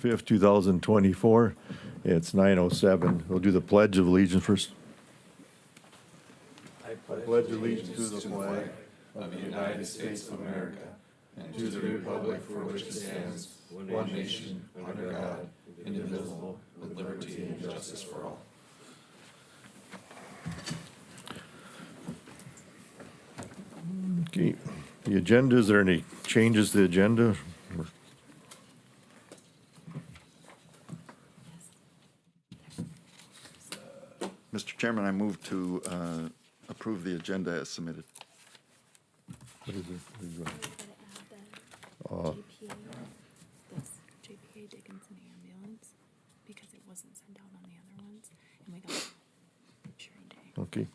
5th, 2024. It's 9:07. We'll do the Pledge of Allegiance first. I pledge allegiance to the flag of the United States of America and to the republic for which it stands, one nation, under God, indivisible, with liberty and justice for all. Okay, the agenda, is there any changes to the agenda? Mr. Chairman, I move to approve the agenda as submitted. What is it? JPA, this JPA Dickinson ambulance, because it wasn't sent out on the other ones, and we got sharing day. Okay,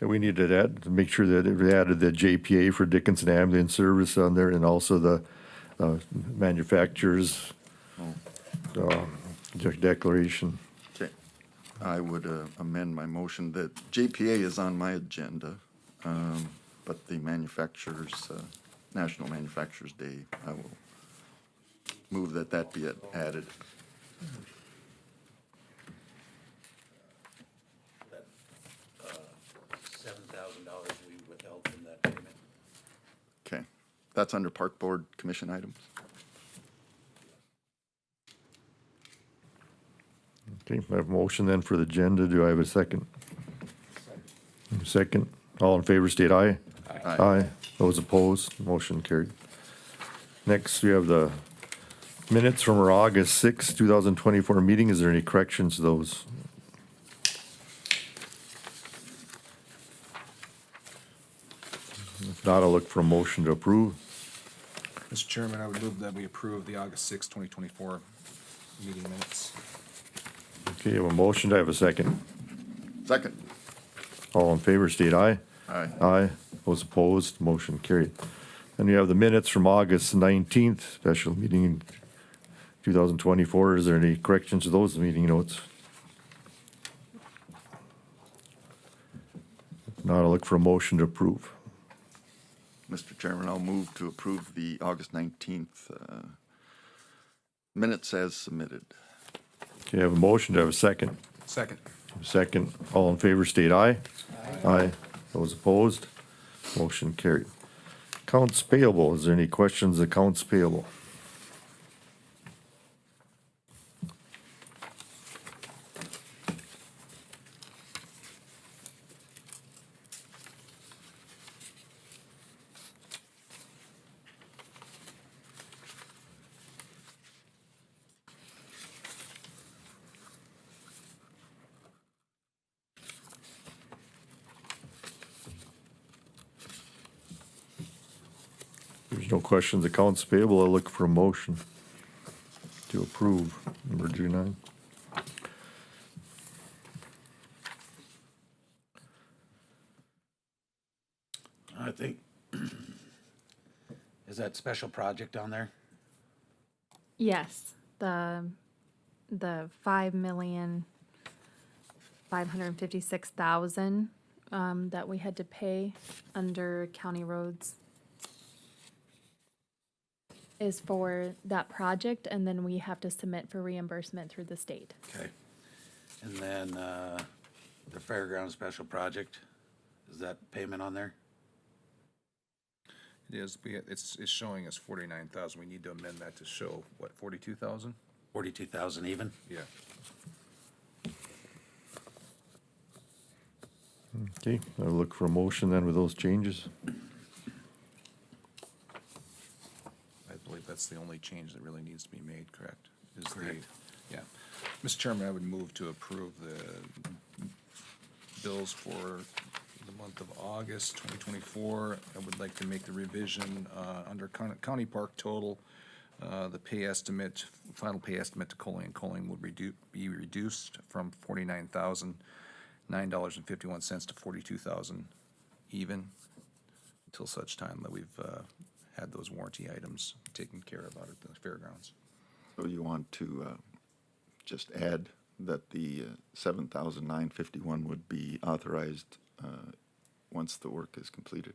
and we need to add, to make sure that it added the JPA for Dickinson Ambulance Service on there, and also the manufacturer's declaration. Okay. I would amend my motion that JPA is on my agenda, but the manufacturers, National Manufacturers Day, I will move that that be added. That $7,000 we withheld from that payment. Okay. That's under Park Board Commission items. Okay, I have a motion then for the agenda. Do I have a second? Second. All in favor, state aye. Aye. Those opposed, motion carried. Next, we have the minutes from our August 6, 2024 meeting. Is there any corrections to those? If not, I'll look for a motion to approve. Mr. Chairman, I would move that we approve the August 6, 2024 meeting minutes. Okay, I have a motion. Do I have a second? Second. All in favor, state aye. Aye. Aye. Those opposed, motion carried. And we have the minutes from August 19th, special meeting in 2024. Is there any corrections to those meeting notes? If not, I'll look for a motion to approve. Mr. Chairman, I'll move to approve the August 19th minutes as submitted. Okay, I have a motion. Do I have a second? Second. Second. All in favor, state aye. Aye. Those opposed, motion carried. Accounts payable. Is there any questions? Accounts payable. There's no questions. Accounts payable. I'll look for a motion to approve. Number G9. I think, is that special project on there? Yes, the 5,556,000 that we had to pay under county roads is for that project, and then we have to submit for reimbursement through the state. Okay. And then, the fairground special project, is that payment on there? It is, it's showing us 49,000. We need to amend that to show, what, 42,000? 42,000 even? Yeah. Okay, I'll look for a motion then with those changes. I believe that's the only change that really needs to be made, correct? Is the- Correct. Yeah. Mr. Chairman, I would move to approve the bills for the month of August 2024. I would like to make the revision under county park total. The pay estimate, final pay estimate to Colling and Colling would be reduced from $49,009.51 to $42,000 even, until such time that we've had those warranty items taken care of out at the fairgrounds. So you want to just add that the 7,951 would be authorized once the work is completed?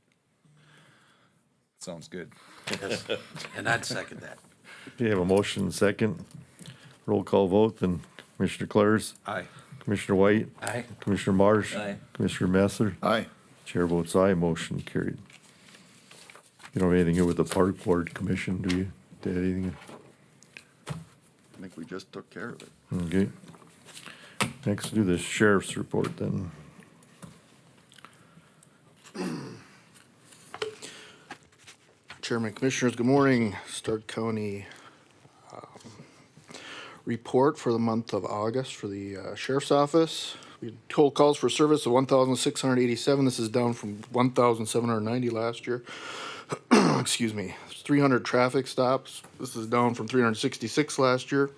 Sounds good. Yes. And I'd second that. Okay, I have a motion second. Roll call vote, then Commissioner Claris, Aye. Commissioner White, Aye. Commissioner Marsh. Aye. Commissioner Messer. Aye. Chair votes aye, motion carried. You don't have anything here with the Park Board Commission, do you? Did anything? I think we just took care of it. Okay. Next, do the sheriff's report then. Chairman, Commissioners, good morning. Stark County report for the month of August for the Sheriff's Office. We had total calls for service of 1,687. This is down from 1,790 last year. Excuse me. 300 traffic stops. This is down from 366 last year.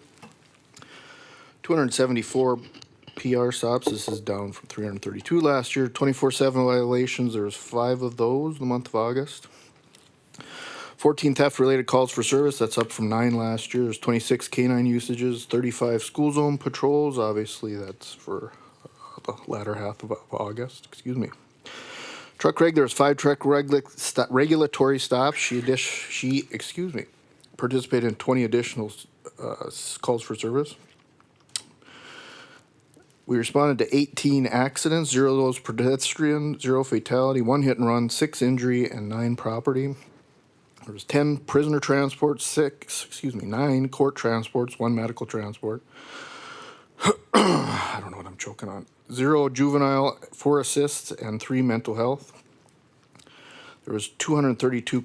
274 PR stops. This is down from 332 last year. 24/7 violations. There was 5 of those in the month of August. 14 theft-related calls for service, that's up from 9 last year. There's 26 canine usages, 35 school zone patrols, obviously that's for the latter half of August, excuse me. Truck reg, there's 5 truck regulatory stops. She participated in 20 additional calls for service. We responded to 18 accidents, 0 of those pedestrian, 0 fatality, 1 hit and run, 6 injury, and 9 property. There was 10 prisoner transports, 9 court transports, 1 medical transport. I don't know what I'm choking on. 0 juvenile, 4 assists, and 3 mental health. There was 232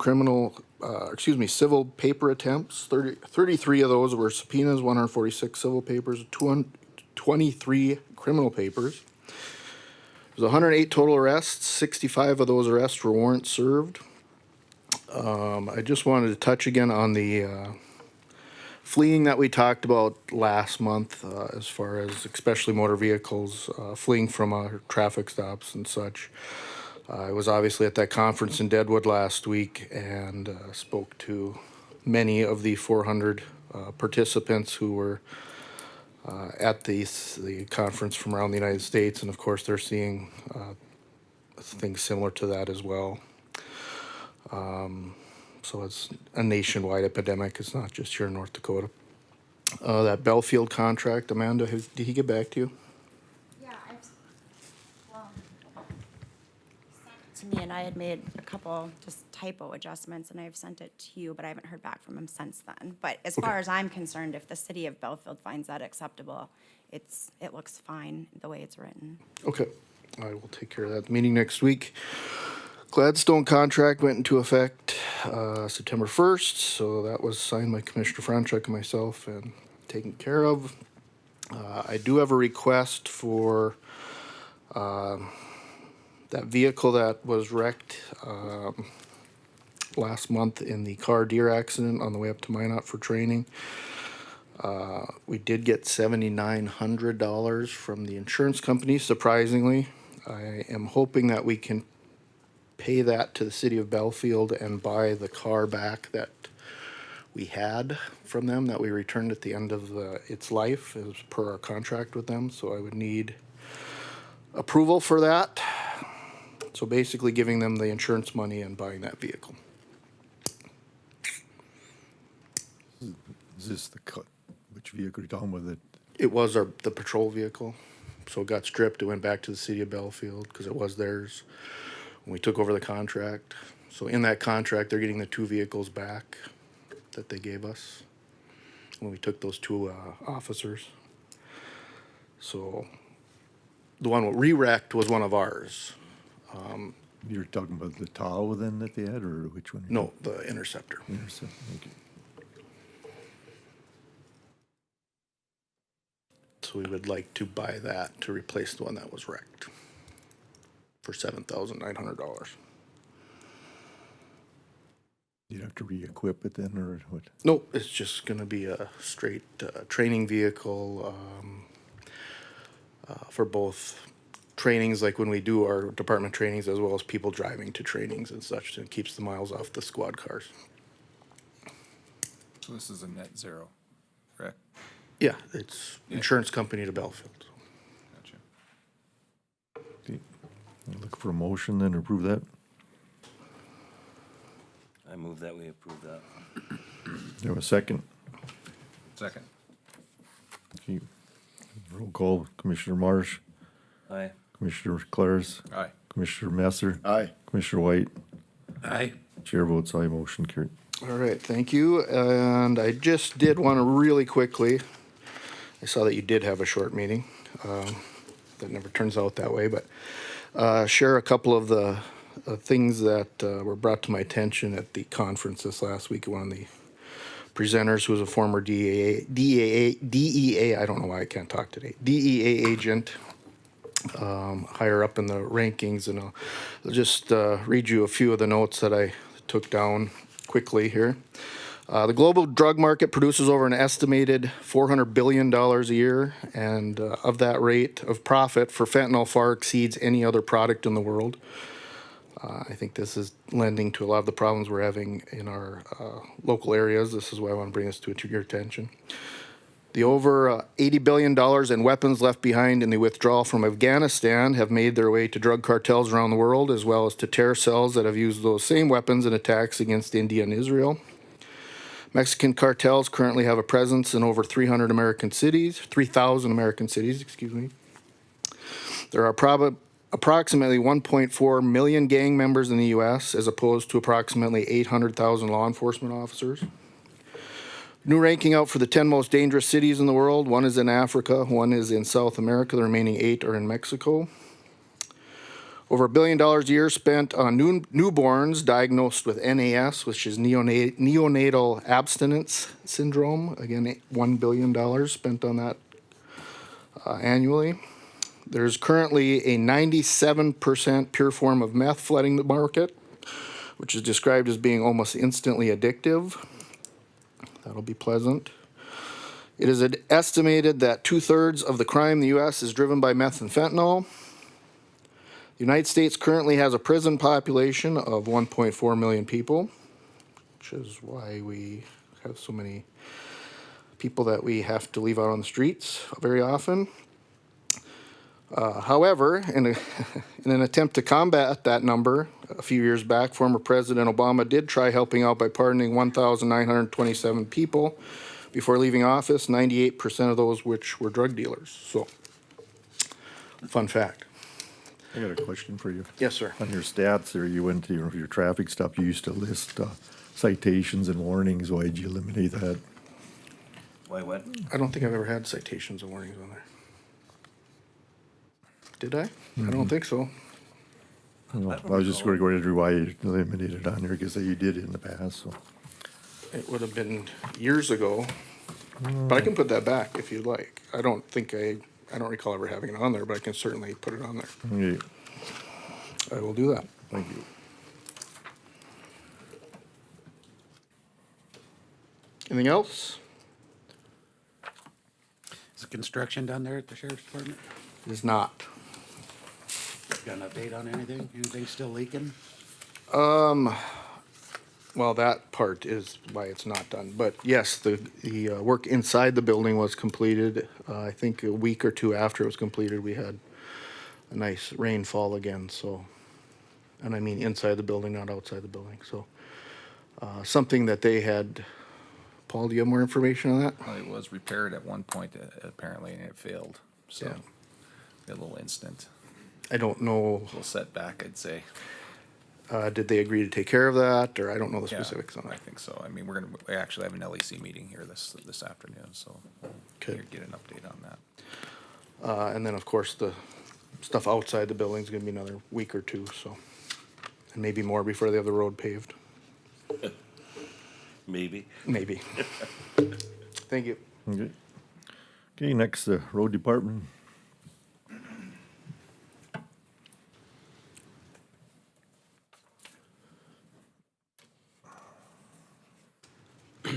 civil paper attempts. 33 of those were subpoenas, 146 civil papers, 23 criminal papers. There was 108 total arrests. 65 of those arrests were warrant served. I just wanted to touch again on the fleeing that we talked about last month, as far as especially motor vehicles fleeing from traffic stops and such. I was obviously at that conference in Deadwood last week and spoke to many of the 400 participants who were at the conference from around the United States, and of course they're seeing things similar to that as well. So it's a nationwide epidemic. It's not just here in North Dakota. That Belfield contract, Amanda, did he get back to you? Yeah, to me, and I had made a couple just typo adjustments, and I've sent it to you, but I haven't heard back from him since then. But as far as I'm concerned, if the city of Belfield finds that acceptable, it looks fine the way it's written. Okay, I will take care of that. Meeting next week. Gladstone contract went into effect September 1st, so that was signed by Commissioner Franchuk and myself and taken care of. I do have a request for that vehicle that was wrecked last month in the car deer accident on the way up to Minot for training. We did get $7,900 from the insurance company, surprisingly. I am hoping that we can pay that to the city of Belfield and buy the car back that we had from them, that we returned at the end of its life, as per our contract with them. So I would need approval for that. So basically giving them the insurance money and buying that vehicle. Is this which vehicle are you talking about? It was the patrol vehicle. So it got stripped. It went back to the city of Belfield because it was theirs when we took over the contract. So in that contract, they're getting the 2 vehicles back that they gave us when we took those 2 officers. So the one re-wrecked was one of ours. You're talking about the Tahoe then that they had, or which one? No, the Interceptor. Intercept, okay. So we would like to buy that to replace the one that was wrecked for $7,900. You'd have to re-equip it then, or what? Nope, it's just going to be a straight training vehicle for both trainings, like when we do our department trainings, as well as people driving to trainings and such. And it keeps the miles off the squad cars. So this is a net zero, correct? Yeah, it's insurance company to Belfield. Gotcha. Okay. I'll look for a motion then to approve that. I move that we approve that. Do you have a second? Second. Okay. Roll call, Commissioner Marsh, Aye. Commissioner Claris, Aye. Commissioner Messer, Aye. Commissioner White, Aye. chair votes aye, motion carried. All right, thank you. And I just did want to really quickly, I saw that you did have a short meeting. That never turns out that way, but share a couple of the things that were brought to my attention at the conference this last week. One of the presenters, who was a former DEA, I don't know why I can't talk today, DEA agent, higher up in the rankings, and I'll just read you a few of the notes that I took down quickly here. The global drug market produces over an estimated $400 billion a year, and of that rate of profit for fentanyl far exceeds any other product in the world. I think this is lending to a lot of the problems we're having in our local areas. This is why I want to bring this to your attention. The over $80 billion in weapons left behind in the withdrawal from Afghanistan have made their way to drug cartels around the world, as well as to terror cells that have used those same weapons in attacks against India and Israel. Mexican cartels currently have a presence in over 3,000 American cities, excuse me. There are approximately 1.4 million gang members in the U.S., as opposed to approximately 800,000 law enforcement officers. New ranking out for the 10 most dangerous cities in the world. 1 is in Africa, 1 is in South America, the remaining 8 are in Mexico. Over $1 billion a year spent on newborns diagnosed with NAS, which is neonatal abstinence syndrome. Again, $1 billion spent on that annually. There's currently a 97% pure form of meth flooding the market, which is described as being almost instantly addictive. That'll be pleasant. It is estimated that 2/3 of the crime in the U.S. is driven by meth and fentanyl. The United States currently has a prison population of 1.4 million people, which is why we have so many people that we have to leave out on the streets very often. However, in an attempt to combat that number, a few years back, former President Obama did try helping out by pardoning 1,927 people before leaving office, 98% of those which were drug dealers. So, fun fact. I got a question for you. Yes, sir. On your stats there, you went to your traffic stop, you used to list citations and warnings. Why'd you eliminate that? Why what? I don't think I've ever had citations and warnings on there. Did I? I don't think so. I was just going to why you eliminated it on there, because you did it in the past, so. It would have been years ago, but I can put that back if you'd like. I don't recall ever having it on there, but I can certainly put it on there. Okay, I will do that. thank you. Anything else? Is the construction done there at the sheriff's department? It is not. Got an update on anything? Anything still leaking? Well, that part is why it's not done. But yes, the work inside the building was completed. I think a week or two after it was completed, we had a nice rainfall again. So, and I mean inside the building, not outside the building. So, something that they had. Paul, do you have more information on that? Well, it was repaired at one point apparently, and it failed. So, Yeah. a little instant, I don't know. a little setback, I'd say. Did they agree to take care of that, or I don't know the Yeah, specifics on I that. think so. I mean, we actually have an LEC meeting here this afternoon, so we'll Okay. get an update on that. And then, of course, the stuff outside the building is going to be another week or two, so. And maybe more before they have the road paved. Maybe. Maybe. Thank you. Okay. Okay, next, the road department.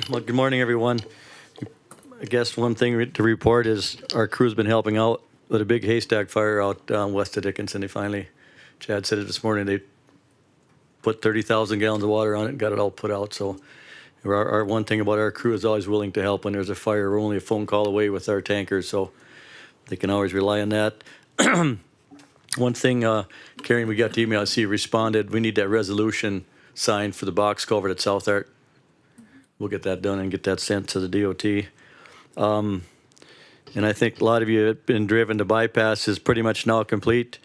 Well, good morning, everyone. I guess one thing to report is our crew's been helping out with a big haystack fire out west of Dickinson. Chad said it this morning, they put 30,000 gallons of water on it and got it all put out. So our one thing about our crew is always willing to help when there's a fire. We're only a phone call away with our tankers, so they can always rely on that. One thing, Karen, we got the email, I see you responded. We need that resolution signed for the box culvert at South Art. We'll get that done and get that sent to the DOT. And I think a lot of you have been driven. The bypass is pretty much now complete.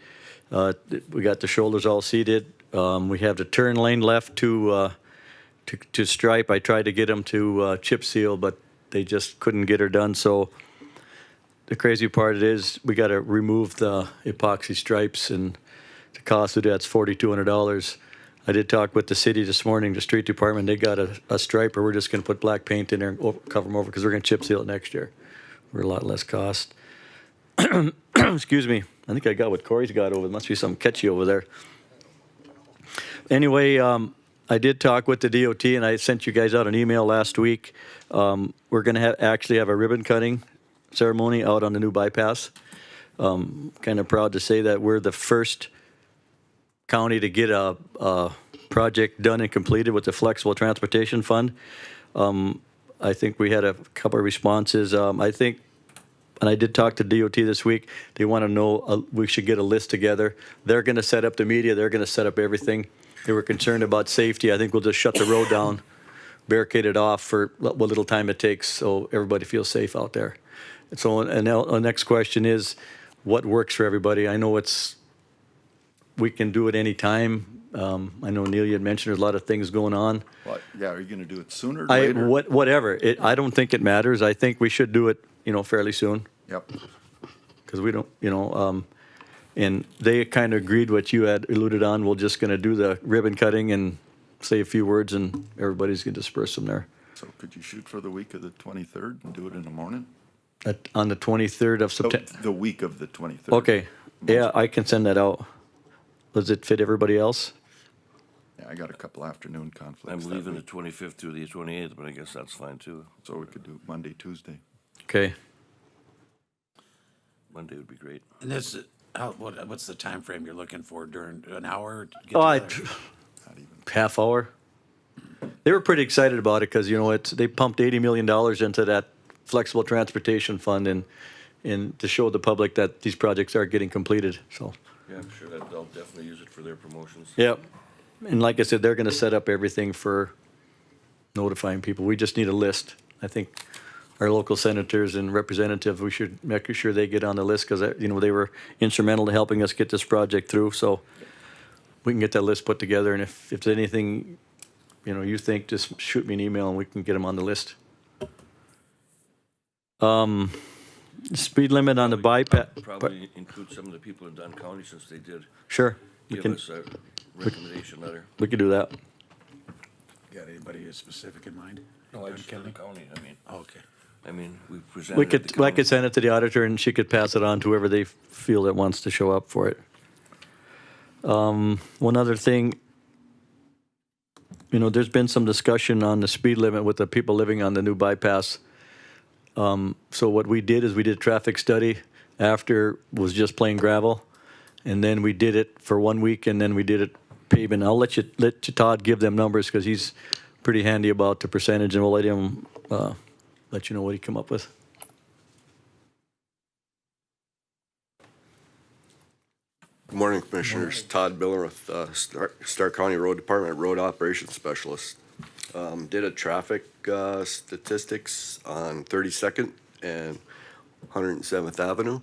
We got the shoulders all seated. We have the turn lane left to stripe. I tried to get them to chip seal, but they just couldn't get her done. So the crazy part is we got to remove the epoxy stripes, and the cost of that's $4,200. I did talk with the city this morning, the street department. They got a striper. We're just going to put black paint in there and cover them over because we're going to chip seal it next year. We're a lot less cost. Excuse me. I think I got what Corey's got over. There must be something catchy over there. Anyway, I did talk with the DOT, and I sent you guys out an email last week. We're going to actually have a ribbon cutting ceremony out on the new bypass. Kind of proud to say that we're the first county to get a project done and completed with the Flexible Transportation Fund. I think we had a couple of responses. I think, and I did talk to DOT this week, they want to know we should get a list together. They're going to set up the media. They're going to set up everything. They were concerned about safety. I think we'll just shut the road down, barricade it off for what little time it takes so everybody feels safe out there. And so, and now the next question is, what works for everybody? I know we can do it any time. I know Neil, you had mentioned there's a lot of things going on. Well, yeah, are you gonna do it sooner or later? Whatever. I don't think it matters. I think we should do it, fairly soon. Yep. Because we don't, and they kind of agreed what you had alluded on. We're just going to do the ribbon cutting and say a few words, and everybody's going to disperse from there. So could you shoot for the week of the 23rd and do it in the morning? On the 23rd of September? The week of the 23rd. Okay. Yeah, I can send that out. Does it fit everybody else? Yeah, I got a couple afternoon conflicts. I'm that leaving the week, 25th through the 28th, but I guess that's fine too. so we could do Monday, Tuesday. Okay. Monday would be great. And this, what's the time frame you're looking for during an hour? To get Oh, together? Not even. half hour. They were pretty excited about it because, they pumped $80 million into that flexible transportation fund and to show the public that these projects are getting completed, so. Yeah, I'm sure that they'll definitely use it for their promotions. Yep. And like I said, they're gonna set up everything for notifying people. We just need a list. I think our local senators and representatives, we should make sure they get on the list because, they were instrumental to helping us get this project through. So we can get that list put together. And if there's anything, you think, just shoot me an email and we can get them on the list. Speed limit on the bypass. Probably include some of the people in Dunn County since they did Sure. We give can, us a recommendation letter. we could do that. Got anybody specific in mind? No, I just said the county, Okay. we presented. We at the could, I county. could send it to the auditor and she could pass it on to whoever they feel that wants to show up for it. One other thing, there's been some discussion on the speed limit with the people living on the new bypass. So what we did is we did a traffic study after was just plain gravel. And then we did it for 1 week and then we did it pavement. I'll let you Todd give them numbers because he's pretty handy about the percentage and we'll let him, let you know what he come up with. Good morning, Commissioners. Todd Biller with Stark County Road Department, Road Operations Specialist. Did a traffic statistics on 32nd and 107th Avenue.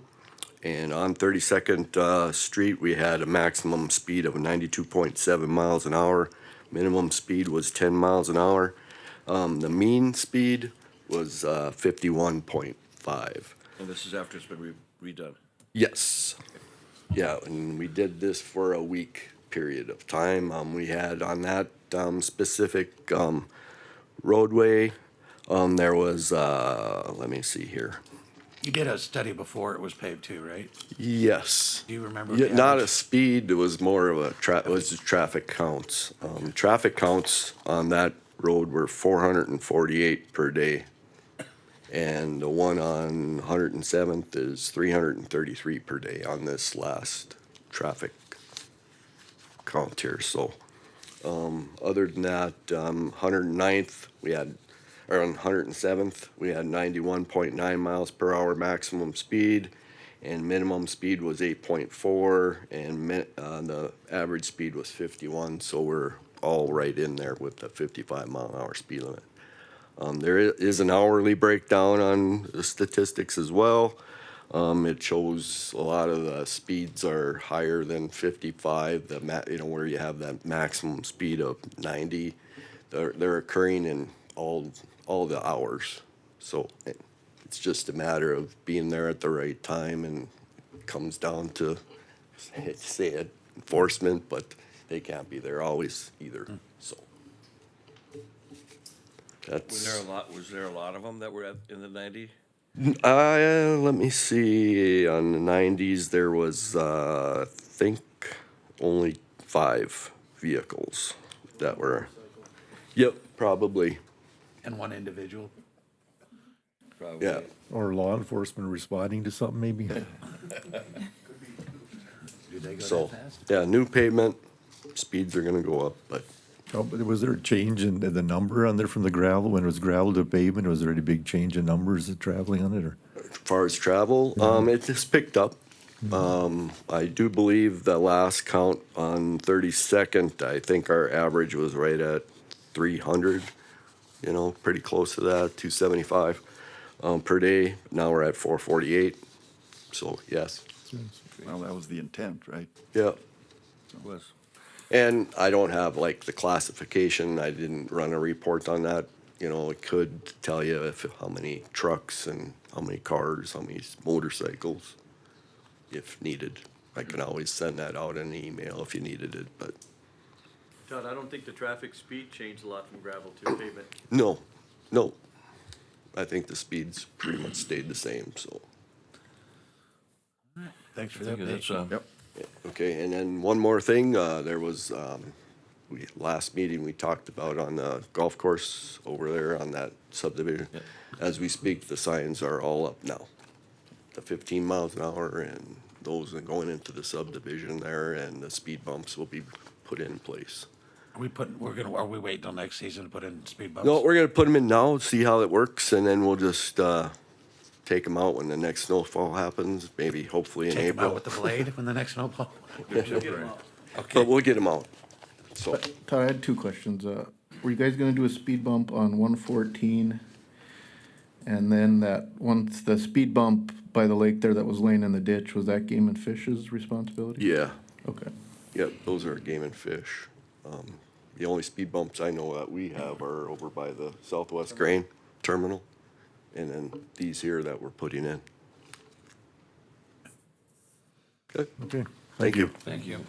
And on 32nd Street, we had a maximum speed of 92.7 miles an hour. Minimum speed was 10 miles an hour. The mean speed was 51.5. And this is after it's been redone. Yes. Yeah, and we did this for a week period of time. We had on that specific roadway, there was, let me see here. You did a study before it was paved too, right? Yes. Do you remember? Yeah, the not a average? speed, it was more of it was traffic counts. Traffic counts on that road were 448 per day. And the one on 107th is 333 per day on this last traffic count here. So, other than that, 109th, on 107th, we had 91.9 miles per hour maximum speed, and minimum speed was 8.4, and the average speed was 51, so we're all right in there with the 55 mile an hour speed limit. There is an hourly breakdown on the statistics as well. It shows a lot of the speeds are higher than 55, where you have that maximum speed of 90. They're occurring in all the hours. So it's just a matter of being there at the right time, and it comes down to, say enforcement, but they can't be there always either, so. Was there a lot of them that were in the 90? Let me see, on the 90s, there was, I think, only 5 vehicles that were, yep, probably, And one individual? Probably. yeah. Or law enforcement responding to something maybe? Do they go So, that fast? yeah, new pavement, speeds are gonna go up, but Oh, but was there a change in the number on there from the gravel? When it was gravel to pavement, was there any big change in numbers of traveling on it, or? as far as travel, it just picked up. I do believe the last count on 32nd, I think our average was right at 300, pretty close to that, 275 per day. Now we're at 448, so yes, Well, that was the intent, right? yeah. It was. And I don't have like the classification, I didn't run a report on that. It could tell you how many trucks and how many cars, how many motorcycles, if needed. I can always send that out in an email if you needed it, but Todd, I don't think the traffic speed changed a lot from gravel to pavement. no. I think the speeds pretty much stayed the same, so. Thanks for I that. think that's, Yep. Okay, and then one more thing, there was, last meeting we talked about on the golf course over there on that subdivision. Yep. As we speak, the signs are all up now. The 15 miles an hour and those are going into the subdivision there, and the speed bumps will be put in place. Are we waiting till next season to put in speed bumps? No, we're gonna put them in now, see how it works, and then we'll just, take them out when the next snowfall happens, maybe hopefully in Take them out April. with the blade when the next snowball? But we'll get them out, so. Todd, I had 2 questions. Were you guys gonna do a speed bump on 114? And then once the speed bump by the lake there that was laying in the ditch, was that Game and Fish's responsibility? Yeah. Okay. Yep, those are game and fish. The only speed bumps I know that we have are over by the Southwest Grain Terminal, and then these here that we're putting in. Good, Okay. thank you. Thank you.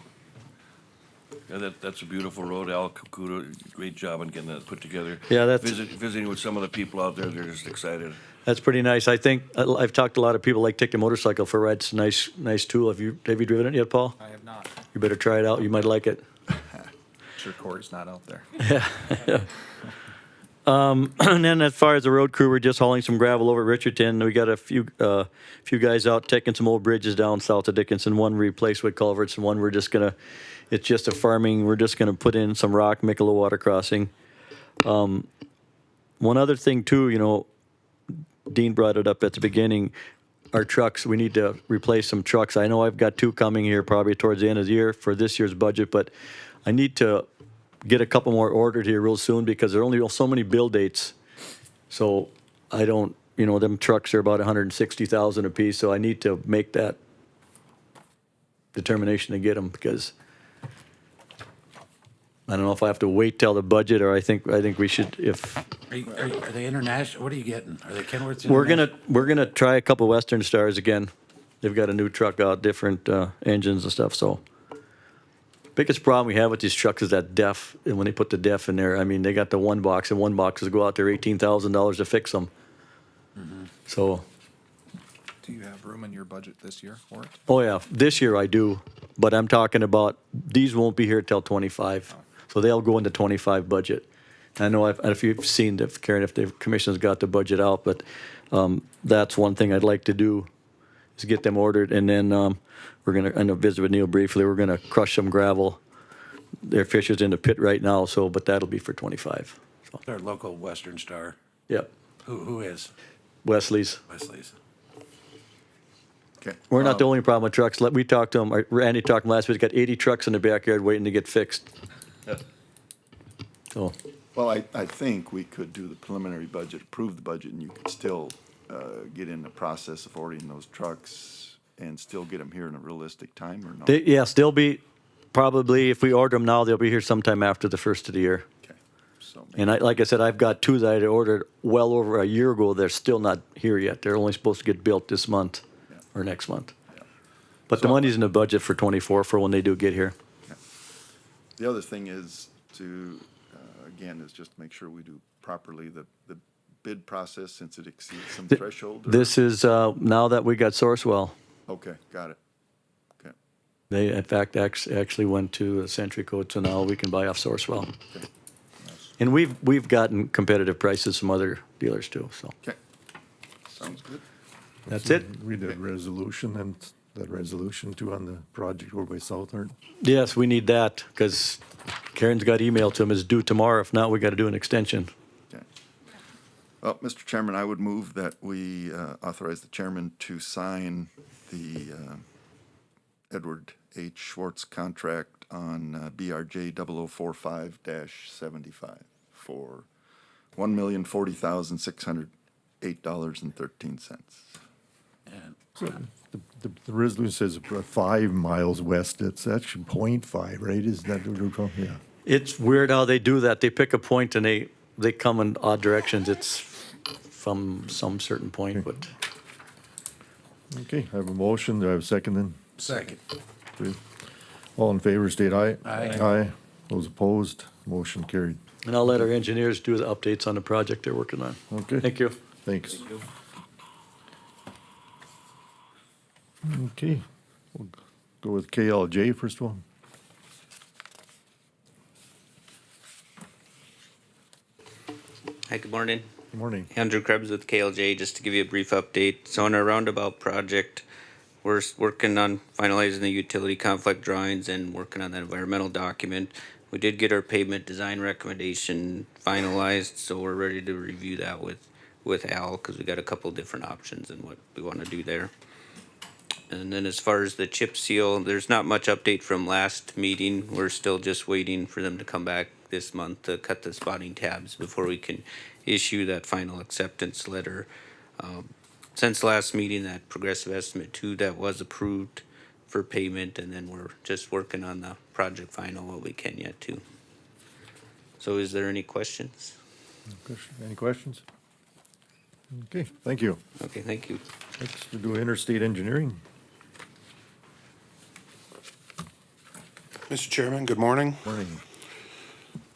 Yeah, that's a beautiful road, Al Caputo, great job on getting that put together. Yeah, that's- Visiting with some of the people out there, they're just excited. That's pretty nice. I think, I've talked to a lot of people like taking a motorcycle for a ride. It's a nice tool. Have you driven it yet, Paul? I have not. You better try it out. You might like it. Sure Corey's not out there. And then as far as the road crew, we're just hauling some gravel over at Richardton. We got a few guys out taking some old bridges down south of Dickinson. One replaced with culverts, and one it's just a farming. We're just gonna put in some rock, make a little water crossing. One other thing too, Dean brought it up at the beginning. Our trucks, we need to replace some trucks. I know I've got 2 coming here probably towards the end of the year for this year's budget, but I need to get a couple more ordered here real soon because there are only so many build dates. So I don't, them trucks are about 160,000 apiece, so I need to make that determination to get them because I don't know if I have to wait till the budget or I think we should, if, Are they international? What are you getting? Are they Kenworths? we're International? gonna try a couple Western Stars again. They've got a new truck out, different engines and stuff, so. Biggest problem we have with these trucks is that DEF, and when they put the DEF in there, I mean, they got the one box, and one boxes go out there $18,000 to fix them. So, Do you have room in your budget this year for it? oh yeah, this year I do, but I'm talking about, these won't be here till 25. So they'll go into 25 budget. I know if you've seen, Karen, if the commission's got the budget out, but that's one thing I'd like to do is get them ordered, and then we're gonna visit with Neil briefly. We're gonna crush some gravel. Their fisher's in the pit right now, but that'll be for 25. So, Our local Western Star. yep, Who is? Wesley's. Wesley's. Okay. We're not the only problem with trucks. We talked to him. Randy talked to him last week. He's got 80 trucks in the backyard waiting to get fixed. So Well, I think we could do the preliminary budget, approve the budget, and you could still get in the process of ordering those trucks and still get them here in a realistic time, or not? Yes, they'll be, probably, if we order them now, they'll be here sometime after the first of the year. Okay, so, And like I said, I've got two that I ordered well over a year ago. They're still not here yet. They're only supposed to get built this month Yeah. or next month. But the money's in the budget for '24 for when they do get here. the other thing is to, again, is just make sure we do properly the bid process since it exceeds some threshold. or- This is, now that we got Sourcewell, Okay, got it. Okay, they in fact actually went to Century Code, so now we can buy off Sourcewell. okay, And we've gotten competitive prices from other dealers too, so okay. Sounds good. that's it. Read that resolution and that resolution too on the project over by Southern. Yes, we need that, because Karen's got emailed to him, is due tomorrow. If not, we gotta do an extension. Okay. Well, Mr. Chairman, I would move that we authorize the chairman to sign the Edward H. Schwartz contract on BRJ 0045-75 for $1,040,608.13. The resolution says 5 miles west, it's actually 0.5, right? Isn't that what we're talking, yeah? It's weird how they do that. They pick a point and they come in odd directions. It's from some certain point, but Okay, I have a motion, do I have a second then? Second. Okay. All in favor, state aye. Aye. Aye, those opposed, motion carried. and I'll let our engineers do the updates on the project they're working on. Okay. Thank you. Thanks. Okay, we'll go with KLJ first of all. Hi, good morning. Good morning. Andrew Krebs with KLJ, just to give you a brief update. So on our roundabout project, we're working on finalizing the utility conflict drawings and working on the environmental document. We did get our pavement design recommendation finalized, so we're ready to review that with Al, because we got a couple different options and what we want to do there. And then as far as the chip seal, there's not much update from last meeting. We're still just waiting for them to come back this month to cut the spotting tabs before we can issue that final acceptance letter. Since last meeting, that progressive estimate 2 that was approved for payment, and then we're just working on the project final what we can yet too. So is there any questions? Any questions? Okay, thank you. Okay, thank you. Next, we do interstate engineering. Mr. Chairman, good morning. Morning.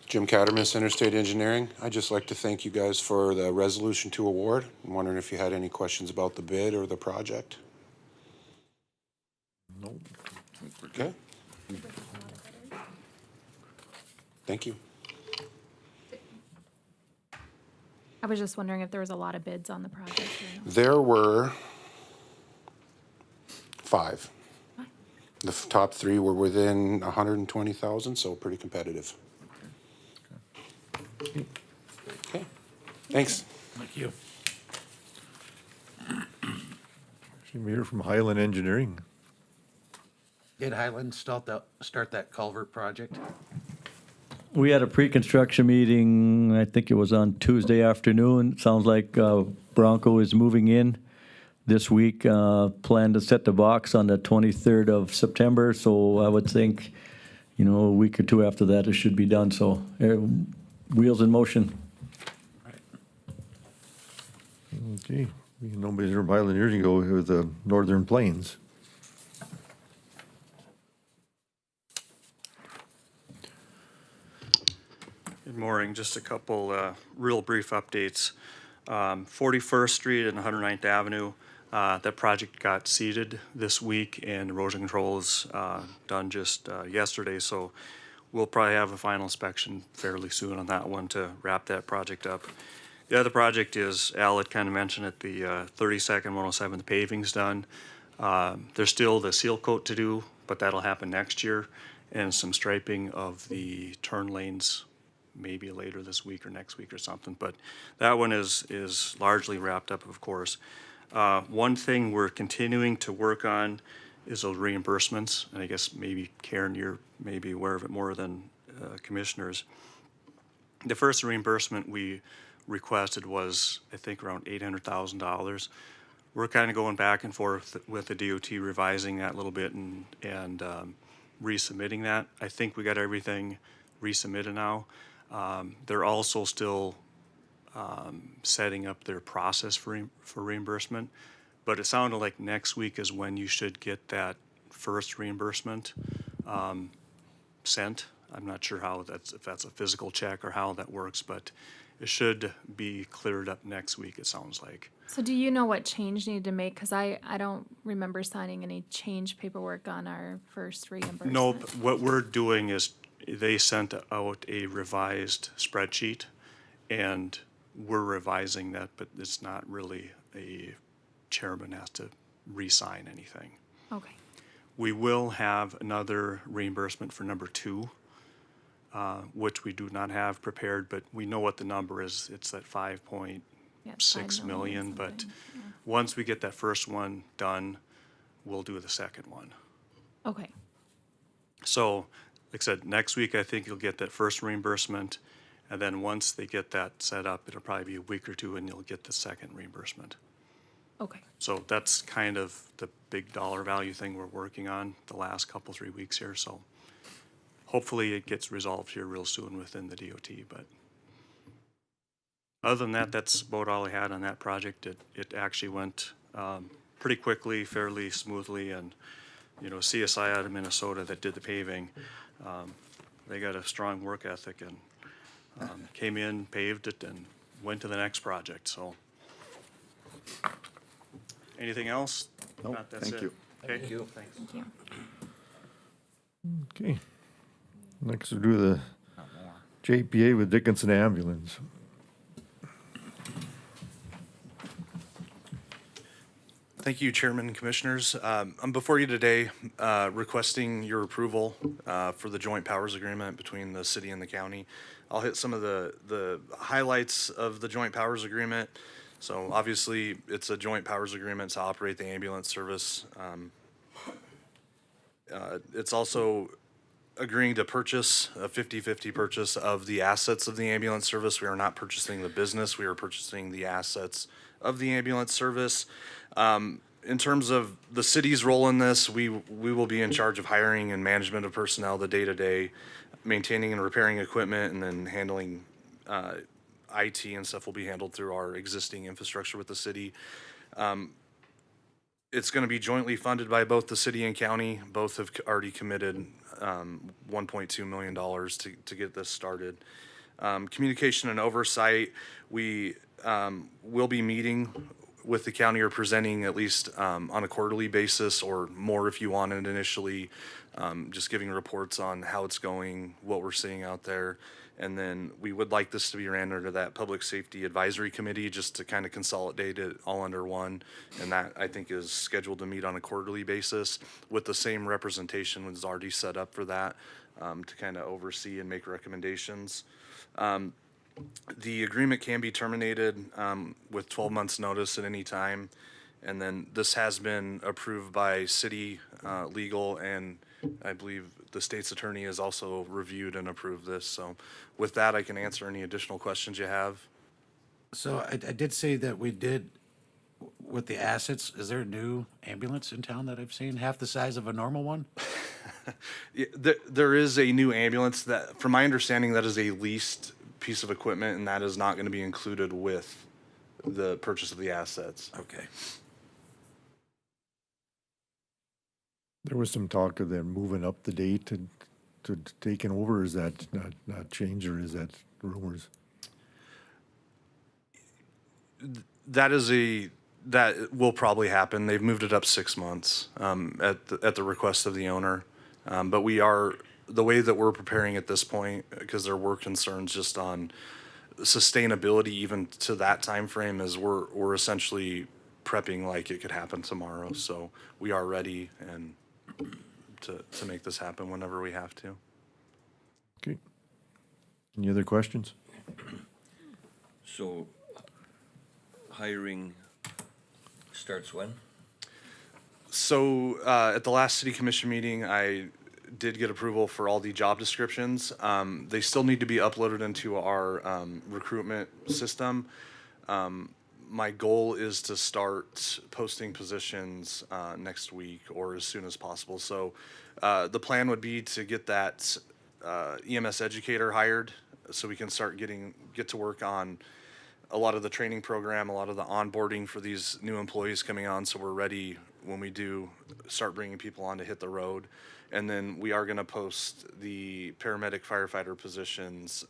Jim Cattermas, Interstate Engineering. I'd just like to thank you guys for the Resolution 2 award. I'm wondering if you had any questions about the bid or the project? No. Okay. Thank you. I was just wondering if there was a lot of bids on the project or no? There were 5. The top 3 were within 120,000, so pretty competitive. Okay, thanks. Thank you. Should we hear from Highland Engineering? Did Highland start that culvert project? We had a pre-construction meeting, I think it was on Tuesday afternoon. Sounds like Bronco is moving in this week. Plan to set the box on the 23rd of September, so I would think, a week or 2 after that, it should be done. So wheels in motion. Okay, nobody's from Highland Engineering, go with the Northern Plains. Good morning. Just a couple real brief updates. 41st Street and 109th Avenue, that project got seeded this week and erosion control is done just yesterday. So we'll probably have a final inspection fairly soon on that one to wrap that project up. The other project is, Al had kind of mentioned it, the 32nd, 107th paving's done. There's still the seal coat to do, but that'll happen next year, and some striping of the turn lanes maybe later this week or next week or something. But that one is largely wrapped up, of course. One thing we're continuing to work on is those reimbursements, and I guess maybe Karen, you're maybe aware of it more than commissioners. The first reimbursement we requested was, I think, around $800,000. We're kind of going back and forth with the DOT, revising that a little bit and resubmitting that. I think we got everything resubmitted now. They're also still setting up their process for reimbursement, but it sounded like next week is when you should get that first reimbursement sent. I'm not sure how if that's a physical check or how that works, but it should be cleared up next week, it sounds like. So do you know what change needed to make? Because I don't remember signing any change paperwork on our first reimbursement. Nope, what we're doing is they sent out a revised spreadsheet and we're revising that, but it's not really a chairman has to re-sign anything. Okay. We will have another reimbursement for number 2, which we do not have prepared, but we know what the number is. It's at 5.6 million, but once we get that first one done, we'll do the second one. Okay. So, like I said, next week I think you'll get that first reimbursement, and then once they get that set up, it'll probably be a week or 2 and you'll get the second reimbursement. Okay. So that's kind of the big dollar value thing we're working on the last 3 weeks here, so hopefully it gets resolved here real soon within the DOT, but other than that, that's about all I had on that project. It actually went pretty quickly, fairly smoothly, and you know, CSI out of Minnesota that did the paving, they got a strong work ethic and came in, paved it, and went to the next project, so. Anything else? Nope, Not, that's thank it. you. Okay. Thank you. Thanks. Thank you. Okay. Next we'll do the JPA with Dickinson Ambulance. Thank you, Chairman and Commissioners. I'm before you today requesting your approval for the joint powers agreement between the city and the county. I'll hit some of the highlights of the joint powers agreement. So obviously, it's a joint powers agreement to operate the ambulance service. It's also agreeing to purchase a 50-50 purchase of the assets of the ambulance service. We are not purchasing the business. We are purchasing the assets of the ambulance service. In terms of the city's role in this, we will be in charge of hiring and management of personnel, the day-to-day, maintaining and repairing equipment, and then handling IT and stuff will be handled through our existing infrastructure with the city. It's going to be jointly funded by both the city and county. Both have already committed $1.2 million to get this started. Communication and oversight, we will be meeting with the county or presenting at least on a quarterly basis or more if you wanted initially, just giving reports on how it's going, what we're seeing out there. And then we would like this to be ran under that Public Safety Advisory Committee just to kind of consolidate it all under one. And that I think is scheduled to meet on a quarterly basis with the same representation was already set up for that to kind of oversee and make recommendations. The agreement can be terminated with 12 months notice at any time. And then this has been approved by city legal, and I believe the state's attorney has also reviewed and approved this. So with that, I can answer any additional questions you have. So I did say that we did, with the assets, is there a new ambulance in town that I've seen, half the size of a normal one? Yeah, there is a new ambulance that, from my understanding, that is a leased piece of equipment, and that is not going to be included with the purchase of the assets. Okay. There was some talk of them moving up the date to taking over. Is that not changed, or is that rumors? That will probably happen. They've moved it up 6 months at the request of the owner. But the way that we're preparing at this point, because there were concerns just on sustainability even to that time frame, is we're essentially prepping like it could happen tomorrow. So we are ready and to make this happen whenever we have to. Okay. Any other questions? So hiring starts when? So at the last city commission meeting, I did get approval for all the job descriptions. They still need to be uploaded into our recruitment system. My goal is to start posting positions next week or as soon as possible. So the plan would be to get that EMS educator hired so we can start get to work on a lot of the training program, a lot of the onboarding for these new employees coming on, so we're ready when we do start bringing people on to hit the road. And then we are going to post the paramedic firefighter positions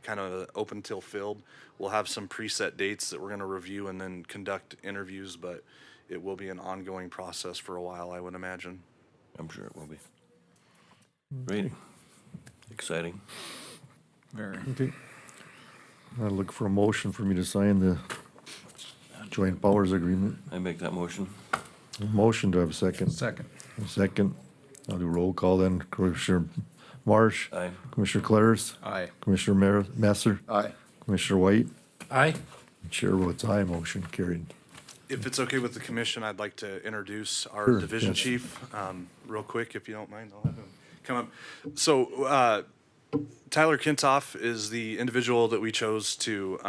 kind of open till filled. We'll have some preset dates that we're going to review and then conduct interviews, but it will be an ongoing process for a while, I would imagine. I'm sure it will be. Great. Exciting. Very. Okay. I look for a motion for me to sign the joint powers agreement. I make that motion. A motion, to have a second? Second. A second. I'll do roll call then. Commissioner Marsh? Aye. Commissioner Claris? Aye. Commissioner Messer? Aye. Commissioner White? Aye. Chair votes aye, motion carried. If it's okay with the commission, I'd like to introduce our Sure, division yes. chief, real quick, if you don't mind. I'll have him come up. So, Tyler Kintoff is the individual that we chose to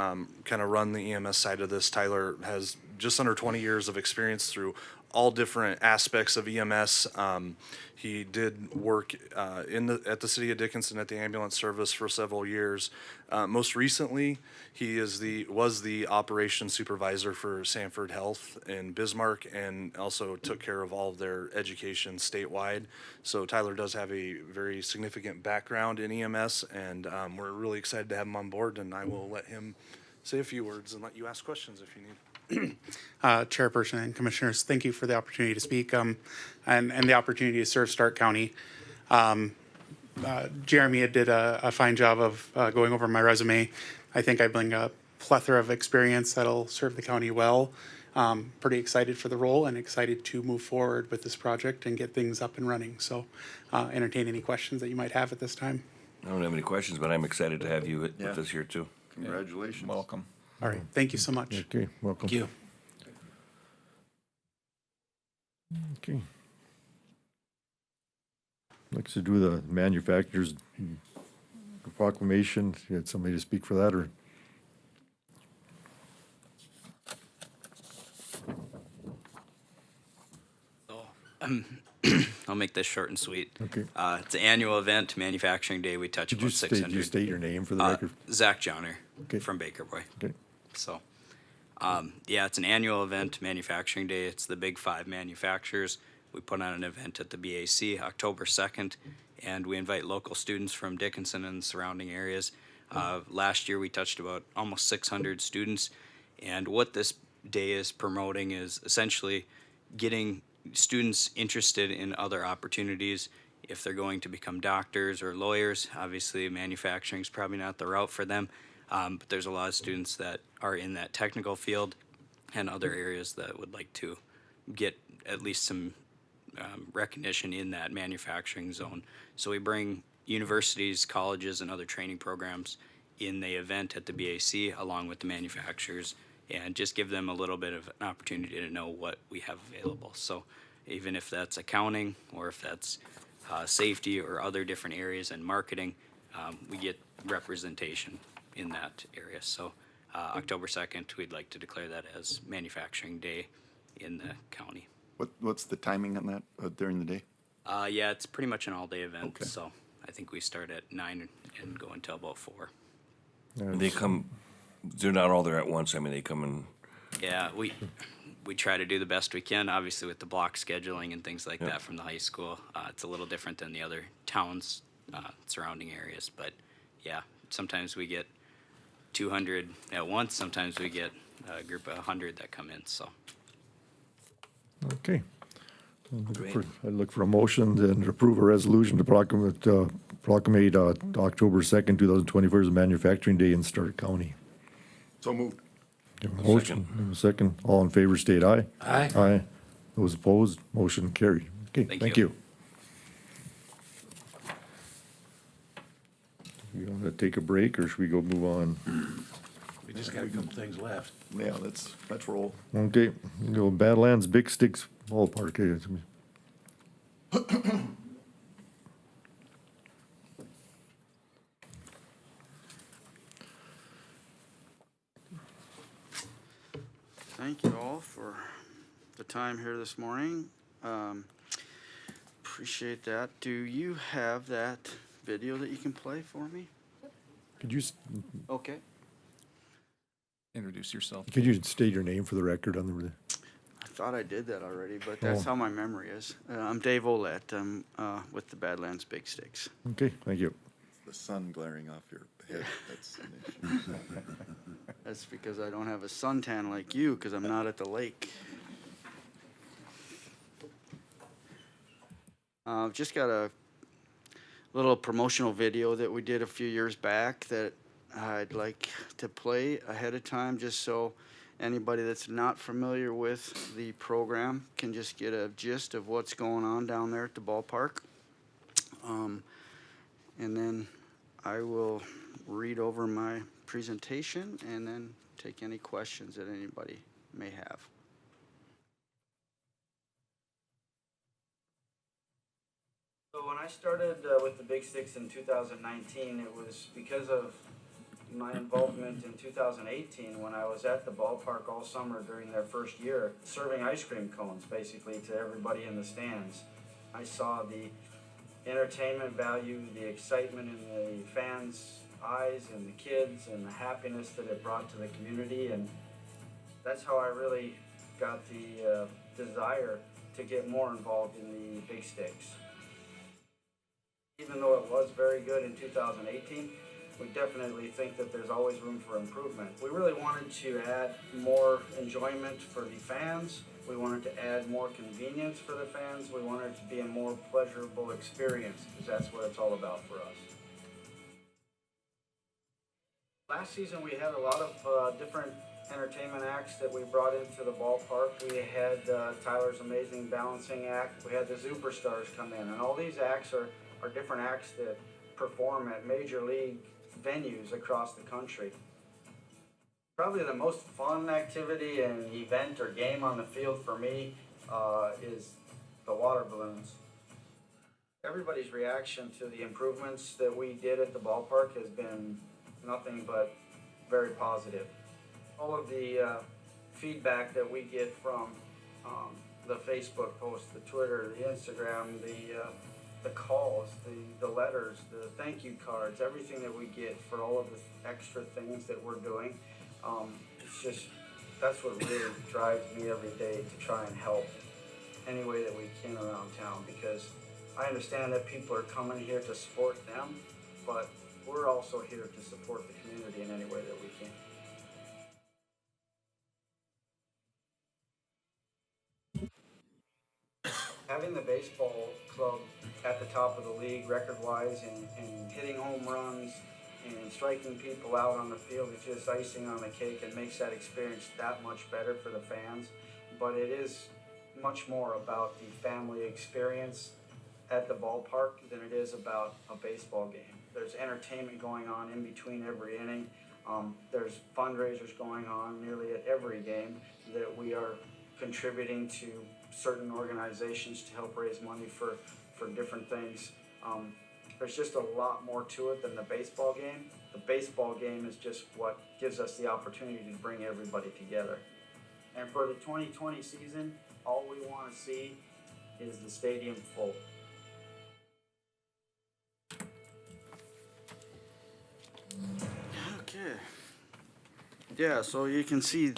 kind of run the EMS side of this. Tyler has just under 20 years of experience through all different aspects of EMS. He did work at the city of Dickinson at the ambulance service for several years. Most recently, he was the operations supervisor for Sanford Health in Bismarck and also took care of all of their education statewide. So Tyler does have a very significant background in EMS, and we're really excited to have him on board, and I will let him say a few words and let you ask questions if you need. Chairperson and Commissioners, thank you for the opportunity to speak and the opportunity to serve Stark County. Jeremy did a fine job of going over my resume. I think I bring a plethora of experience that'll serve the county well. Pretty excited for the role and excited to move forward with this project and get things up and running. So entertain any questions that you might have at this time. I don't have any questions, but I'm excited to have you with Yeah. us here too. Congratulations. Welcome. All right, thank you so much. Okay, welcome. Thank you. Okay. Next to do the manufacturer's proclamation. You had somebody to speak for that, or? I'll make this short and sweet. Okay. It's an annual event, Manufacturing Day. We touch Did you about state, 600. you state your name for the record? Zach Johnner Okay. from Baker Boy. Okay. So, yeah, it's an annual event, Manufacturing Day. It's the big 5 manufacturers. We put on an event at the BAC October 2nd, and we invite local students from Dickinson and surrounding areas. Last year, we touched about almost 600 students, and what this day is promoting is essentially getting students interested in other opportunities. If they're going to become doctors or lawyers, obviously manufacturing is probably not the route for them. But there's a lot of students that are in that technical field and other areas that would like to get at least some recognition in that manufacturing zone. So we bring universities, colleges, and other training programs in the event at the BAC along with the manufacturers and just give them a little bit of an opportunity to know what we have available. So even if that's accounting or if that's safety or other different areas and marketing, we get representation in that area. So October 2nd, we'd like to declare that as Manufacturing Day in the county. What's the timing on that during the day? Yeah, it's pretty much an all-day event. Okay. So I think we start at 9 and go until about 4. And they come, they're not all there at once. I mean, they come in. Yeah, we try to do the best we can, obviously with the block scheduling and things like that from the high school. It's a little different than the other towns, surrounding areas. But yeah, sometimes we get 200 at once. Sometimes we get a group of 100 that come in. So. Okay. I look for a motion to approve a resolution to proclamate October 2nd, 2024 as Manufacturing Day in Stark County. So moved. Have a motion, have a second. All in favor, state aye. Aye. Aye. Those opposed, motion carried. Okay, thank you. You want to take a break, or should we go move on? We just got a couple things left. Yeah, let's roll. Okay, go Badlands Big Sticks Ballpark. thank you all for the time here this morning. Appreciate that. Do you have that video that you can play for me? Could you, Okay. Introduce yourself. could you state your name for the record on the, I thought I did that already, but that's Oh. how my memory is. I'm Dave Olette. I'm with the Badlands Big Sticks. okay, thank you. The sun glaring off your head, that's an issue. That's because I don't have a suntan like you, because I'm not at the lake. Just got a little promotional video that we did a few years back that I'd like to play ahead of time, just so anybody that's not familiar with the program can just get a gist of what's going on down there at the ballpark. And then I will read over my presentation and then take any questions that anybody may have. So when I started with the Big Sticks in 2019, it was because of my involvement in 2018 when I was at the ballpark all summer during their first year, serving ice cream cones basically to everybody in the stands. I saw the entertainment value, the excitement in the fans' eyes and the kids and the happiness that it brought to the community, and that's how I really got the desire to get more involved in the Big Sticks. Even though it was very good in 2018, we definitely think that there's always room for improvement. We really wanted to add more enjoyment for the fans. We wanted to add more convenience for the fans. We wanted it to be a more pleasurable experience, because that's what it's all about for us. Last season we had a lot of different entertainment acts that we brought into the ballpark. We had Tyler's Amazing Balancing Act. We had the Superstars come in, and all these acts are different acts that perform at major league venues across the country. Probably the most fun activity and event or game on the field for me is the water balloons. Everybody's reaction to the improvements that we did at the ballpark has been nothing but very positive. All of the feedback that we get from the Facebook posts, the Twitter, the Instagram, the calls, the letters, the thank you cards, everything that we get for all of the extra things that we're doing, it's just, that's what really drives me every day to try and help any way that we can around town, because I understand that people are coming here to support them, but we're also here to support the community in any way that we can. Having the baseball club at the top of the league record-wise and hitting home runs and striking people out on the field is just icing on the cake and makes that experience that much better for the fans. But it is much more about the family experience at the ballpark than it is about a baseball game. There's entertainment going on in between every inning. There's fundraisers going on nearly at every game that we are contributing to certain organizations to help raise money for different things. There's just a lot more to it than the baseball game. The baseball game is just what gives us the opportunity to bring everybody together. And for the 2020 season, all we want to see is the stadium full. Okay. Yeah, so you can see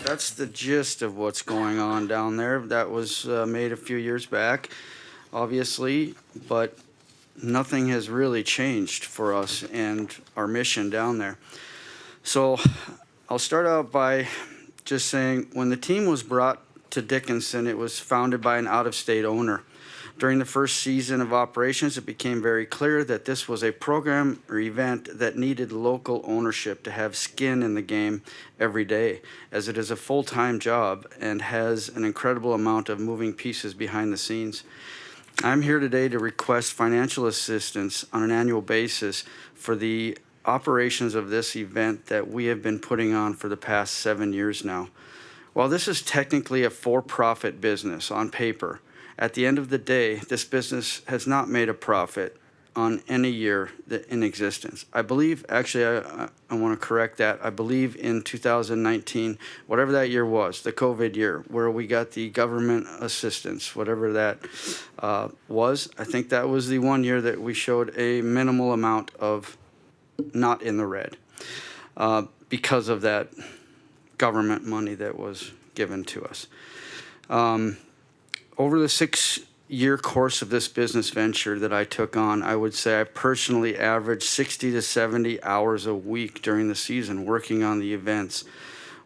that's the gist of what's going on down there. That was made a few years back, obviously, but nothing has really changed for us and our mission down there. So I'll start out by just saying, when the team was brought to Dickinson, it was founded by an out-of-state owner. During the first season of operations, it became very clear that this was a program or event that needed local ownership to have skin in the game every day, as it is a full-time job and has an incredible amount of moving pieces behind the scenes. I'm here today to request financial assistance on an annual basis for the operations of this event that we have been putting on for the past 7 years now. While this is technically a for-profit business on paper, at the end of the day, this business has not made a profit on any year in existence. I believe, actually, I want to correct that. I believe in 2019, whatever that year was, the COVID year, where we got the government assistance, whatever that was, I think that was the one year that we showed a minimal amount of not in the red because of that government money that was given to us. Over the 6-year course of this business venture that I took on, I would say I personally averaged 60 to 70 hours a week during the season working on the events,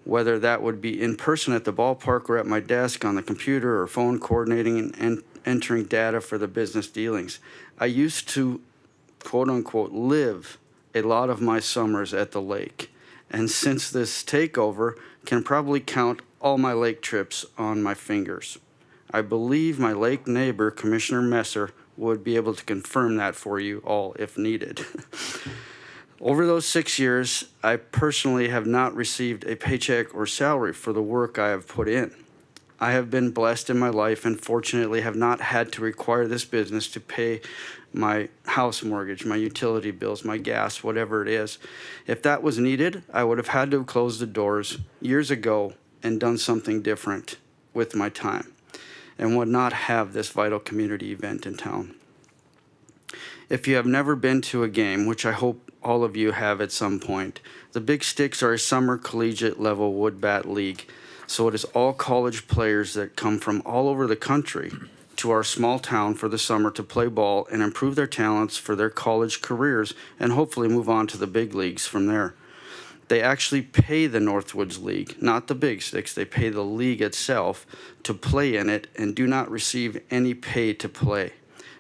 whether that would be in person at the ballpark or at my desk on the computer or phone coordinating and entering data for the business dealings. I used to, quote unquote, live a lot of my summers at the lake. And since this takeover, can probably count all my lake trips on my fingers. I believe my lake neighbor, Commissioner Messer, would be able to confirm that for you all if needed. Over those 6 years, I personally have not received a paycheck or salary for the work I have put in. I have been blessed in my life and fortunately have not had to require this business to pay my house mortgage, my utility bills, my gas, whatever it is. If that was needed, I would have had to have closed the doors years ago and done something different with my time and would not have this vital community event in town. If you have never been to a game, which I hope all of you have at some point, the Big Sticks are a summer collegiate level wood bat league. So it is all college players that come from all over the country to our small town for the summer to play ball and improve their talents for their college careers and hopefully move on to the big leagues from there. They actually pay the Northwoods League, not the Big Sticks. They pay the league itself to play in it and do not receive any pay to play.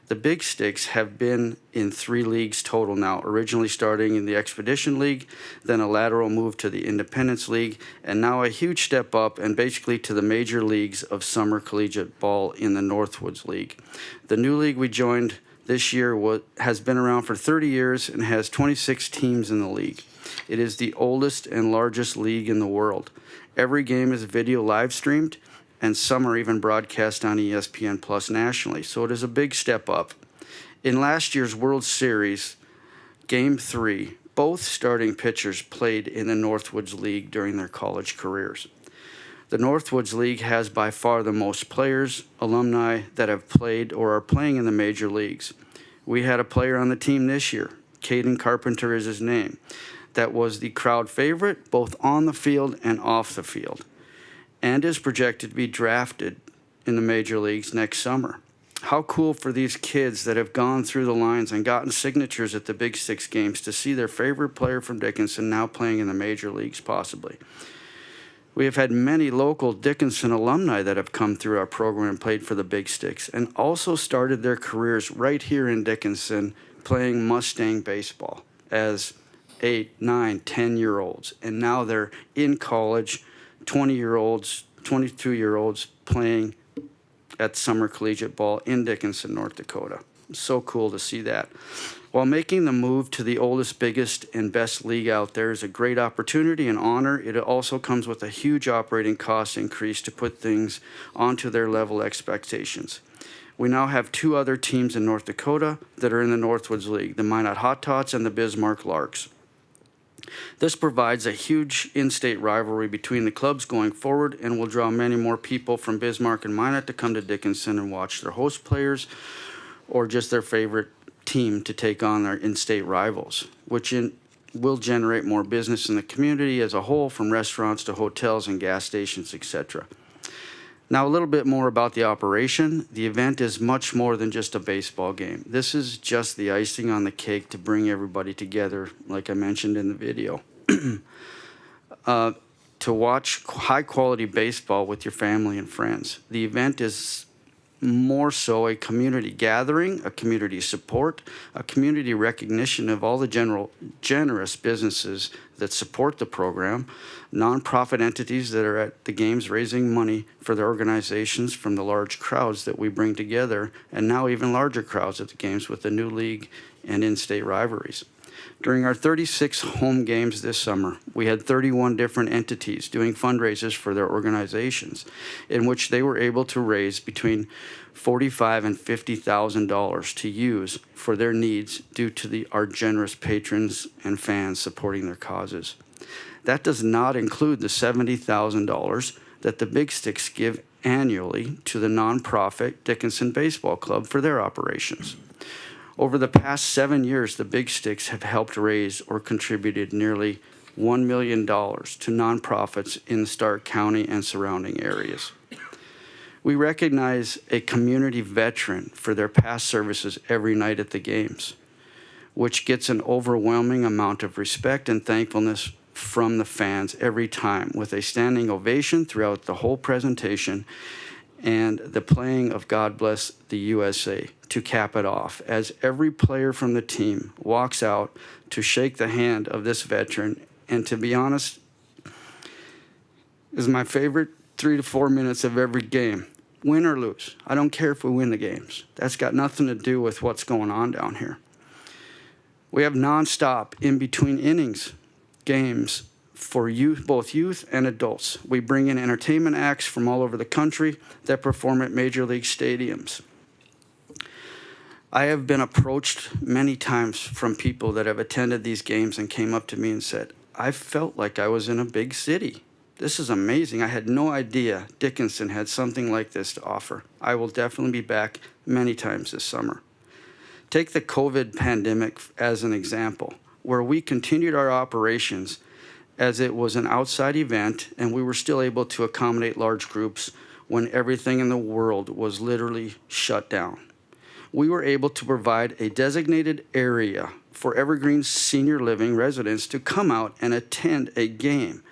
The Big Sticks have been in 3 leagues total now, originally starting in the Expedition League, then a lateral move to the Independence League, and now a huge step up and basically to the major leagues of summer collegiate ball in the Northwoods League. The new league we joined this year has been around for 30 years and has 26 teams in the league. It is the oldest and largest league in the world. Every game is video live streamed, and some are even broadcast on ESPN Plus nationally, so it is a big step up. In last year's World Series, Game 3, both starting pitchers played in the Northwoods League during their college careers. The Northwoods League has by far the most players, alumni that have played or are playing in the major leagues. We had a player on the team this year, Caden Carpenter is his name, that was the crowd favorite both on the field and off the field, and is projected to be drafted in the major leagues next summer. How cool for these kids that have gone through the lines and gotten signatures at the Big Six games to see their favorite player from Dickinson now playing in the major leagues possibly. We have had many local Dickinson alumni that have come through our program and played for the Big Sticks and also started their careers right here in Dickinson playing Mustang baseball as 8, 9, 10-year-olds. And now they're in college, 20-year-olds, 22-year-olds playing at summer collegiate ball in Dickinson, North Dakota. So cool to see that. While making the move to the oldest, biggest, and best league out there is a great opportunity and honor, it also comes with a huge operating cost increase to put things onto their level expectations. We now have 2 other teams in North Dakota that are in the Northwoods League, the Minot Hot Tots and the Bismarck Larks. This provides a huge in-state rivalry between the clubs going forward and will draw many more people from Bismarck and Minot to come to Dickinson and watch their host players or just their favorite team to take on their in-state rivals, which will generate more business in the community as a whole, from restaurants to hotels and gas stations, etc. Now, a little bit more about the operation. The event is much more than just a baseball game. This is just the icing on the cake to bring everybody together, like I mentioned in the video. To watch high-quality baseball with your family and friends. The event is more so a community gathering, a community support, a community recognition of all the generous businesses that support the program, nonprofit entities that are at the games raising money for their organizations from the large crowds that we bring together, and now even larger crowds at the games with the new league and in-state rivalries. During our 36 home games this summer, we had 31 different entities doing fundraisers for their organizations, in which they were able to raise between $45,000 and $50,000 to use for their needs due to our generous patrons and fans supporting their causes. That does not include the $70,000 that the Big Sticks give annually to the nonprofit Dickinson Baseball Club for their operations. Over the past 7 years, the Big Sticks have helped raise or contributed nearly $1 million to nonprofits in Stark County and surrounding areas. We recognize a community veteran for their past services every night at the games, which gets an overwhelming amount of respect and thankfulness from the fans every time, with a standing ovation throughout the whole presentation and the playing of God Bless the USA to cap it off, as every player from the team walks out to shake the hand of this veteran, and to be honest, is my favorite 3 to 4 minutes of every game, win or lose. I don't care if we win the games. That's got nothing to do with what's going on down here. We have nonstop in between innings games for youth, both youth and adults. We bring in entertainment acts from all over the country that perform at major league stadiums. I have been approached many times from people that have attended these games and came up to me and said, I felt like I was in a big city. This is amazing. I had no idea Dickinson had something like this to offer. I will definitely be back many times this summer. Take the COVID pandemic as an example, where we continued our operations as it was an outside event and we were still able to accommodate large groups when everything in the world was literally shut down. We were able to provide a designated area for Evergreen Senior Living residents to come out and attend a game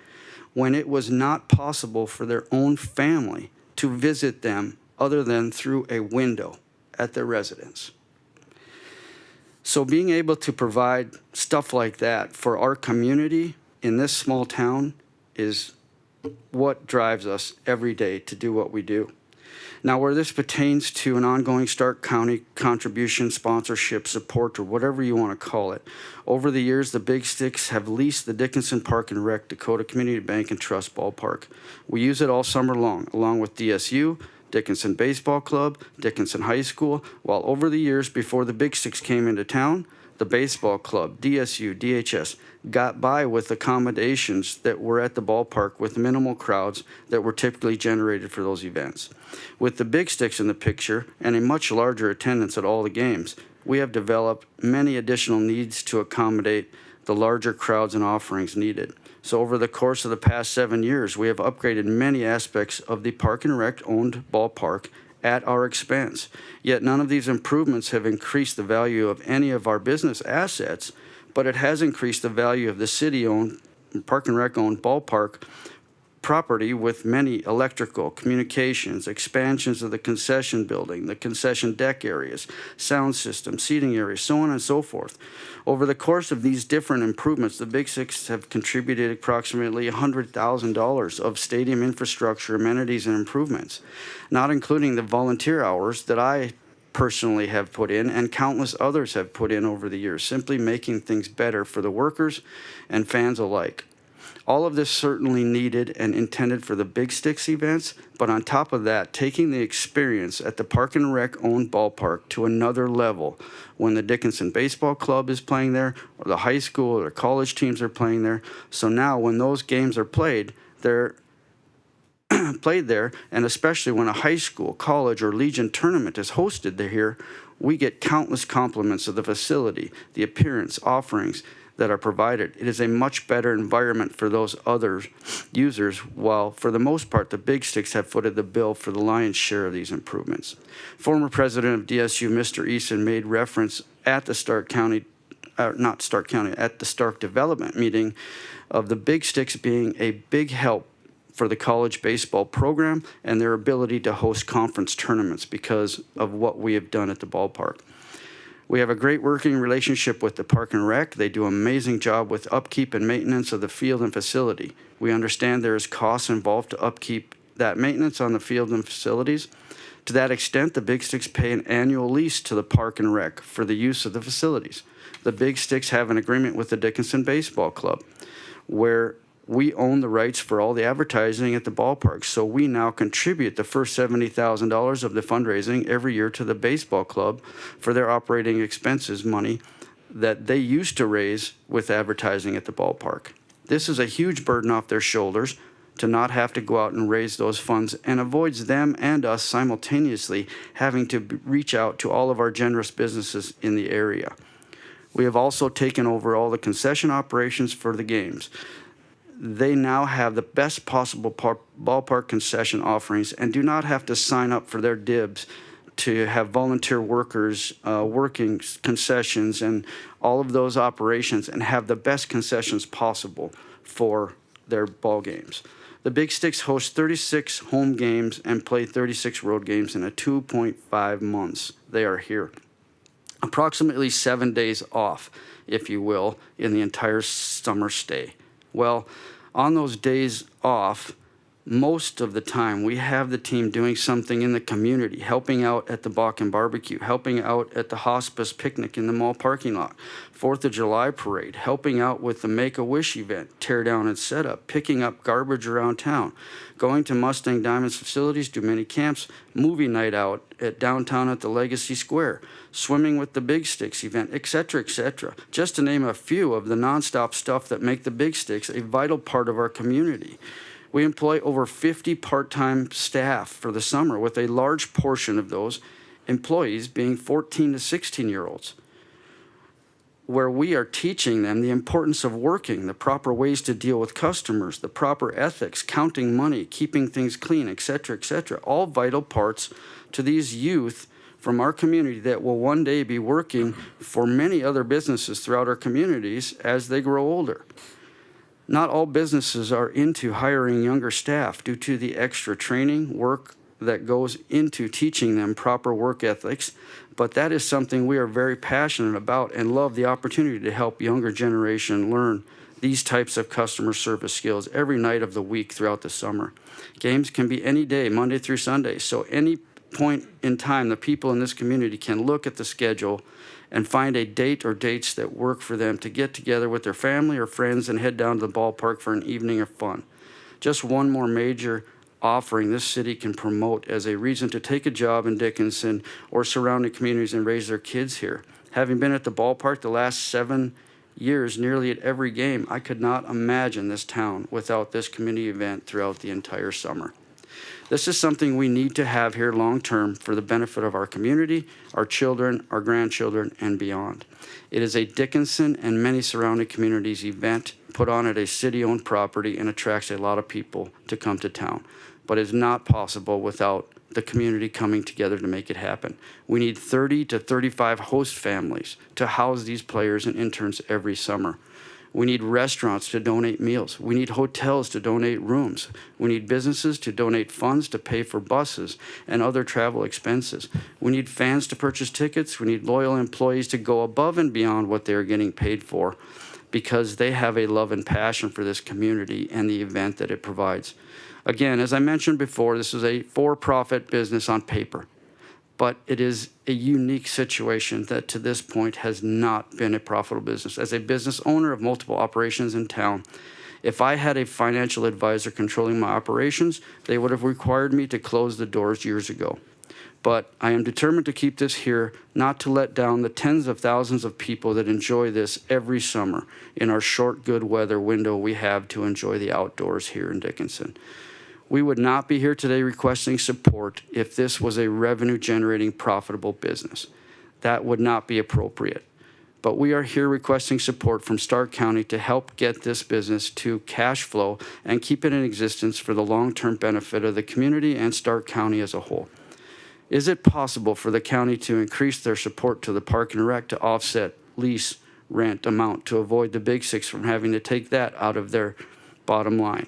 when it was not possible for their own family to visit them other than through a window at their residence. So being able to provide stuff like that for our community in this small town is what drives us every day to do what we do. Now, where this pertains to an ongoing Stark County contribution, sponsorship, support, or whatever you want to call it, over the years, the Big Sticks have leased the Dickinson Park and Rec Dakota Community Bank and Trust Ballpark. We use it all summer long, along with DSU, Dickinson Baseball Club, Dickinson High School, while over the years before the Big Sticks came into town, the baseball club, DSU, DHS, got by with accommodations that were at the ballpark with minimal crowds that were typically generated for those events. With the Big Sticks in the picture and a much larger attendance at all the games, we have developed many additional needs to accommodate the larger crowds and offerings needed. So over the course of the past 7 years, we have upgraded many aspects of the Park and Rec owned ballpark at our expense. Yet none of these improvements have increased the value of any of our business assets, but it has increased the value of the city-owned, Park and Rec-owned ballpark property with many electrical, communications, expansions of the concession building, the concession deck areas, sound system, seating areas, so on and so forth. Over the course of these different improvements, the Big Six have contributed approximately $100,000 of stadium infrastructure, amenities, and improvements, not including the volunteer hours that I personally have put in and countless others have put in over the years, simply making things better for the workers and fans alike. All of this certainly needed and intended for the Big Sticks events, but on top of that, taking the experience at the Park and Rec owned ballpark to another level when the Dickinson Baseball Club is playing there, or the high school or college teams are playing there. So now when those games are played, they're played there, and especially when a high school, college, or Legion tournament is hosted here, we get countless compliments of the facility, the appearance, offerings that are provided. It is a much better environment for those other users, while for the most part, the Big Sticks have footed the bill for the lion's share of these improvements. Former president of DSU, Mr. Eason, made reference at the Stark Development meeting of the Big Sticks being a big help for the college baseball program and their ability to host conference tournaments because of what we have done at the ballpark. We have a great working relationship with the Park and Rec. They do an amazing job with upkeep and maintenance of the field and facility. We understand there is costs involved to upkeep that maintenance on the field and facilities. To that extent, the Big Sticks pay an annual lease to the Park and Rec for the use of the facilities. The Big Sticks have an agreement with the Dickinson Baseball Club where we own the rights for all the advertising at the ballpark. So we now contribute the first $70,000 of the fundraising every year to the baseball club for their operating expenses money that they used to raise with advertising at the ballpark. This is a huge burden off their shoulders to not have to go out and raise those funds, and avoids them and us simultaneously having to reach out to all of our generous businesses in the area. We have also taken over all the concession operations for the games. They now have the best possible ballpark concession offerings and do not have to sign up for their dibs to have volunteer workers working concessions and all of those operations and have the best concessions possible for their ball games. The Big Sticks host 36 home games and play 36 road games in a 2.5 months they are here. Approximately 7 days off, if you will, in the entire summer stay. Well, on those days off, most of the time we have the team doing something in the community, helping out at the Bakken Barbecue, helping out at the hospice picnic in the mall parking lot, 4th of July parade, helping out with the Make-A-Wish event, tear down and set up, picking up garbage around town, going to Mustang Diamonds facilities, do mini camps, movie night out at downtown at the Legacy Square, swimming with the Big Sticks event, etc., etc., just to name a few of the nonstop stuff that make the Big Sticks a vital part of our community. We employ over 50 part-time staff for the summer, with a large portion of those employees being 14 to 16-year-olds, where we are teaching them the importance of working, the proper ways to deal with customers, the proper ethics, counting money, keeping things clean, etc., etc., all vital parts to these youth from our community that will one day be working for many other businesses throughout our communities as they grow older. Not all businesses are into hiring younger staff due to the extra training work that goes into teaching them proper work ethics, but that is something we are very passionate about and love the opportunity to help younger generation learn these types of customer service skills every night of the week throughout the summer. Games can be any day, Monday through Sunday, so any point in time the people in this community can look at the schedule and find a date or dates that work for them to get together with their family or friends and head down to the ballpark for an evening of fun. Just one more major offering this city can promote as a reason to take a job in Dickinson or surrounding communities and raise their kids here. Having been at the ballpark the last 7 years, nearly at every game, I could not imagine this town without this community event throughout the entire summer. This is something we need to have here long-term for the benefit of our community, our children, our grandchildren, and beyond. It is a Dickinson and many surrounding communities event put on at a city-owned property and attracts a lot of people to come to town, but is not possible without the community coming together to make it happen. We need 30 to 35 host families to house these players and interns every summer. We need restaurants to donate meals. We need hotels to donate rooms. We need businesses to donate funds to pay for buses and other travel expenses. We need fans to purchase tickets. We need loyal employees to go above and beyond what they are getting paid for because they have a love and passion for this community and the event that it provides. Again, as I mentioned before, this is a for-profit business on paper, but it is a unique situation that to this point has not been a profitable business. As a business owner of multiple operations in town, if I had a financial advisor controlling my operations, they would have required me to close the doors years ago. But I am determined to keep this here, not to let down the tens of thousands of people that enjoy this every summer in our short good weather window we have to enjoy the outdoors here in Dickinson. We would not be here today requesting support if this was a revenue-generating, profitable business. That would not be appropriate. But we are here requesting support from Stark County to help get this business to cash flow and keep it in existence for the long-term benefit of the community and Stark County as a whole. Is it possible for the county to increase their support to the Park and Rec to offset lease rent amount to avoid the Big Six from having to take that out of their bottom line?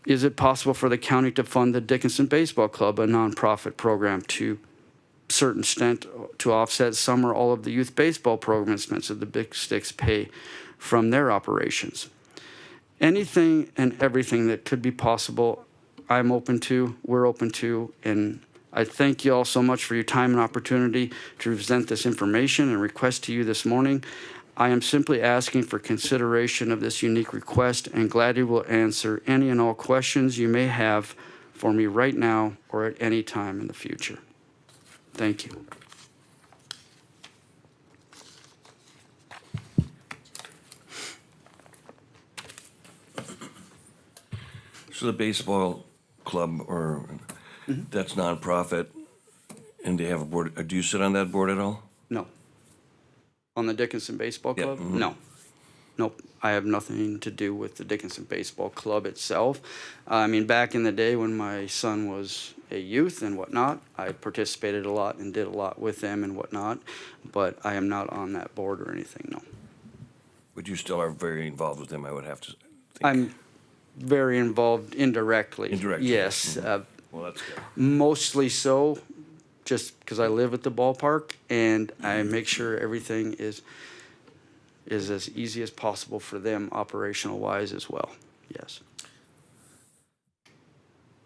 Is it possible for the county to fund the Dickinson Baseball Club, a nonprofit program, to a certain extent to offset some or all of the youth baseball program expenses the Big Sticks pay from their operations? Anything and everything that could be possible, I'm open to, we're open to, and I thank you all so much for your time and opportunity to present this information and request to you this morning. I am simply asking for consideration of this unique request and gladly will answer any and all questions you may have for me right now or at any time in the future. Thank you. So the baseball club, or that's nonprofit, and they have a board, do you sit on that board at all? No. On the Dickinson Baseball Yeah, Club? mhm. No. Nope. I have nothing to do with the Dickinson Baseball Club itself. I mean, back in the day when my son was a youth and whatnot, I participated a lot and did a lot with them and whatnot, but I am not on that board or anything, no. But you still are very involved with them, I would have to think. I'm very involved indirectly. Indirectly, Yes. Well, that's good. Mostly so, just because I live at the ballpark and I make sure everything is as easy as possible for them operational wise as well. Yes.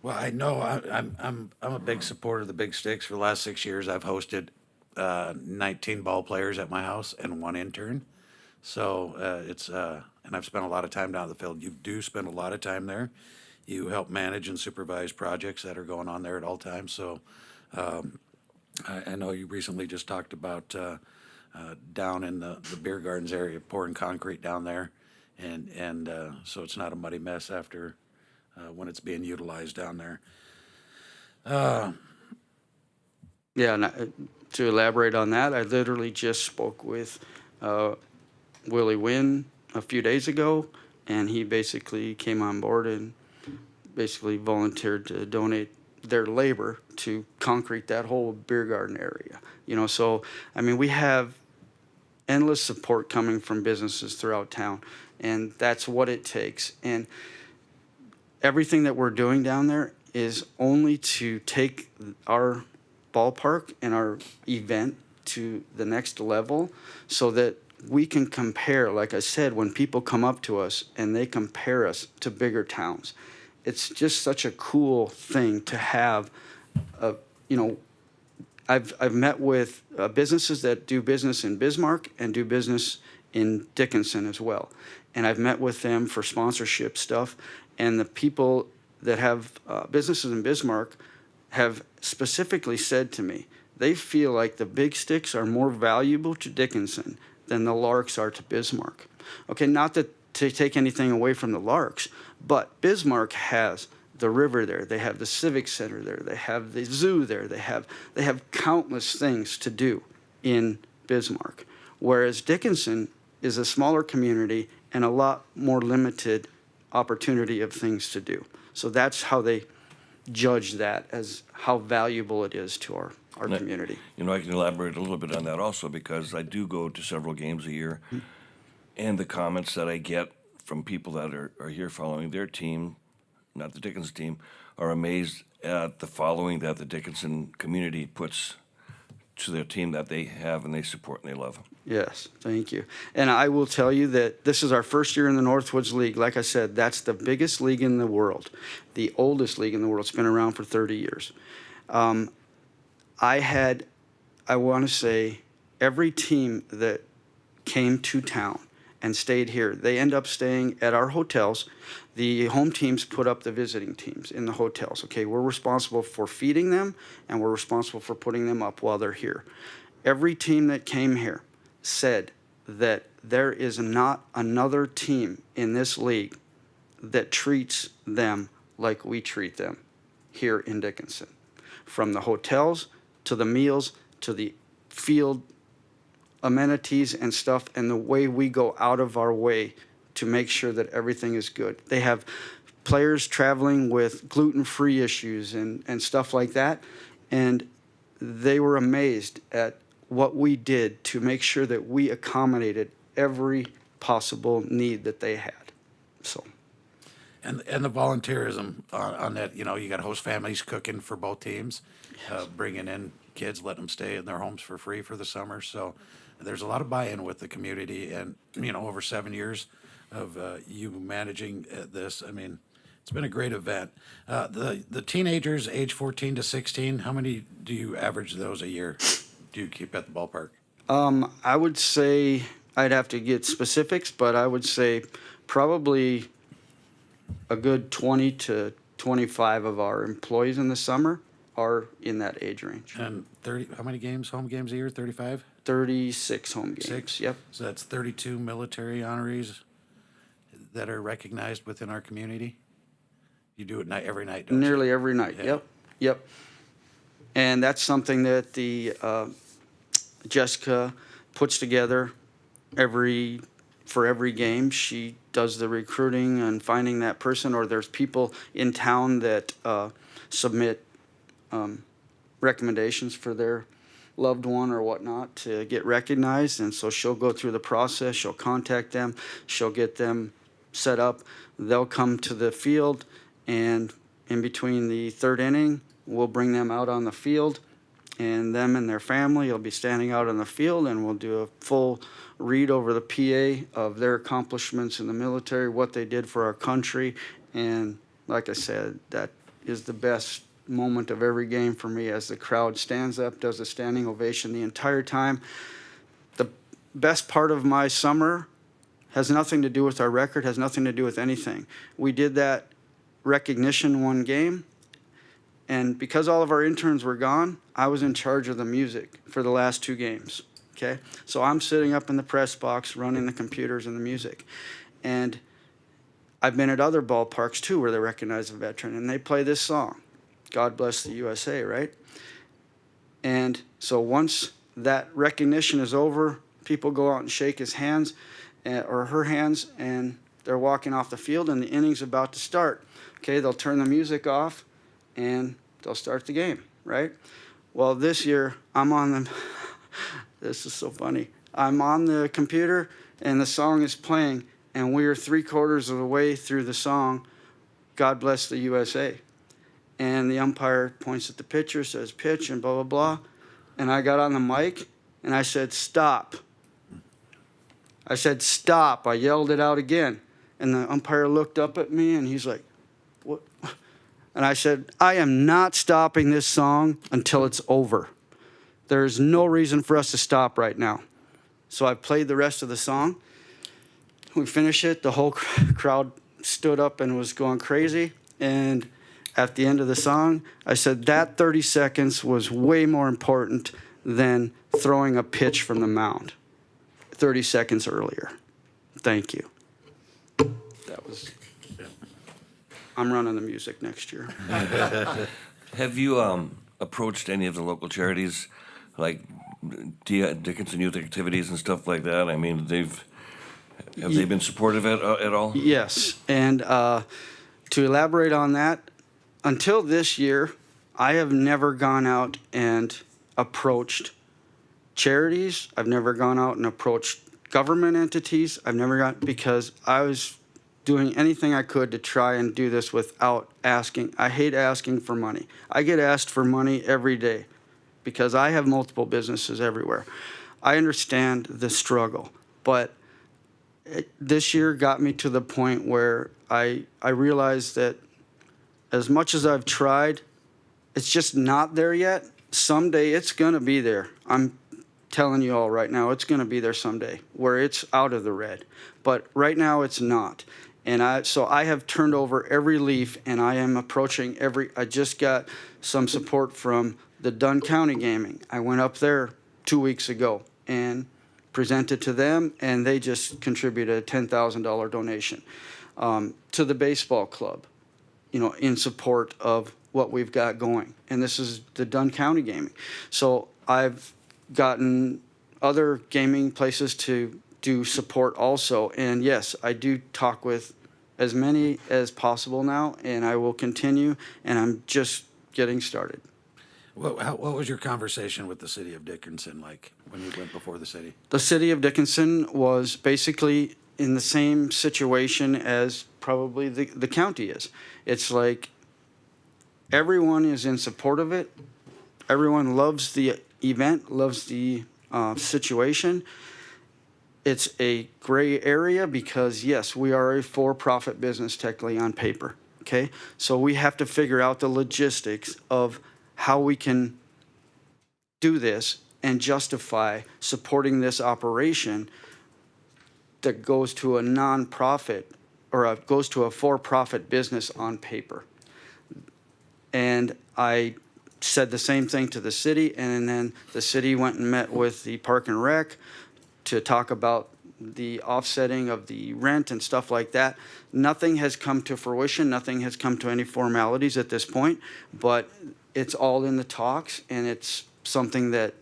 Well, I know I'm a big supporter of the Big Sticks. For the last 6 years, I've hosted 19 ball players at my house and 1 intern. So it's and I've spent a lot of time down at the field. You do spend a lot of time there. You help manage and supervise projects that are going on there at all times. So I know you recently just talked about down in the beer gardens area, pouring concrete down there, and so it's not a muddy mess after when it's being utilized down there. Yeah, and to elaborate on that, I literally just spoke with Willie Wynn a few days ago, and he basically came on board and basically volunteered to donate their labor to concrete that whole beer garden area. You know, so, I mean, we have endless support coming from businesses throughout town, and that's what it takes. And everything that we're doing down there is only to take our ballpark and our event to the next level so that we can compare, like I said, when people come up to us and they compare us to bigger towns. It's just such a cool thing to have, you know, I've met with businesses that do business in Bismarck and do business in Dickinson as well. And I've met with them for sponsorship stuff. And the people that have businesses in Bismarck have specifically said to me, they feel like the Big Sticks are more valuable to Dickinson than the Larks are to Bismarck. Okay, not that to take anything away from the Larks, but Bismarck has the river there, they have the Civic Center there, they have the zoo there, they have countless things to do in Bismarck. Whereas Dickinson is a smaller community and a lot more limited opportunity of things to do. So that's how they judge that, as how valuable it is to our community. You know, I can elaborate a little bit on that also, because I do go to several games a year, and the comments that I get from people that are here following their team, not the Dickinson team, are amazed at the following that the Dickinson community puts to their team that they have and they support and they love. Yes, thank you. And I will tell you that this is our first year in the Northwoods League. Like I said, that's the biggest league in the world, the oldest league in the world. It's been around for 30 years. I want to say, every team that came to town and stayed here, they end up staying at our hotels. The home teams put up the visiting teams in the hotels. Okay, we're responsible for feeding them, and we're responsible for putting them up while they're here. Every team that came here said that there is not another team in this league that treats them like we treat them here in Dickinson. From the hotels to the meals to the field amenities and stuff, and the way we go out of our way to make sure that everything is good. They have players traveling with gluten-free issues and stuff like that, and they were amazed at what we did to make sure that we accommodated every possible need that they had. So. And the volunteerism on that, you know, you got host families cooking for both teams, bringing in kids, letting them stay in their homes for free for the summer. So there's a lot of buy-in with the community, and, you know, over 7 years of you managing this, I mean, It's been a great event. The teenagers, age 14 to 16, how many do you average those a year? Do you keep at the ballpark? I would say, I'd have to get specifics, but I would say probably a good 20 to 25 of our employees in the summer are in that age range. And 30, how many games, home games a year? 35? 36 home games. Six? Yep. So that's 32 military honorees that are recognized within our community? You do it every night, don't you? Nearly every night. Yeah. Yep. Yep. And that's something that the Jessica puts together for every game. She does the recruiting and finding that person, or there's people in town that submit recommendations for their loved one or whatnot to get recognized. And so she'll go through the process. She'll contact them. She'll get them set up. They'll come to the field, and in between the third inning, we'll bring them out on the field, and them and their family will be standing out on the field, and we'll do a full read over the PA of their accomplishments in the military, what they did for our country. And like I said, that is the best moment of every game for me, as the crowd stands up, does a standing ovation the entire time. The best part of my summer has nothing to do with our record, has nothing to do with anything. We did that recognition one game, and because all of our interns were gone, I was in charge of the music for the last two games, okay? So I'm sitting up in the press box running the computers and the music. And I've been at other ballparks too where they recognize a veteran, and they play this song, God Bless the USA, right? And so once that recognition is over, people go out and shake his hands or her hands, and they're walking off the field, and the inning's about to start. Okay, they'll turn the music off, and they'll start the game, right? Well, this year, I'm on the, this is so funny. I'm on the computer, and the song is playing, and we are 3/4 of the way through the song, God Bless the USA. And the umpire points at the pitcher, says pitch, and blah, blah, blah. And I got on the mic, and I said, stop. I said, stop. I yelled it out again. And the umpire looked up at me, and he's like, what? And I said, I am not stopping this song until it's over. There's no reason for us to stop right now. So I played the rest of the song. We finished it. The whole crowd stood up and was going crazy. And at the end of the song, I said that 30 seconds was way more important than throwing a pitch from the mound 30 seconds earlier. Thank you. That was, I'm running the music next year. Have you approached any of the local charities, like Dickinson Youth Activities and stuff like that? I mean, have they been supportive at all? Yes, and to elaborate on that, until this year, I have never gone out and approached charities. I've never gone out and approached government entities. I've never gone, because I was doing anything I could to try and do this without asking. I hate asking for money. I get asked for money every day because I have multiple businesses everywhere. I understand the struggle, but this year got me to the point where I realized that as much as I've tried, it's just not there yet. Someday it's going to be there. I'm telling you all right now, it's going to be there someday where it's out of the red. But right now it's not. And so I have turned over every leaf, and I am approaching I just got some support from the Dunn County Gaming. I went up there 2 weeks ago and presented to them, and they just contributed a $10,000 donation to the baseball club, in support of what we've got going. And this is the Dunn County Gaming. So I've gotten other gaming places to do support also. And yes, I do talk with as many as possible now, and I will continue, and I'm just getting started. What was your conversation with the city of Dickinson like when you went before the city? The city of Dickinson was basically in the same situation as probably the county is. It's like everyone is in support of it. Everyone loves the event, loves the situation. It's a gray area because, yes, we are a for-profit business technically on paper. Okay, so we have to figure out the logistics of how we can do this and justify supporting this operation that goes to a nonprofit or goes to a for-profit business on paper. And I said the same thing to the city, and then the city went and met with the Park and Rec to talk about the offsetting of the rent and stuff like that. Nothing has come to fruition. Nothing has come to any formalities at this point, but it's all in the talks, and it's something that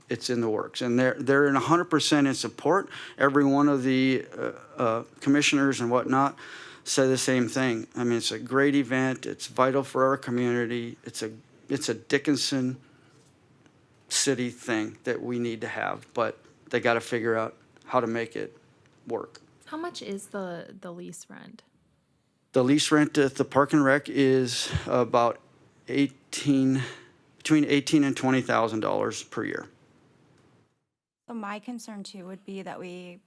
it's in the works. And they're in 100% in support. Every one of the commissioners and whatnot say the same thing. I mean, it's a great event. It's vital for our community. It's a Dickinson city thing that we need to have, but they got to figure out how to make it work. How much is the lease rent? The lease rent at the Park and Rec is about between $18,000 and $20,000 per year. So my concern too would be that we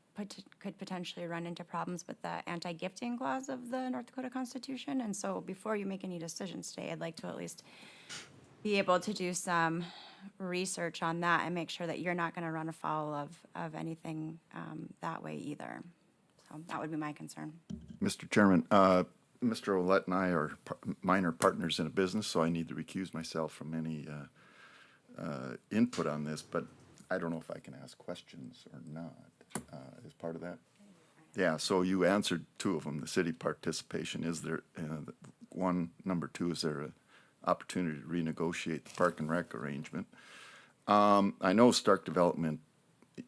could potentially run into problems with the anti-gifting clause of the North Dakota Constitution. And so before you make any decisions today, I'd like to at least be able to do some research on that and make sure that you're not going to run afoul of anything that way either. So that would be my concern. Mr. Chairman, Mr. Ouellette and I are minor partners in a business, so I need to recuse myself from any input on this, but I don't know if I can ask questions or not as part of that. Yeah, so you answered two of them, the city participation. Is there, number two, is there an opportunity to renegotiate the Park and Rec arrangement? I know Stark Development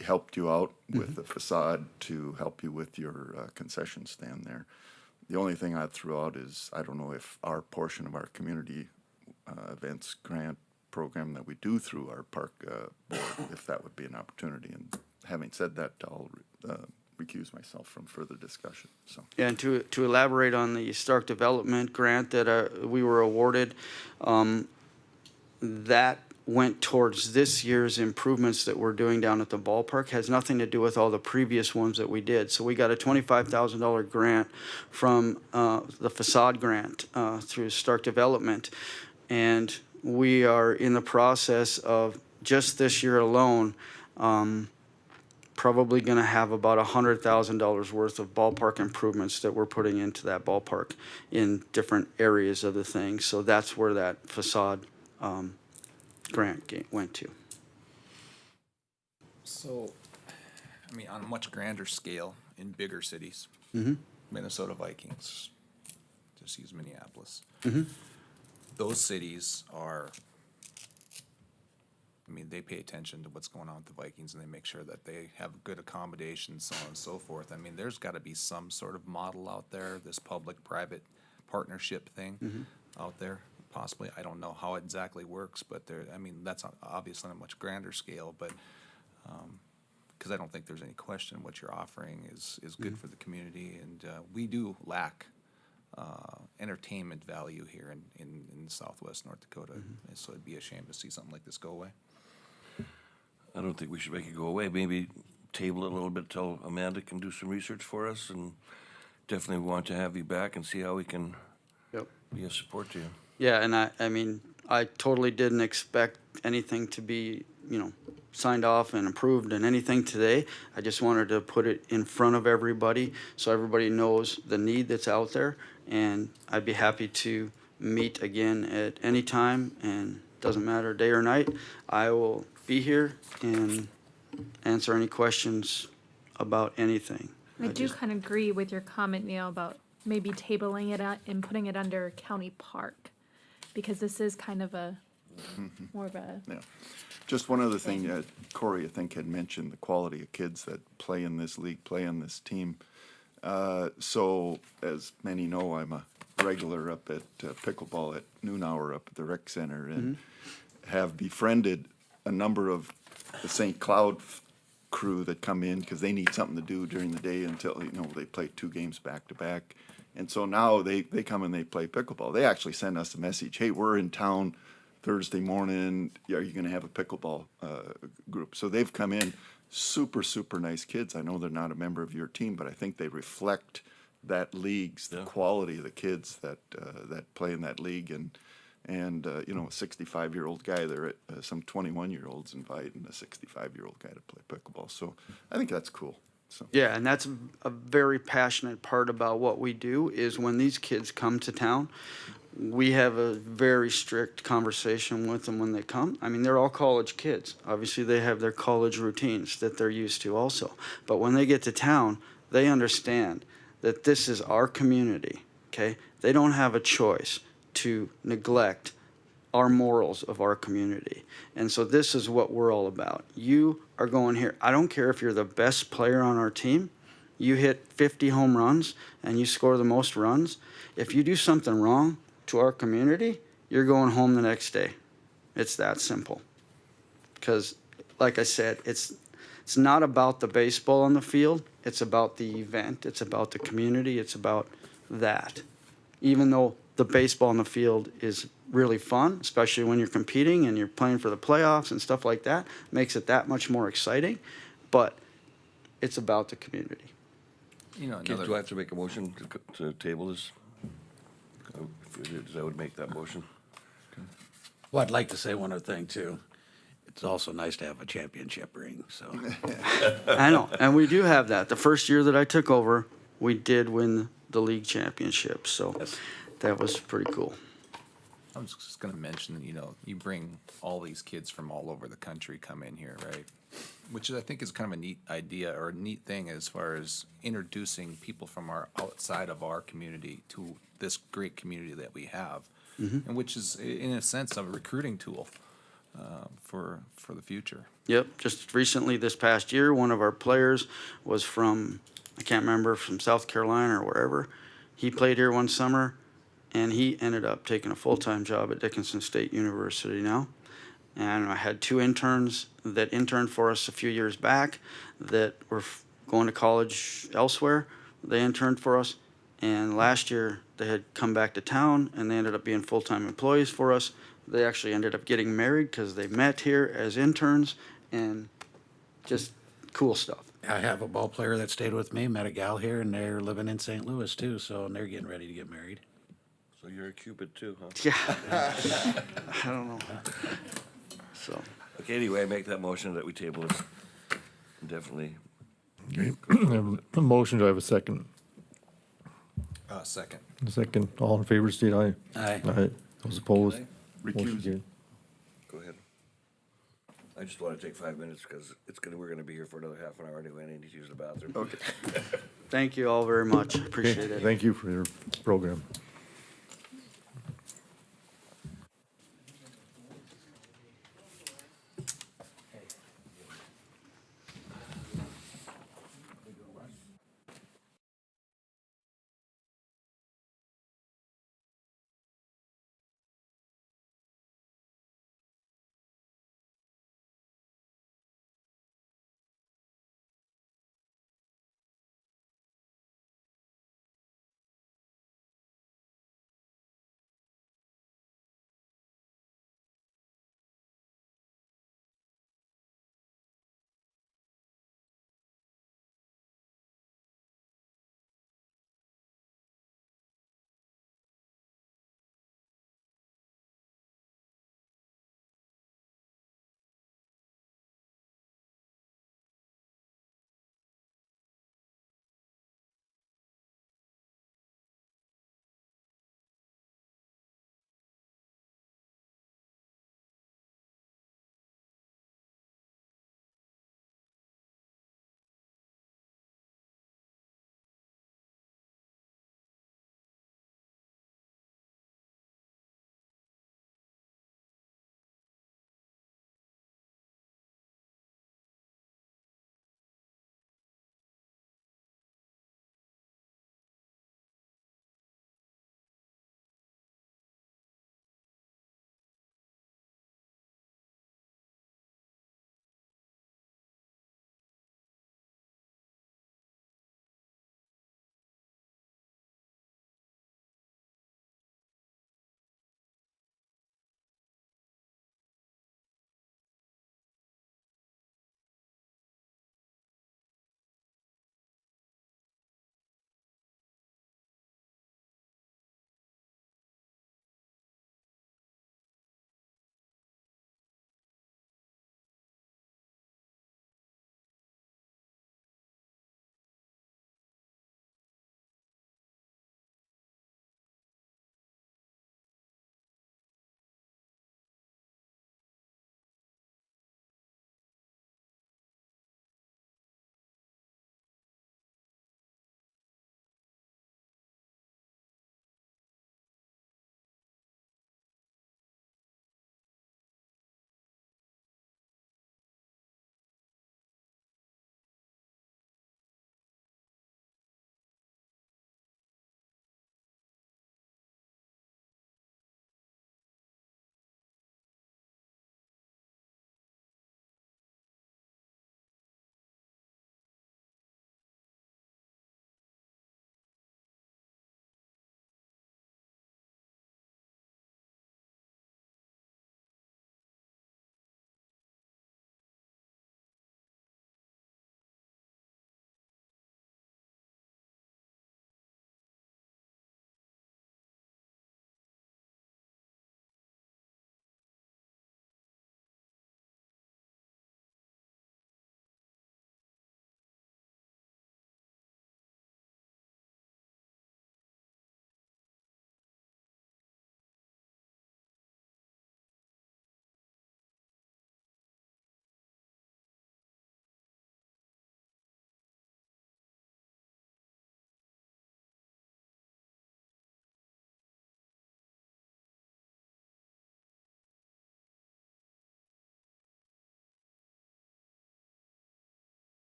helped you out with the facade to help you with your concession stand there. The only thing I threw out is, I don't know if our portion of our community events grant program that we do through our park board, if that would be an opportunity. And having said that, I'll recuse myself from further discussion. So. Yeah, and to elaborate on the Stark Development grant that we were awarded, that went towards this year's improvements that we're doing down at the ballpark. Has nothing to do with all the previous ones that we did. So we got a $25,000 grant from the facade grant through Stark Development, and we are in the process of, just this year alone, probably going to have about $100,000 worth of ballpark improvements that we're putting into that ballpark in different areas of the thing. So that's where that facade grant went to. So, I mean, on a much grander scale, in bigger cities, Mm-hmm. Minnesota Vikings, just use Minneapolis. Mm-hmm. Those cities are, I mean, they pay attention to what's going on with the Vikings, and they make sure that they have good accommodations, so on and so forth. I mean, there's got to be some sort of model out there, this public-private partnership thing out there, possibly. I don't know how it exactly works, but there, I mean, that's obviously on a much grander scale, but because I don't think there's any question what you're offering is good for the community, and we do lack entertainment value here in southwest North Dakota, and so it'd be a shame to see something like this go away. I don't think we should make it go away. Maybe table it a little bit till Amanda can do some research for us, and definitely want to have you back and see how we can be a support to you. Yeah, and I mean, I totally didn't expect anything to be, signed off and approved and anything today. I just wanted to put it in front of everybody so everybody knows the need that's out there, and I'd be happy to meet again at any time, and doesn't matter day or night. I will be here and answer any questions about anything. I do kind of agree with your comment, Neil, about maybe tabling it and putting it under county park, because this is kind of a more of a. Yeah. Just one other thing, Corey, I think, had mentioned the quality of kids that play in this league, play in this team. So, as many know, I'm a regular up at pickleball at noon hour up at the rec center, and have befriended a number of the St. Cloud crew that come in because they need something to do during the day until, they play 2 games back to back. And so now they come and they play pickleball. They actually send us a message, hey, we're in town Thursday morning, are you going to have a pickleball group? So they've come in, super, super nice kids. I know they're not a member of your team, but I think they reflect that league's the quality of the kids that that play in that league, and you know, a 65-year-old guy there, some 21-year-olds inviting a 65-year-old guy to play pickleball. So I think that's cool. So Yeah, and that's a very passionate part about what we do is when these kids come to town, we have a very strict conversation with them when they come. I mean, they're all college kids. Obviously, they have their college routines that they're used to also. But when they get to town, they understand that this is our community, okay? They don't have a choice to neglect our morals of our community. And so this is what we're all about. You are going here. I don't care if you're the best player on our team. You hit 50 home runs and you score the most runs. If you do something wrong to our community, you're going home the next day. It's that simple. Because, like I said, it's not about the baseball on the field. It's about the event. It's about the community. It's about that. Even though the baseball on the field is really fun, especially when you're competing and you're playing for the playoffs and stuff like that, makes it that much more exciting. But it's about the community. You know, Okay, do I have to make a motion to table this? I would make that motion. Well, I'd like to say one other thing too. It's also nice to have a championship ring, so. I know, and we do have that. The first year that I took over, we did win the league championship, so that was pretty cool. I was just gonna mention, you know, you bring all these kids from all over the country come in here, right? Which I think is kind of a neat idea or a neat thing as far as introducing people from our outside of our community to this great community that we have. And which is, in a sense, a recruiting tool for the future. Yep, just recently this past year, one of our players was from, I can't remember, from South Carolina or wherever. He played here one summer, and he ended up taking a full-time job at Dickinson State University now. And I had two interns that interned for us a few years back that were going to college elsewhere. They interned for us, and last year they had come back to town, and they ended up being full-time employees for us. They actually ended up getting married because they met here as interns, and just cool stuff. I have a ball player that stayed with me, met a gal here, and they're living in St. Louis too, so, and they're getting ready to get married. So you're a Cupid too, huh? Yeah. I don't know. So. Okay, anyway, I make that motion that we table this indefinitely. Okay. A motion, do I have a second? Second. A second, all in favor, state aye. Aye. Aye. Those opposed? Can Motion Recuse. carried. Go ahead. I just want to take 5 minutes because we're gonna be here for another half an hour anyway, and I need to use the bathroom. Okay. Thank you all very much. Appreciate it. Thank you for your program.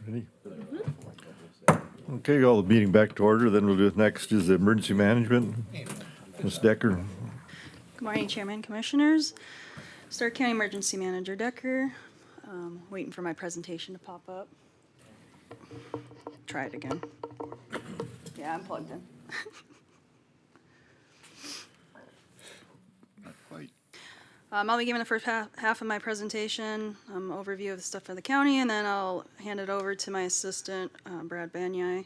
Any? Okay, call the meeting back to order. Then we'll do it next is emergency management. Ms. Decker. Good morning, Chairman, Commissioners. Stark County Emergency Manager Decker. Waiting for my presentation to pop up. Try it again. Yeah, I'm plugged in. I'll be giving the first half of my presentation, overview of the stuff for the county, and then I'll hand it over to my assistant, Brad Banyai,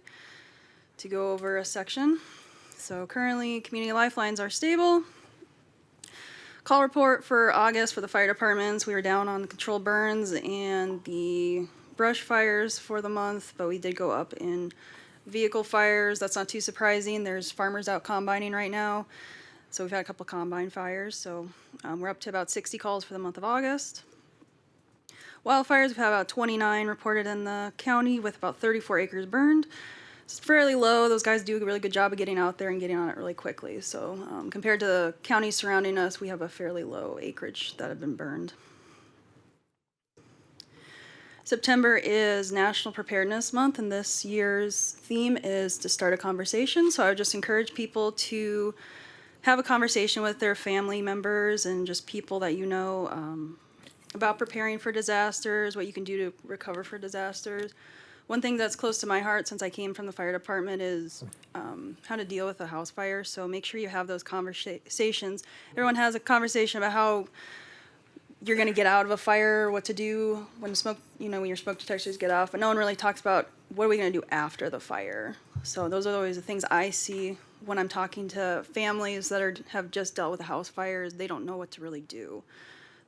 to go over a section. So currently, community lifelines are stable. Call report for August for the fire departments. We were down on the controlled burns and the brush fires for the month, but we did go up in vehicle fires. That's not too surprising. There's farmers out combining right now. So we've had a couple of combine fires. So we're up to about 60 calls for the month of August. Wildfires, we've had about 29 reported in the county with about 34 acres burned. It's fairly low. Those guys do a really good job of getting out there and getting on it really quickly. So compared to the counties surrounding us, we have a fairly low acreage that have been burned. September is National Preparedness Month, and this year's theme is to start a conversation. So I would just encourage people to have a conversation with their family members and just people that you know about preparing for disasters, what you can do to recover for disasters. One thing that's close to my heart since I came from the fire department is how to deal with a house fire. So make sure you have those conversations. Everyone has a conversation about how you're going to get out of a fire, what to do when smoke, when your smoke detectors get off, but no one really talks about what are we going to do after the fire. So those are always the things I see when I'm talking to families that have just dealt with a house fire, is they don't know what to really do.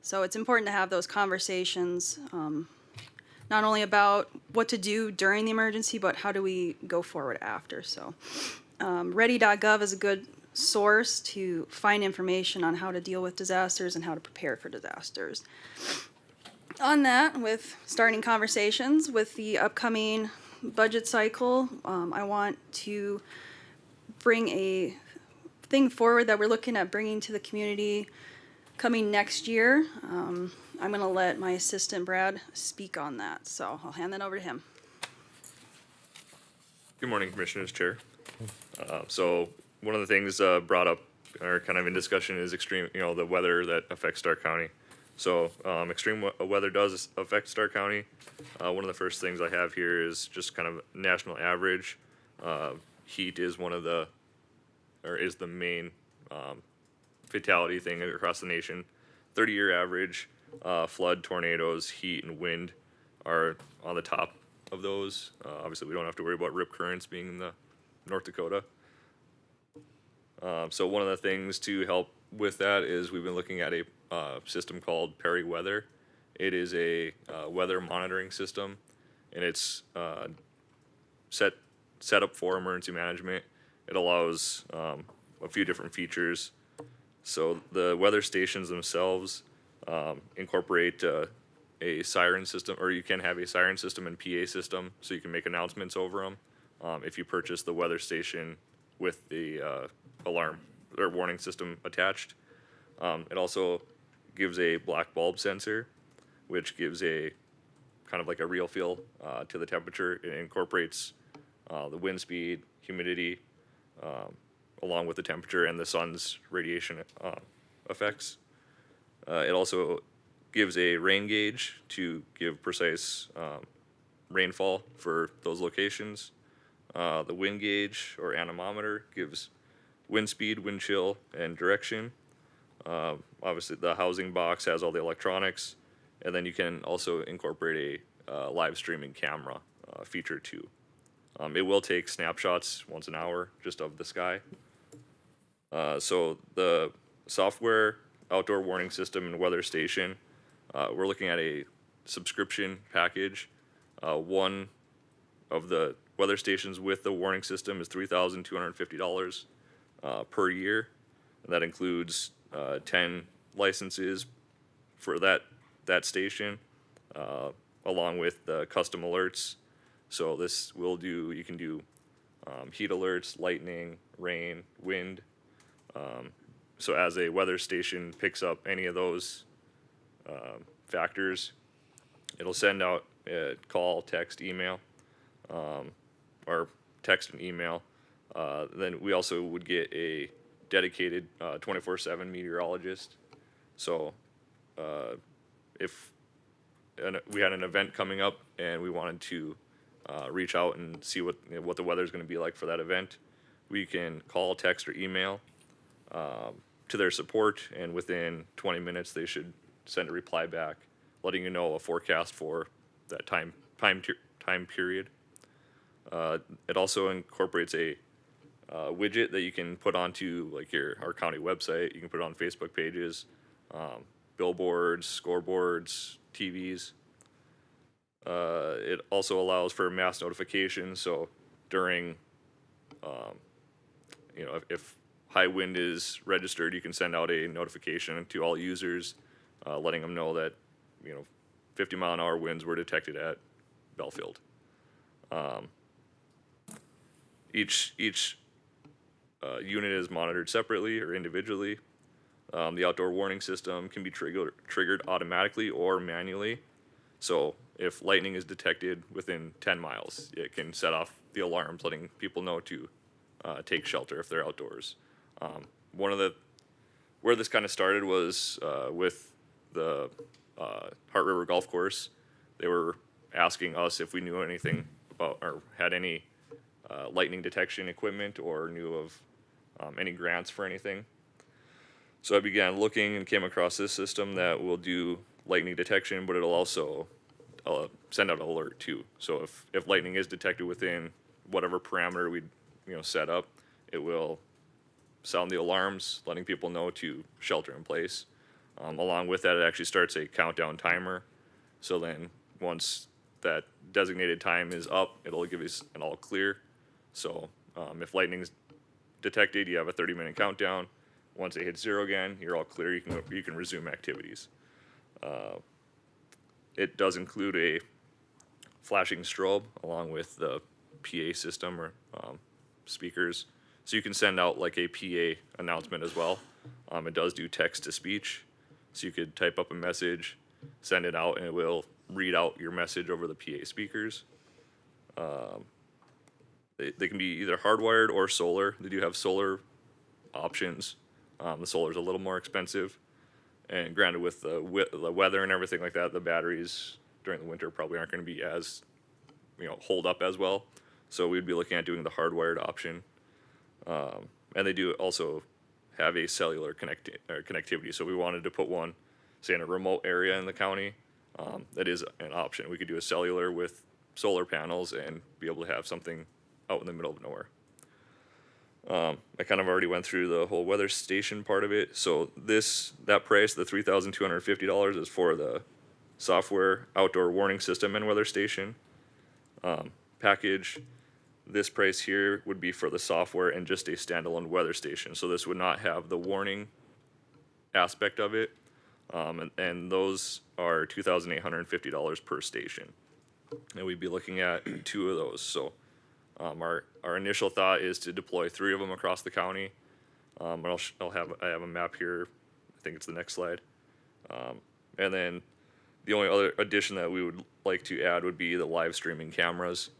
So it's important to have those conversations, not only about what to do during the emergency, but how do we go forward after. So ready.gov is a good source to find information on how to deal with disasters and how to prepare for disasters. On that, with starting conversations with the upcoming budget cycle, I want to bring a thing forward that we're looking at bringing to the community coming next year. I'm going to let my assistant Brad speak on that, so I'll hand that over to him. Good morning, Commissioners, Chair. So one of the things brought up or kind of in discussion is extreme, the weather that affects Stark County. So extreme weather does affect Stark County. One of the first things I have here is just kind of national average. Heat is is the main fatality thing across the nation. 30-year average, flood, tornadoes, heat, and wind are on the top of those. Obviously, we don't have to worry about rip currents being in the North Dakota. So one of the things to help with that is we've been looking at a system called Perry Weather. It is a weather monitoring system, and it's set up for emergency management. It allows a few different features. So the weather stations themselves incorporate a siren system, or you can have a siren system and PA system, so you can make announcements over them if you purchase the weather station with the alarm or warning system attached. It also gives a black bulb sensor, which gives a kind of like a real feel to the temperature. It incorporates the wind speed, humidity, along with the temperature and the sun's radiation effects. It also gives a rain gauge to give precise rainfall for those locations. The wind gauge or anemometer gives wind speed, wind chill, and direction. Obviously, the housing box has all the electronics, and then you can also incorporate a live streaming camera feature too. It will take snapshots once an hour just of the sky. So the software, outdoor warning system, and weather station, we're looking at a subscription package. One of the weather stations with the warning system is $3,250 per year. And that includes 10 licenses for that station, along with the custom alerts. So this will do, you can do heat alerts, lightning, rain, wind. So as a weather station picks up any of those factors, it'll send out call, text, email, or text and email. Then we also would get a dedicated 24/7 meteorologist. So if we had an event coming up and we wanted to reach out and see what the weather is going to be like for that event, we can call, text, or email to their support, and within 20 minutes they should send a reply back, letting you know a forecast for that time period. It also incorporates a widget that you can put onto like our county website. You can put it on Facebook pages, billboards, scoreboards, TVs. It also allows for mass notification. So during, if high wind is registered, you can send out a notification to all users, letting them know that 50-mile-an-hour winds were detected at Belfield. Each unit is monitored separately or individually. The outdoor warning system can be triggered automatically or manually. So if lightning is detected within 10 miles, it can set off the alarms, letting people know to take shelter if they're outdoors. Where this kind of started was with the Heart River Golf Course. They were asking us if we knew anything about or had any lightning detection equipment or knew of any grants for anything. So I began looking and came across this system that will do lightning detection, but it'll also send out an alert too. So if lightning is detected within whatever parameter we set up, it will sound the alarms, letting people know to shelter in place. Along with that, it actually starts a countdown timer. So then once that designated time is up, it'll give us an all clear. So if lightning's detected, you have a 30-minute countdown. Once it hits 0 again, you're all clear. You can resume activities. It does include a flashing strobe along with the PA system or speakers. So you can send out like a PA announcement as well. It does do text to speech. So you could type up a message, send it out, and it will read out your message over the PA speakers. They can be either hardwired or solar. They do have solar options. The solar is a little more expensive. And granted, with the weather and everything like that, the batteries during the winter probably aren't going to be as, hold up as well. So we'd be looking at doing the hardwired option. And they do also have a cellular connectivity. So we wanted to put one, say, in a remote area in the county. That is an option. We could do a cellular with solar panels and be able to have something out in the middle of nowhere. I kind of already went through the whole weather station part of it. So that price, the $3,250, is for the software, outdoor warning system, and weather station package. This price here would be for the software and just a standalone weather station. So this would not have the warning aspect of it. And those are $2,850 per station. And we'd be looking at 2 of those. So our initial thought is to deploy 3 of them across the county. I have a map here. I think it's the next slide. And then the only other addition that we would like to add would be the live streaming cameras.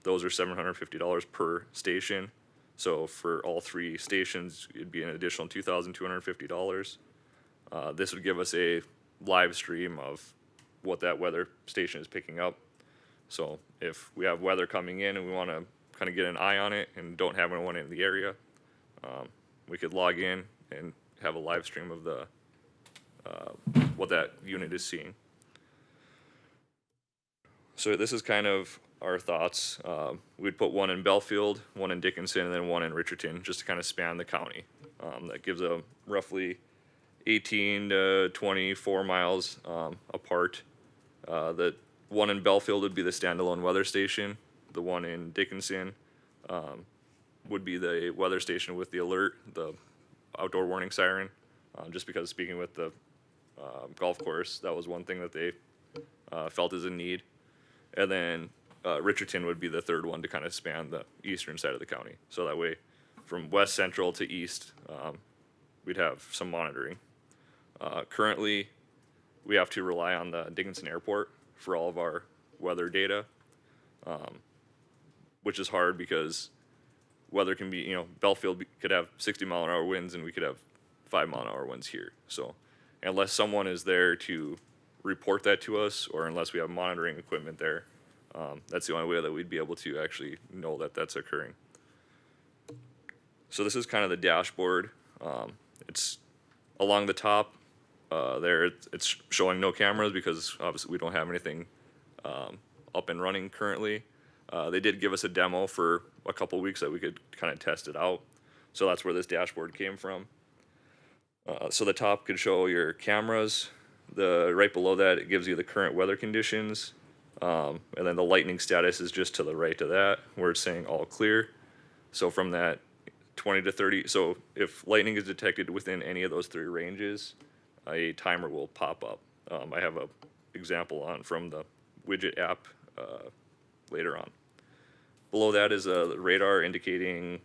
Those are $750 per station. So for all 3 stations, it'd be an additional $2,250. This would give us a live stream of what that weather station is picking up. So if we have weather coming in and we want to kind of get an eye on it and don't have anyone in the area, we could log in and have a live stream of the what that unit is seeing. So this is kind of our thoughts. We'd put one in Belfield, one in Dickinson, and then one in Richardson, just to kind of span the county. That gives a roughly 18 to 24 miles apart. The one in Belfield would be the standalone weather station. The one in Dickinson would be the weather station with the alert, the outdoor warning siren. Just because speaking with the golf course, that was one thing that they felt is a need. And then Richardson would be the third one to kind of span the eastern side of the county. So that way, from west central to east, we'd have some monitoring. Currently, we have to rely on the Dickinson Airport for all of our weather data, which is hard because weather can be, Belfield could have 60-mile-an-hour winds and we could have 5-mile-an-hour winds here. So unless someone is there to report that to us, or unless we have monitoring equipment there, that's the only way that we'd be able to actually know that that's occurring. So this is kind of the dashboard. It's along the top there. It's showing no cameras because obviously we don't have anything up and running currently. They did give us a demo for a couple weeks that we could kind of test it out. So that's where this dashboard came from. So the top could show your cameras. Right below that, it gives you the current weather conditions. And then the lightning status is just to the right of that, where it's saying all clear. So from that 20 to 30, so if lightning is detected within any of those 3 ranges, a timer will pop up. I have a example on from the widget app later on. Below that is the radar indicating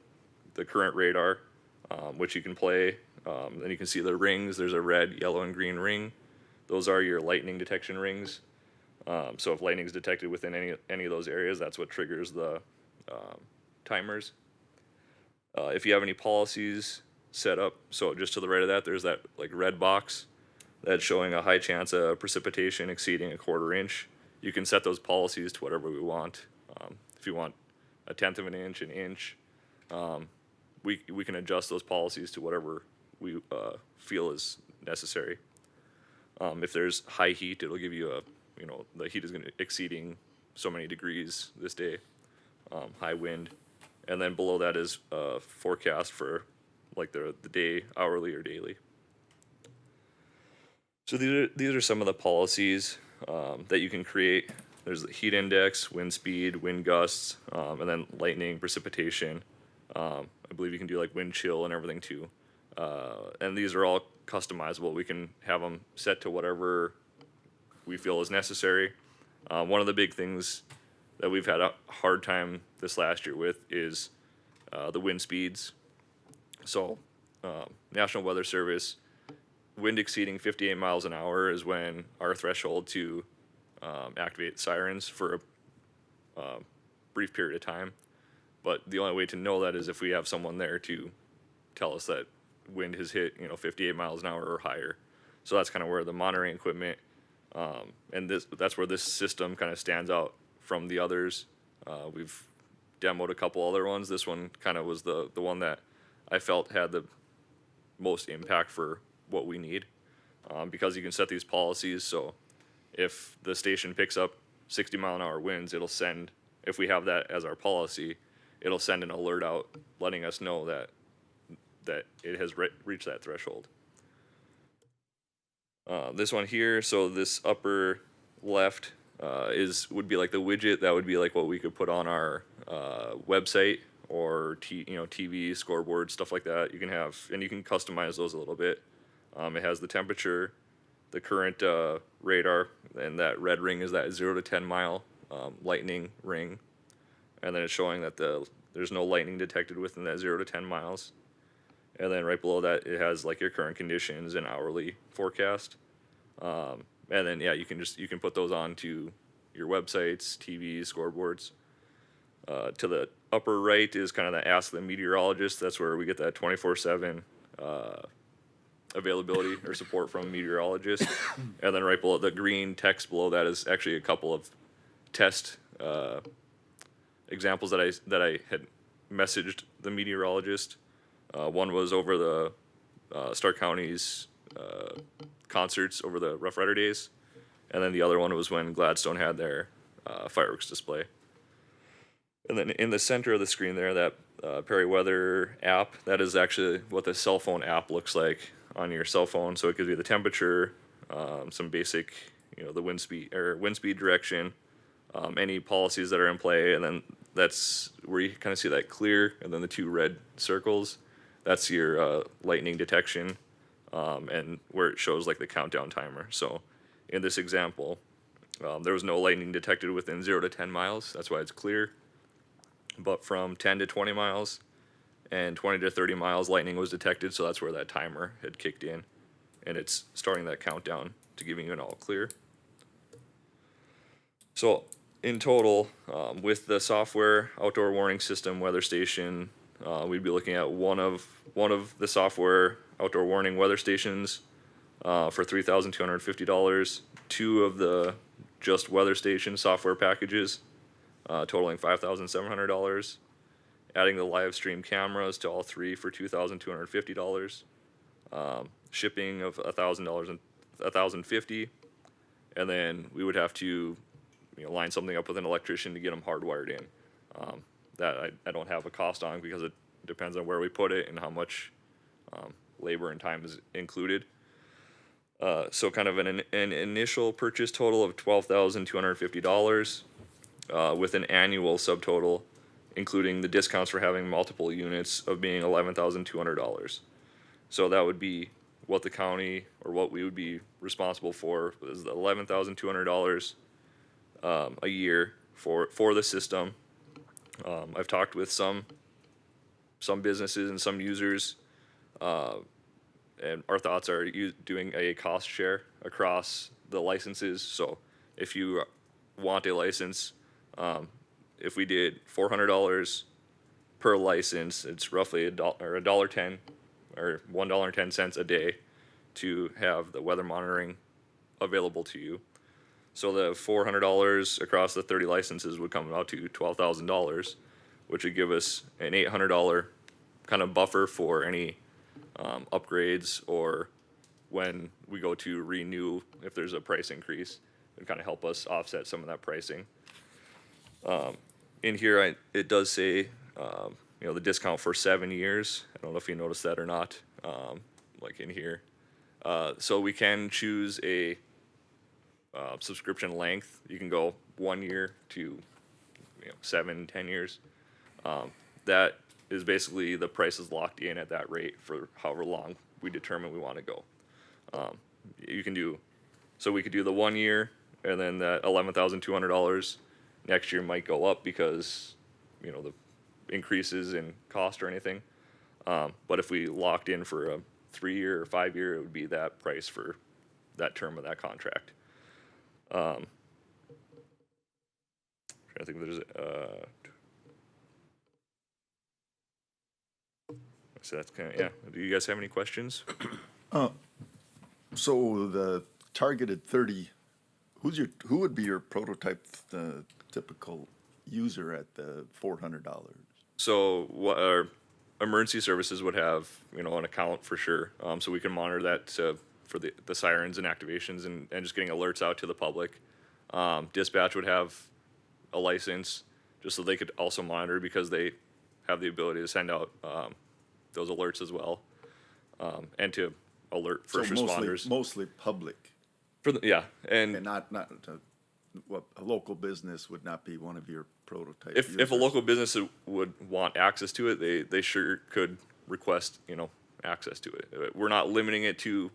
the current radar, which you can play. Then you can see the rings. There's a red, yellow, and green ring. Those are your lightning detection rings. So if lightning is detected within any of those areas, that's what triggers the timers. If you have any policies set up, so just to the right of that, there's that like red box that's showing a high chance of precipitation exceeding a 1/4 inch. You can set those policies to whatever we want. If you want 1/10 of an inch, an inch, we can adjust those policies to whatever we feel is necessary. If there's high heat, it'll give you the heat is going to exceeding so many degrees this day. High wind, and then below that is forecast for like the day, hourly or daily. So these are some of the policies that you can create. There's the heat index, wind speed, wind gusts, and then lightning, precipitation. I believe you can do like wind chill and everything too. And these are all customizable. We can have them set to whatever we feel is necessary. One of the big things that we've had a hard time this last year with is the wind speeds. So National Weather Service, wind exceeding 58 miles an hour is when our threshold to activate sirens for a brief period of time. But the only way to know that is if we have someone there to tell us that wind has hit 58 miles an hour or higher. So that's kind of where the monitoring equipment and that's where this system kind of stands out from the others. We've demoed a couple other ones. This one kind of was the one that I felt had the most impact for what we need, because you can set these policies. So if the station picks up 60-mile-an-hour winds, it'll send, if we have that as our policy, it'll send an alert out letting us know that it has reached that threshold. This one here, so this upper left would be like the widget that would be like what we could put on our website or TV, scoreboard, stuff like that. You can have, and you can customize those a little bit. It has the temperature, the current radar, and that red ring is that 0 to 10 mile lightning ring, and then it's showing that there's no lightning detected within that 0 to 10 miles. And then right below that, it has like your current conditions and hourly forecast. And then yeah, you can put those onto your websites, TVs, scoreboards. To the upper right is kind of the Ask the Meteorologist. That's where we get that 24/7 availability or support from meteorologists. And then right below, the green text below that is actually a couple of test examples that I had messaged the meteorologist. One was over the Stark County's concerts over the Rough Rider days, and then the other one was when Gladstone had their fireworks display. And then in the center of the screen there, that Perry Weather app, that is actually what the cell phone app looks like on your cell phone. So it gives you the temperature, some basic, the wind speed direction, any policies that are in play, and then that's where you kind of see that clear, and then the 2 red circles. That's your lightning detection, and where it shows like the countdown timer. So in this example, there was no lightning detected within 0 to 10 miles. That's why it's clear. But from 10 to 20 miles and 20 to 30 miles, lightning was detected. So that's where that timer had kicked in, and it's starting that countdown to giving you an all clear. So in total, with the software, outdoor warning system, weather station, we'd be looking at one of the software outdoor warning weather stations for $3,250. Two of the just weather station software packages, totaling $5,700. Adding the live stream cameras to all three for $2,250. Shipping of $1,000 and $1,050, and then we would have to, line something up with an electrician to get them hardwired in. That I don't have a cost on because it depends on where we put it and how much labor and time is included. So kind of an initial purchase total of $12,250 with an annual subtotal, including the discounts for having multiple units, of being $11,200. So that would be what the county, or what we would be responsible for, is $11,200 a year for the system. I've talked with some businesses and some users, and our thoughts are doing a cost share across the licenses. So if you want a license, if we did $400 per license, it's roughly $1.10 or $1.10 a day to have the weather monitoring available to you. So the $400 across the 30 licenses would come out to $12,000, which would give us an $800 kind of buffer for any upgrades, or when we go to renew, if there's a price increase, it would kind of help us offset some of that pricing. In here, it does say, the discount for 7 years. I don't know if you noticed that or not, like in here. So we can choose a subscription length. You can go 1 year to 7, 10 years. That is basically the price is locked in at that rate for however long we determine we want to go. You can do, so we could do the 1 year, and then that $11,200 next year might go up because the increases in cost or anything. But if we locked in for a 3-year or 5-year, it would be that price for that term of that contract. I think there's so that's kind of, yeah. Do you guys have any questions? So the targeted 30, who would be your prototype, the typical user at the $400? So what our emergency services would have, an account for sure. So we can monitor that for the sirens and activations and just getting alerts out to the public. Dispatch would have a license just so they could also monitor, because they have the ability to send out those alerts as well, and to alert first responders. Mostly public. And not what a local business would not be one of your prototype if a users. local business would want access to it, they sure could request access to it. We're not limiting it to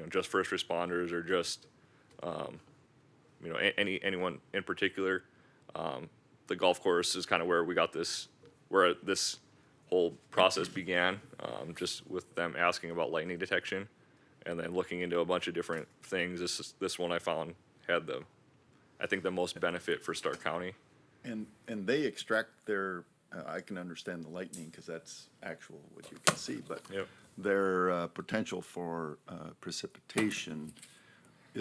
just first responders or just anyone in particular. The golf course is kind of where we got this whole process began, just with them asking about lightning detection, and then looking into a bunch of different things. This one I found had I think the most benefit for Stark County. And they extract their, I can understand the lightning because that's actual what you can see, but their potential for precipitation,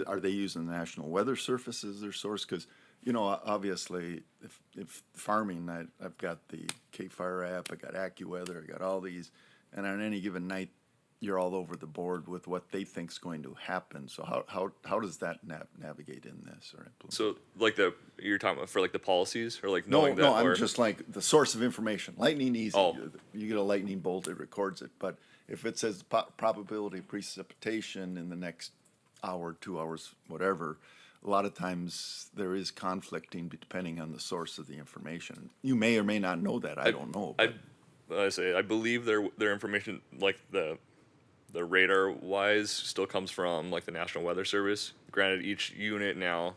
are they using the National Weather Service as their source? Because, obviously, if farming, I've got the K-Fire app, I got AccuWeather, I got all these, and on any given night, you're all over the board with what they think's going to happen. So how does that navigate in this or implement? So like you're talking about for like the policies, or like No, knowing that? no, I'm or, just like the source of information. Lightning easy. Oh. You get a lightning bolt, it records it. But if it says probability of precipitation in the next hour, 2 hours, whatever, a lot of times there is conflicting depending on the source of the information. You may or may not know that. I don't know. I believe their information, like the radar wise, still comes from like the National Weather Service. Granted, each unit now,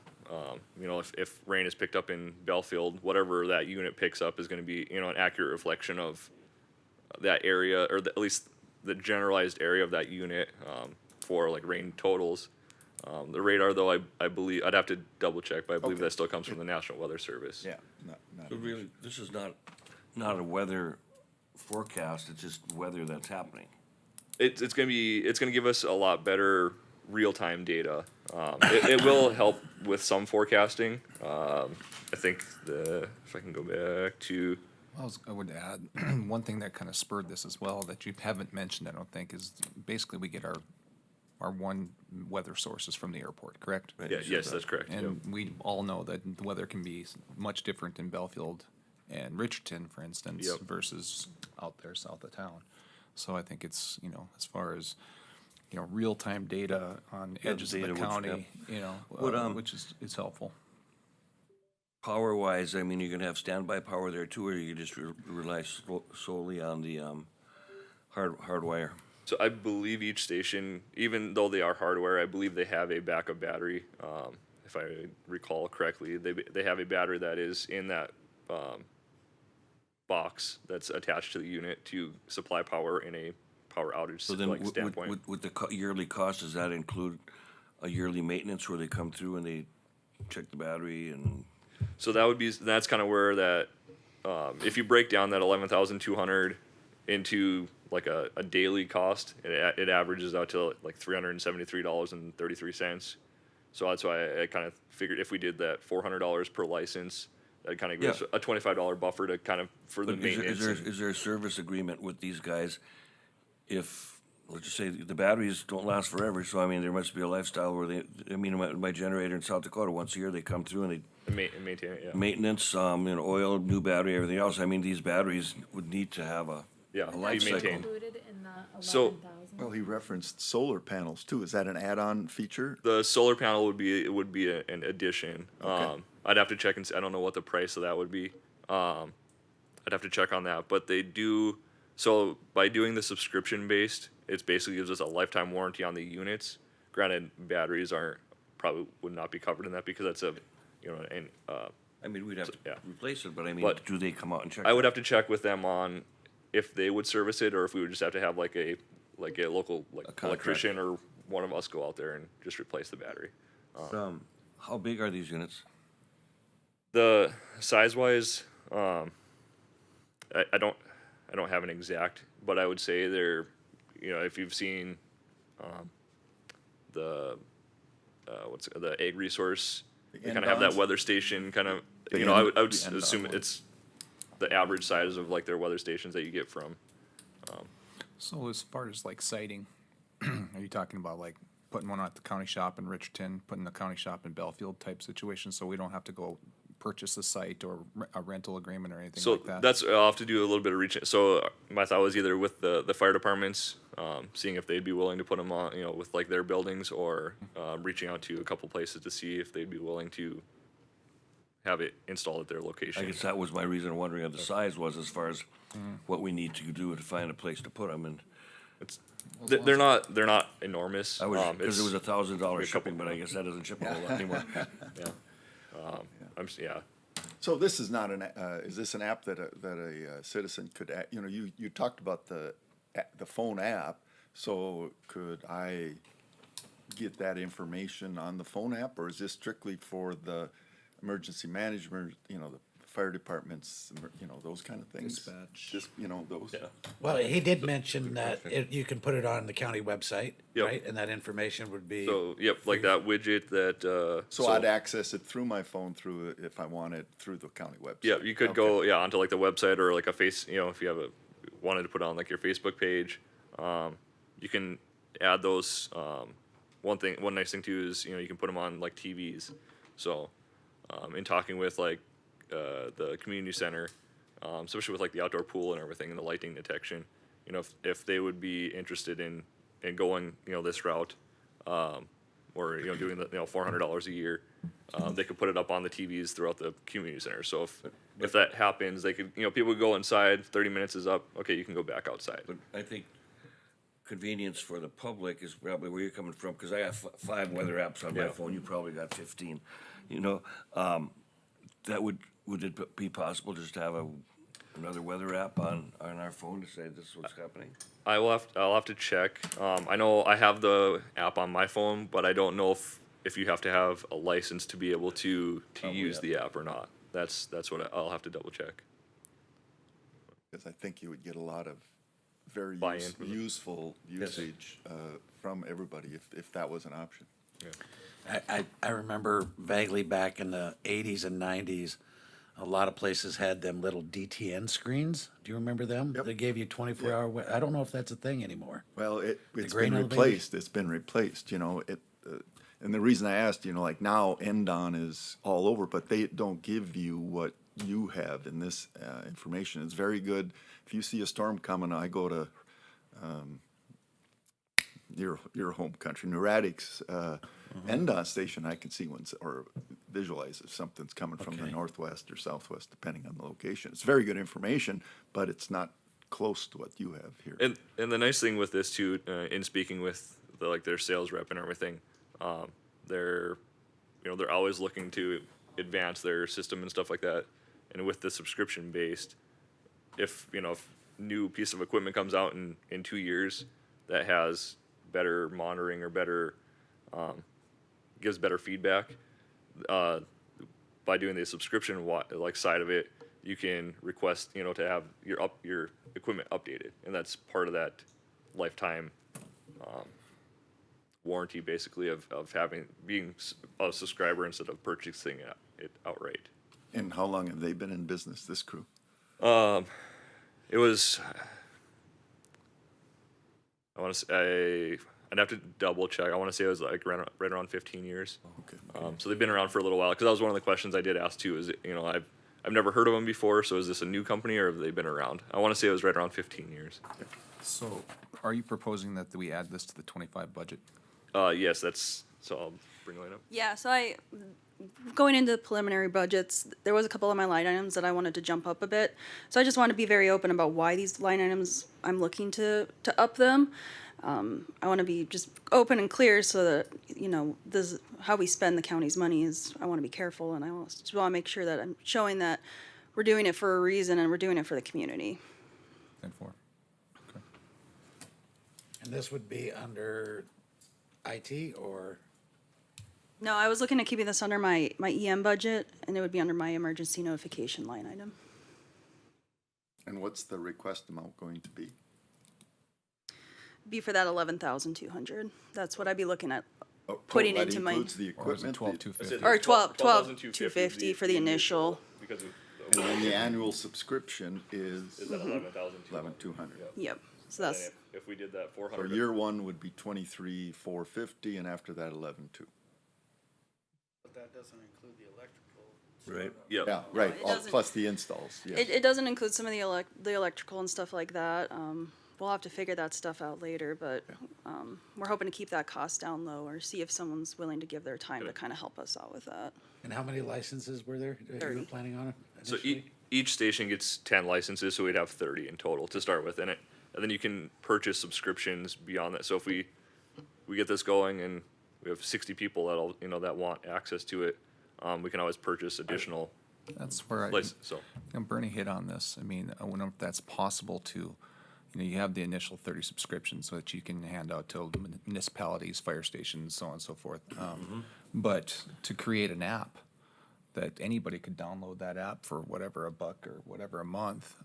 if rain is picked up in Belfield, whatever that unit picks up is going to be, an accurate reflection of that area, or at least the generalized area of that unit, for like rain totals. The radar, though, I believe, I'd have to double check, but I believe that still comes from the National Weather Service. Yeah, not So really, this is not a weather forecast, it's just weather that's happening. It's gonna give us a lot better real-time data. It will help with some forecasting. I think if I can go back to, I would add, one thing that kind of spurred this as well that you haven't mentioned, I don't think, is basically we get our one weather sources from the airport, correct? Yeah, yes, that's correct. And we all know that the weather can be much different in Belfield and Richardson, for instance, Yep. versus out there south of town. So I think it's, as far as, real-time data on Yeah, edges of data the which- county, What, which is helpful. Power wise, I mean, you're gonna have standby power there too, or you just rely solely on the, hardwire? so I believe each station, even though they are hardware, I believe they have a backup battery. If I recall correctly, they have a battery that is in that box that's attached to the unit to supply power in a power outage So then, standpoint. with the yearly cost, does that include a yearly maintenance where they come through and they check the battery and? So that's kind of where that, if you break down that 11,200 into like a daily cost, it averages out to like $373.33. So that's why I kind of figured if we did that $400 per license, that kind of gives a $25 buffer to kind of for the But maintenance. is there a service agreement with these guys? If, let's just say, the batteries don't last forever, so I mean, there must be a lifestyle where my generator in South Dakota, once a year, they come through and they maintain it, yeah. maintenance, oil, new battery, everything else. I mean, these batteries would need to have a life cycle. Included in the So- 11,000. Well, he referenced solar panels too. Is that an add-on feature? The solar panel would be an addition. I'd have to check and see. I don't know what the price of that would be. I'd have to check on that. But they do. So by doing the subscription based, it basically gives us a lifetime warranty on the units. Granted, batteries would not be covered in that because that's a, I mean, we'd have to replace it, but I mean, But do they come out and check? I would have to check with them on if they would service it or if we would just have to have like a local electrician or one of us go out there and just replace the battery. How big are these units? The size wise, I don't have an exact, but I would say they're, if you've seen, the Ag Resource, they kind of have that weather station kind of, I would assume it's the average size of like their weather stations that you get from. So as far as like siting, are you talking about like putting one at the county shop in Richardson, putting the county shop in Belfield type situation, so we don't have to go purchase a site or a rental agreement or anything So like that? I'll have to do a little bit of reaching. So my thought was either with the fire departments, seeing if they'd be willing to put them on, with like their buildings, or reaching out to a couple places to see if they'd be willing to have it installed at their location. I guess that was my reason of wondering what the size was as far as what we need to do to find a place to put them. And They're not enormous. I was because it was it's $1,000 shipping, but I guess that doesn't ship a whole lot anymore. So this is not is this an app that a citizen could, you talked about the phone app, so could I get that information on the phone app, or is this strictly for the emergency management, the fire departments, those kind of things? Dispatch. Just, those. Well, he did mention that you can put it on the county website, Yep. right? And that information would be. So, like that widget that. So I'd access it through my phone if I want it through the county website. Yeah, you could go onto like the website or like a if you wanted to put on like your Facebook page, you can add those. One nice thing too is you can put them on like TVs. So, in talking with like the community center, especially with like the outdoor pool and everything and the lighting detection, if they would be interested in going this route, or doing the $400 a year, they could put it up on the TVs throughout the community center. So if that happens, they could people would go inside. 30 minutes is up. Okay, you can go back outside. But I think convenience for the public is probably where you're coming from, because I have 5 weather apps on my phone. You probably got 15. That would it be possible just to have another weather app on our phone to say this is what's happening? I'll have to check. I know I have the app on my phone, but I don't know if you have to have a license to be able to use the app or not. That's what I'll have to double check. Because I think you would get a lot of very Buy-in from the- useful usage from everybody if that was an option. I remember vaguely back in the 80s and 90s, a lot of places had them little DTN screens. Do you remember them? They gave you 24-hour. I don't know if that's a thing anymore. Well, it's grain been elevators? replaced. It's been replaced. And the reason I asked, like now NDON is all over, but they don't give you what you have in this information. It's very good. If you see a storm coming, I go to your home country, Neuradic's NDOT station. I can see or visualize if something's coming from the northwest or southwest, depending on the location. It's very good information, but it's not close to what you have here. And the nice thing with this too, in speaking with their sales rep and everything, they're always looking to advance their system and stuff like that. And with the subscription based, if new piece of equipment comes out in 2 years that has better monitoring or better gives better feedback, by doing the subscription side of it, you can request to have your equipment updated, and that's part of that lifetime warranty, basically, of being a subscriber instead of purchasing it outright. And how long have they been in business, this crew? It was, I want to say, I'd have to double check. I want to say it was right around 15 years. Okay. So they've been around for a little while, because that was one of the questions I did ask too. Is I've never heard of them before, so is this a new company or have they been around? I want to say it was right around 15 years. So are you proposing that we add this to the 25 budget? Yes, so I'll bring it up. Yeah, so going into the preliminary budgets, there was a couple of my line items that I wanted to jump up a bit. So I just want to be very open about why these line items, I'm looking to up them. I want to be just open and clear so that, this how we spend the county's money is, I want to be careful, and I just want to make sure that I'm showing that we're doing it for a reason and we're doing it for the community. And for? Okay. And this would be under IT or? No, I was looking at keeping this under my EM budget, and it would be under my emergency notification line item. And what's the request amount going to be? Be for that 11,200. That's what I'd be looking at Oh, putting that into my, includes the equipment? 12,250. or 12,250 12,250 for the initial. Because And then the annual subscription is is that 11,200? 11,200. Yep. So that's, If we did that So 400. year one would be 23,450, and after that 11,200. But that doesn't include the electrical. Right. Yep. Yeah, right, it all- doesn't- plus the installs, yes. it doesn't include some of the electrical and stuff like that. We'll have to figure that stuff out later, but we're hoping to keep that cost down low or see if someone's willing to give their time to kind of help us out with that. And how many licenses were there you were 30. planning on So initially? each station gets 10 licenses, so we'd have 30 in total to start with, and then you can purchase subscriptions beyond that. So if we get this going and we have 60 people that want access to it, we can always purchase additional. That's where Bernie hit on this. I mean, I wonder if that's possible to, you have the initial 30 subscriptions so that you can hand out to municipalities, fire stations, so on and so forth. But to create an app that anybody could download that app for whatever, $1 or whatever a month,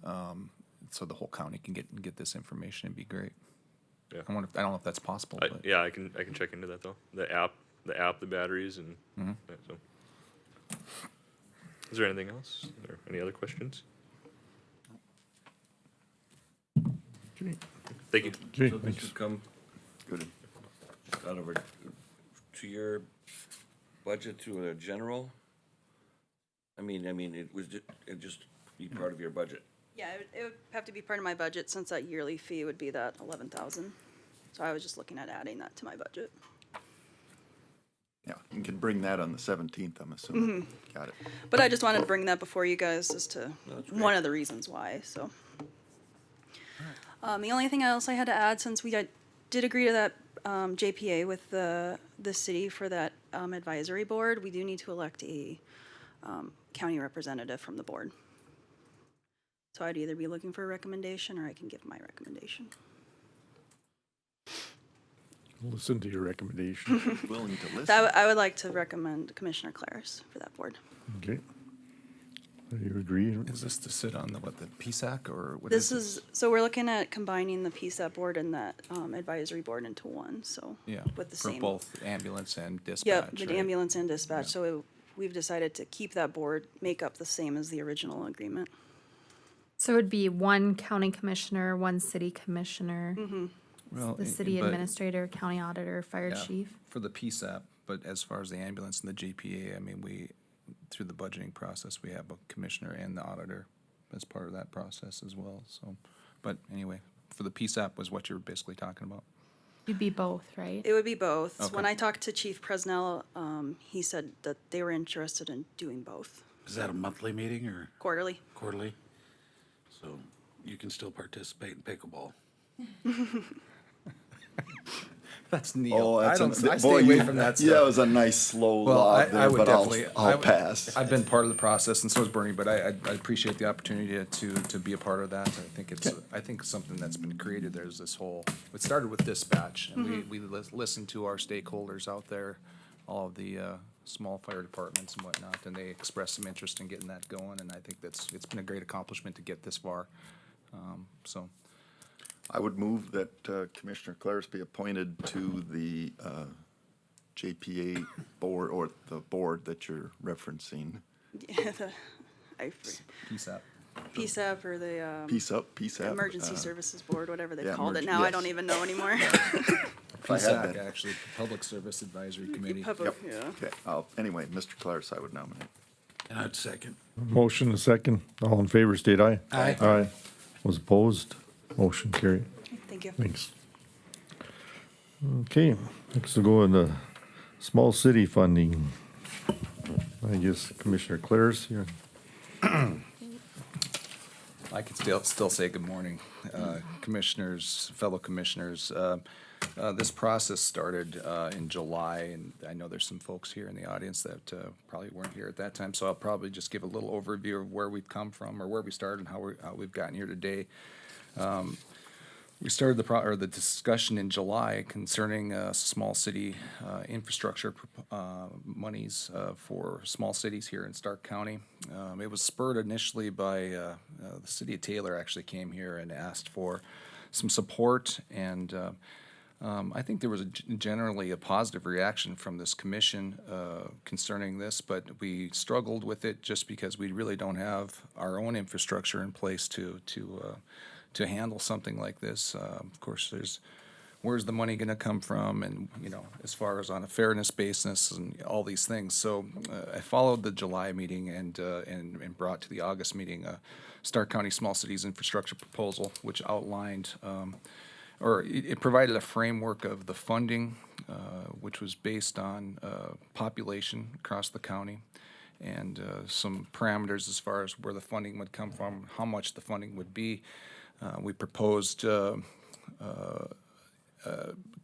so the whole county can get this information, it'd be great. Yeah. I don't know if that's possible. But Yeah, I can check into that though. The app, the batteries, and yeah, so. Is there anything else? Are there any other questions? Thank you. So this would come Good. out of to your budget to a general? I mean, it'd just be part of your budget. Yeah, it would have to be part of my budget since that yearly fee would be that 11,000. So I was just looking at adding that to my budget. Yeah, you can bring that on the 17th, I'm assuming. Mm-hmm. Got it. But I just wanted to bring that before you guys as to one of the reasons why, so. The only thing else I had to add, since we did agree to that JPA with the city for that advisory board, we do need to elect a county representative from the board. So I'd either be looking for a recommendation or I can give my recommendation. Listen to your recommendation. Willing to listen. So I would like to recommend Commissioner Claris for that board. Okay. Do you agree? Is this to sit on the PSAC or what This is is, so we're looking at combining the PSAP board and that advisory board into one, so. Yeah, With the for same. both ambulance and dispatch. Yep, the right? ambulance and dispatch, so we've decided to keep that board, make up the same as the original agreement. So it would be one county commissioner, one city commissioner, Well, the city but- administrator, county auditor, fire Yeah, chief. For the PSAP, but as far as the ambulance and the GPA, I mean, we, through the budgeting process, we have a commissioner and the auditor as part of that process as well, so. But anyway, for the PSAP was what you're basically talking about. You'd be both, right? It would be both. Okay. When I talked to Chief Presnell, he said that they were interested in doing both. Is that a monthly meeting or Quarterly. quarterly? So you can still participate in pickleball. That's Neil. Oh, that's I boy, stay away you- from that Yeah, stuff. it was a nice slow Well, log I there, would but definitely. I'll pass. I've been part of the process, and so is Bernie. But I appreciate the opportunity to be a part of that. I think something that's been created. There's this whole. It started with dispatch, and we listened to our stakeholders out there, all of the small fire departments and whatnot, and they expressed some interest in getting that going. And I think it's been a great accomplishment to get this far. So. I would move that Commissioner Claris be appointed to the JPA board, or the board that you're referencing. Yeah, PSAP. PSAP or the PSAP. Emergency Services Board, whatever they've yeah, called it emerg- now. I yes. don't even know anymore. If I had PSAC, that. actually, Public Service Advisory Committee. Public, yeah. Okay, anyway, Mr. Claris, I would nominate. And I'd second. Motion a second. All in favor, state aye. Aye. Aye. Was opposed? Motion carried. Thank you. Thanks. Okay, next we'll go into small city funding. I guess Commissioner Claris here. I could still say good morning, commissioners, fellow commissioners. This process started in July, and I know there's some folks here in the audience that probably weren't here at that time, so I'll probably just give a little overview of where we've come from, or where we started, and how we've gotten here today. We started the discussion in July concerning small city infrastructure monies for small cities here in Stark County. It was spurred initially by the city of Taylor actually came here and asked for some support, and I think there was generally a positive reaction from this commission concerning this, but we struggled with it just because we really don't have our own infrastructure in place to handle something like this. Of course, where's the money going to come from, and as far as on a fairness basis and all these things. So I followed the July meeting and brought to the August meeting a Stark County Small Cities Infrastructure Proposal, which outlined or it provided a framework of the funding, which was based on population across the county, and some parameters as far as where the funding would come from, how much the funding would be. We proposed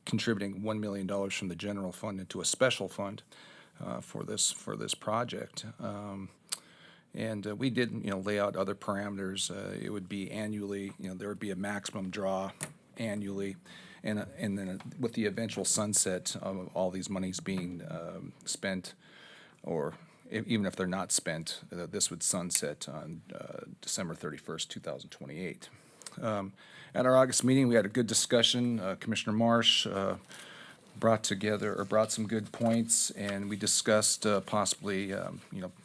contributing $1 million from the general fund into a special fund for this project. And we did, lay out other parameters. It would be annually, there would be a maximum draw annually, and then with the eventual sunset of all these monies being spent, or even if they're not spent, this would sunset on December 31st, 2028. At our August meeting, we had a good discussion. Commissioner Marsh brought some good points, and we discussed possibly,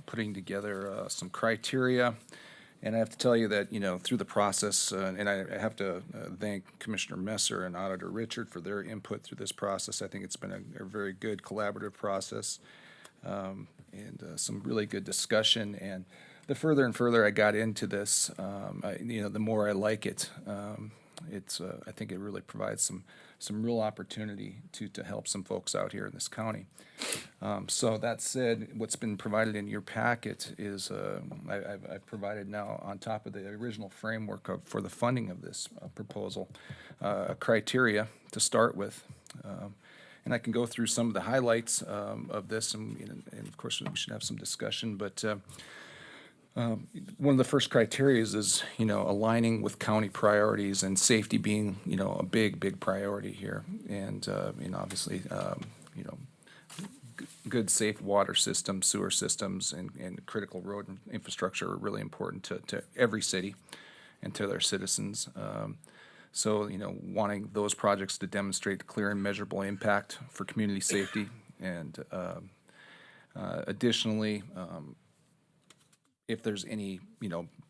putting together some criteria. And I have to tell you that, through the process, and I have to thank Commissioner Messer and Auditor Richard for their input through this process. I think it's been a very good collaborative process, and some really good discussion. And the further and further I got into this, the more I like it. I think it really provides some real opportunity to help some folks out here in this county. So that said, what's been provided in your packet is I've provided now, on top of the original framework for the funding of this proposal, a criteria to start with. And I can go through some of the highlights of this, and of course we should have some discussion, but One of the first criteria is, aligning with county priorities and safety being, a big priority here. And, obviously, good, safe water systems, sewer systems, and critical road infrastructure are really important to every city and to their citizens. So, wanting those projects to demonstrate clear and measurable impact for community safety. And additionally, if there's any,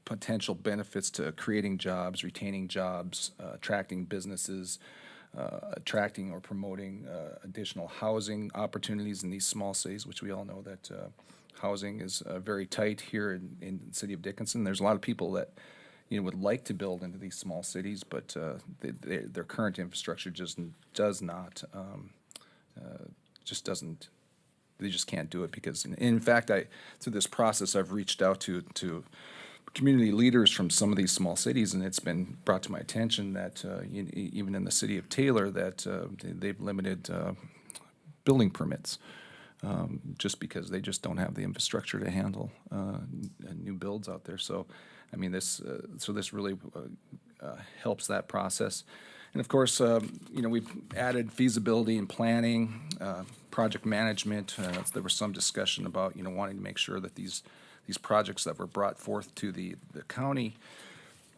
potential benefits to creating jobs, retaining jobs, attracting businesses, attracting or promoting additional housing opportunities in these small cities, which we all know that housing is very tight here in the city of Dickinson. There's a lot of people that would like to build into these small cities, but their current infrastructure just does not, they just can't do it because, in fact, through this process, I've reached out to community leaders from some of these small cities, and it's been brought to my attention that even in the city of Taylor, that they've limited building permits just because they just don't have the infrastructure to handle new builds out there. So, I mean, this really helps that process. And of course, we've added feasibility and planning, project management. There was some discussion about, wanting to make sure that these projects that were brought forth to the county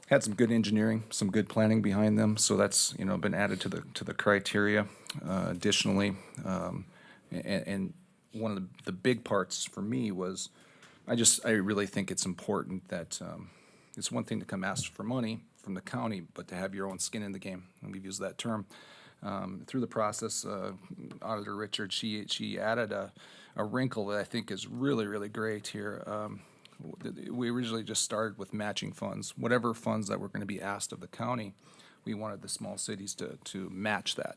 had some good engineering, some good planning behind them. So that's, been added to the criteria. Additionally, and one of the big parts for me was, I really think it's important that it's one thing to come ask for money from the county, but to have your own skin in the game, and we've used that term. Through the process, Auditor Richard, she added a wrinkle that I think is really, really great here. We originally just started with matching funds. Whatever funds that were going to be asked of the county, we wanted the small cities to match that.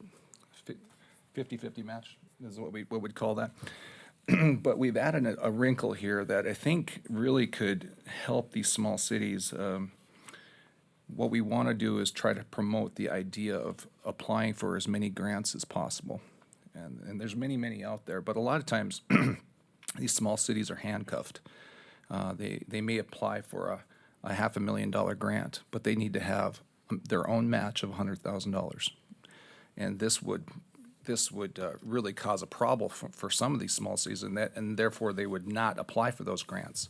50-50 match is what we'd call that. But we've added a wrinkle here that I think really could help these small cities. What we want to do is try to promote the idea of applying for as many grants as possible. And there's many out there, but a lot of times these small cities are handcuffed. They may apply for a $500,000 grant, but they need to have their own match of $100,000. And this would really cause a problem for some of these small cities, and therefore they would not apply for those grants,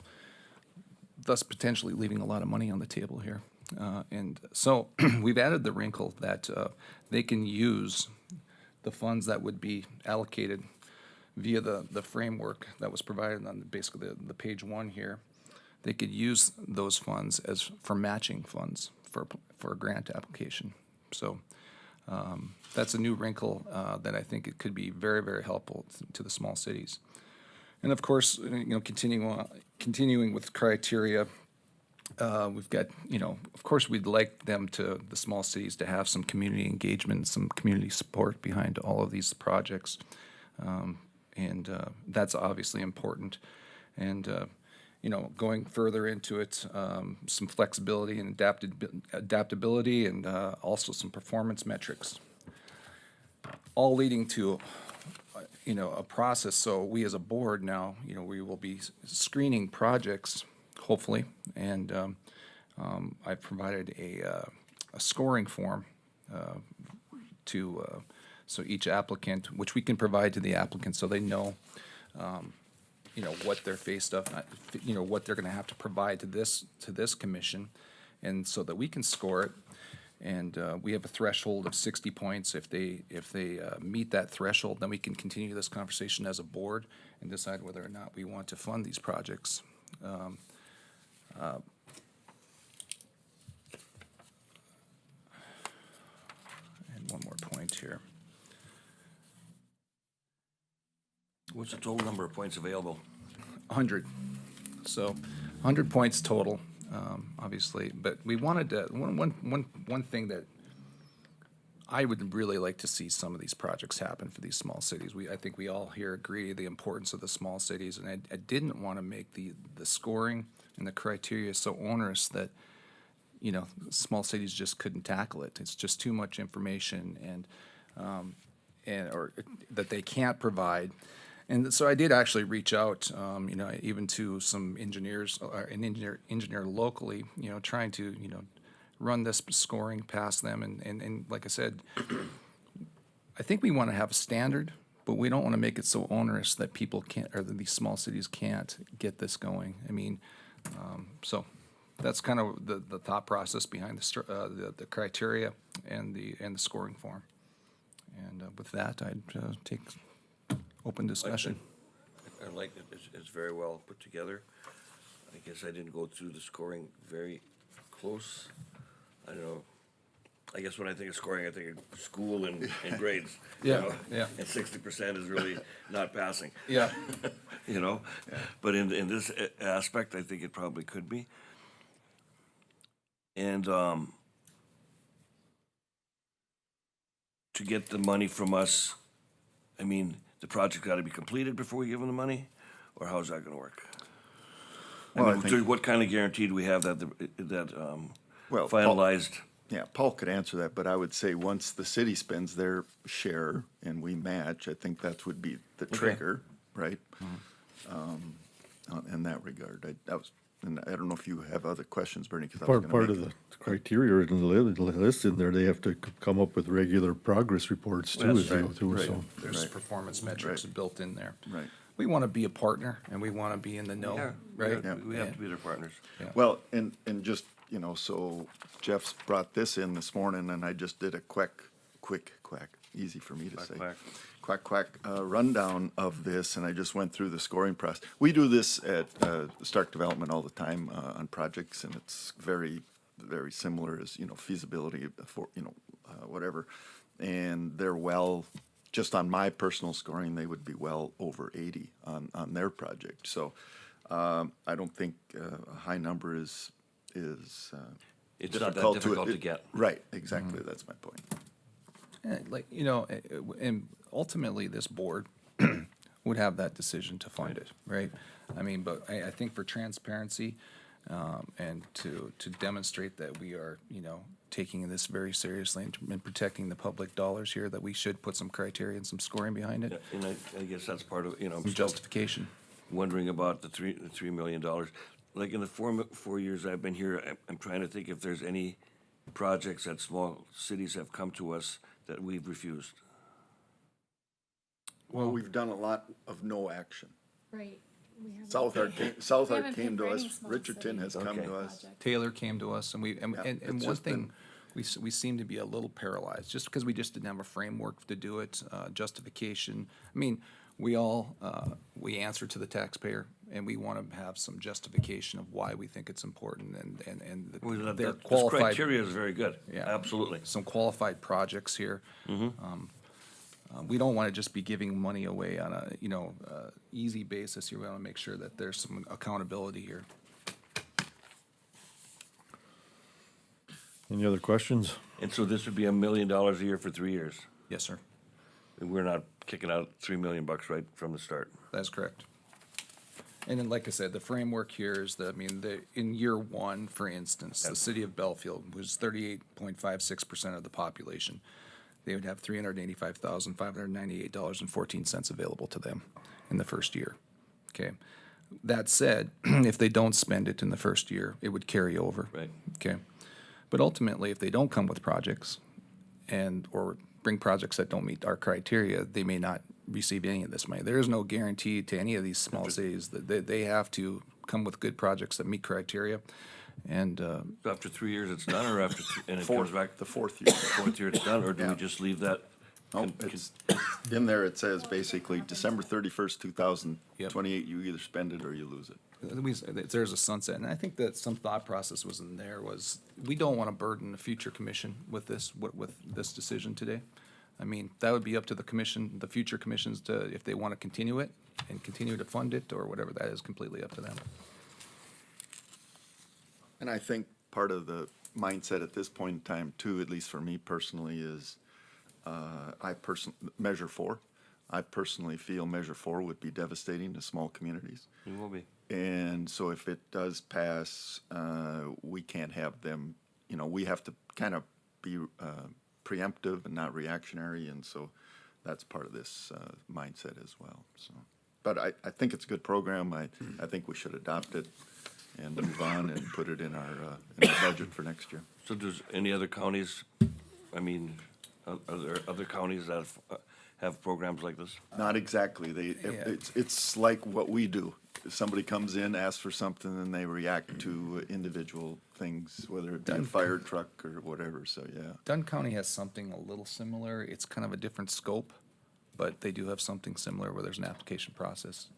thus potentially leaving a lot of money on the table here. And so we've added the wrinkle that they can use the funds that would be allocated via the framework that was provided on basically the page 1 here. They could use those funds for matching funds for a grant application. So that's a new wrinkle that I think it could be very, very helpful to the small cities. And of course, continuing with criteria. We've got, of course, we'd like the small cities to have some community engagement, some community support behind all of these projects. And that's obviously important. And, going further into it, some flexibility and adaptability and also some performance metrics, all leading to, a process. So we as a board now, we will be screening projects hopefully, and I've provided a scoring form so each applicant, which we can provide to the applicant, so they know, what they're faced up, what they're going to have to provide to this commission, and so that we can score it. And we have a threshold of 60 points. If they meet that threshold, then we can continue this conversation as a board and decide whether or not we want to fund these projects. And one more point here. What's the total number of points available? 100. So 100 points total, obviously. But we wanted to, one thing that I would really like to see some of these projects happen for these small cities. I think we all here agree the importance of the small cities, and I didn't want to make the scoring and the criteria so onerous that small cities just couldn't tackle it. It's just too much information, and or that they can't provide. And so I did actually reach out, you know, even to some engineers, an engineer locally, you know, trying to, you know, run this scoring past them. And like I said, I think we want to have a standard, but we don't want to make it so onerous that people can't, or that these small cities can't get this going. I mean, so that's kind of the thought process behind the criteria and the scoring form. And with that, I'd take open discussion. I like it. It's very well put together. I guess I didn't go through the scoring very close. I don't know. I guess when I think of scoring, I think of school and grades. Yeah, You know? yeah. And 60% is really not passing. Yeah. You know? But in this aspect, I think it probably could be. And to get the money from us, I mean, the project got to be completed before we give them the money, or how's that going to work? Well, I I mean, think- what kind of guarantee do we have that Well, finalized? Yeah, Paul could answer that, but I would say once the city spends their share and we match, I think that would be the trigger, right? In that regard, and I don't know if you have other questions, Bernie, because I was Part going of to the criteria in the list in there, they have to come up with regular progress reports too as they go through, so. There's performance metrics built in there. Right. We want to be a partner and we want to be in the know, Yeah, right? yeah, we have to be their partners. Well, and just, you know, so Jeff's brought this in this morning, and I just did a quick, easy for me to say. Quack, rundown of this, and I just went through the scoring process. We do this at Stark Development all the time on projects, and it's very, very similar as, you know, feasibility for, you know, whatever. And they're well, just on my personal scoring, they would be well over 80 on their project. So I don't think a high number is It's not that difficult difficult to get. Right, exactly, that's my point. Like, you know, and ultimately this board would have that decision to fund it, right? I mean, but I think for transparency, and to demonstrate that we are, you know, taking this very seriously and protecting the public dollars here, that we should put some criteria and some scoring behind it. And I guess that's part of, you know, I'm Some still justification. wondering about the $3 million. Like in the 4 years I've been here, I'm trying to think if there's any projects that small cities have come to us that we've refused. Well, we've done a lot of no action. Right. Southard haven't came paid to for us, any small Richardson city has come Okay. to us. Taylor came to us, and Yeah, and it's one just thing, we seem to be a little paralyzed, just because we just didn't have a framework to do it, justification. I mean, we all, we answer to the taxpayer, and we want to have some justification of why we think it's important, and Well, they're this qualified. criteria is very good. Yeah. Absolutely. Some qualified projects here. We don't want to just be giving money away on a, you know, easy basis here. We want to make sure that there's some accountability here. Any other questions? And so this would be $1 million a year for 3 years. Yes, sir. And we're not kicking out $3 million right from the start. That's correct. And then, like I said, the framework here is that, I mean, in year one, for instance, the city of Belfield was 38.56% of the population. They would have $385,598.14 available to them in the first year. Okay. That said, if they don't spend it in the first year, it would carry over. Right. Okay. But ultimately, if they don't come with projects or bring projects that don't meet our criteria, they may not receive any of this money. There is no guarantee to any of these small cities that they have to come with good projects that meet criteria. And So after 3 years it's done, or after, and it Fourth- comes back? the fourth year. The fourth year it's done, or do we Yeah. just leave that? No, it's, in there it says basically December 31st, 2028, you either spend it or you lose it. there's a sunset, and I think that some thought process was in there was, we don't want to burden the future commission with this decision today. I mean, that would be up to the commission, the future commissions, to, if they want to continue it and continue to fund it or whatever, that is completely up to them. And I think part of the mindset at this point in time too, at least for me personally, is Measure 4. I personally feel Measure 4 would be devastating to small communities. It will be. And so if it does pass, we can't have them, you know, we have to kind of be preemptive and not reactionary, and so that's part of this mindset as well, so. but I think it's a good program. I think we should adopt it and move on and put it in our budget for next year. So does any other counties, I mean, are there other counties that have programs like this? Not exactly. It's like what we do. If somebody comes in, asks for something, and they react to individual things, whether it be a fire truck or whatever, so yeah. Dunn County has something a little similar. It's kind of a different scope, but they do have something similar where there's an application process,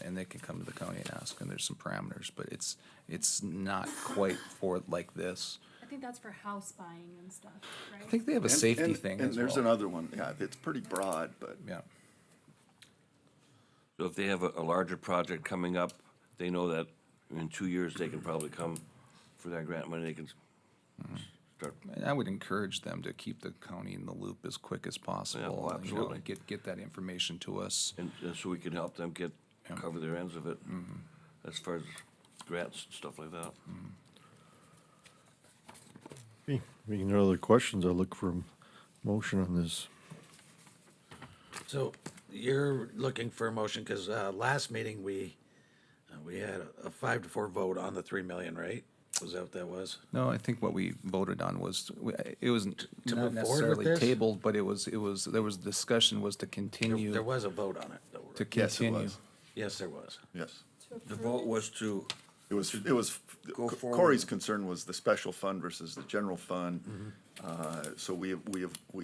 and they can come to the county and ask, and there's some parameters, but it's not quite for like this. I think that's for house buying and stuff, right? I think they have a safety thing And as there's well. another one, yeah, it's pretty broad, but. Yeah. So if they have a larger project coming up, they know that in 2 years, they can probably come for that grant money, they can start. And I would encourage them to keep the county in the loop as quick as possible. Yeah, well, you know, absolutely. Get that information to us. And so we can help them cover their ends of it, as far as grants and stuff like that. Okay, any other questions? I'll look for a motion on this. So you're looking for a motion, because last meeting, we had a 5-4 vote on the 3 million, right? Was that what that was? No, I think what we voted on was, it wasn't To not move forward with necessarily this? tabled, but there was discussion was to continue. There was a vote on it, though. To Yes, it continue. was. Yes, there was. Yes. The vote was to. It was, Go forward. Corey's concern was the special fund versus the general fund. So we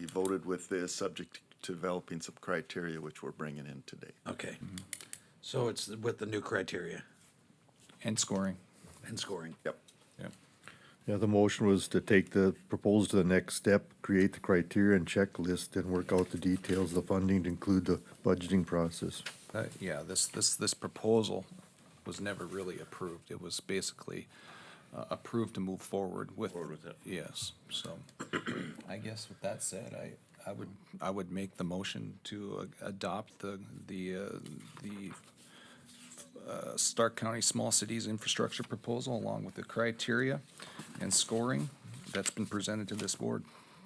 voted with this, subject to developing some criteria, which we're bringing in today. Okay. So it's with the new criteria And scoring. and scoring. Yep. Yeah, the motion was to take the proposal to the next step, create the criteria and checklist, and work out the details of the funding to include the budgeting process. Yeah, this proposal was never really approved. It was basically approved to move forward with. Forward with it. Yes, so I guess with that said, I would make the motion to adopt the Stark County Small Cities Infrastructure Proposal along with the criteria and scoring that's been presented to this board.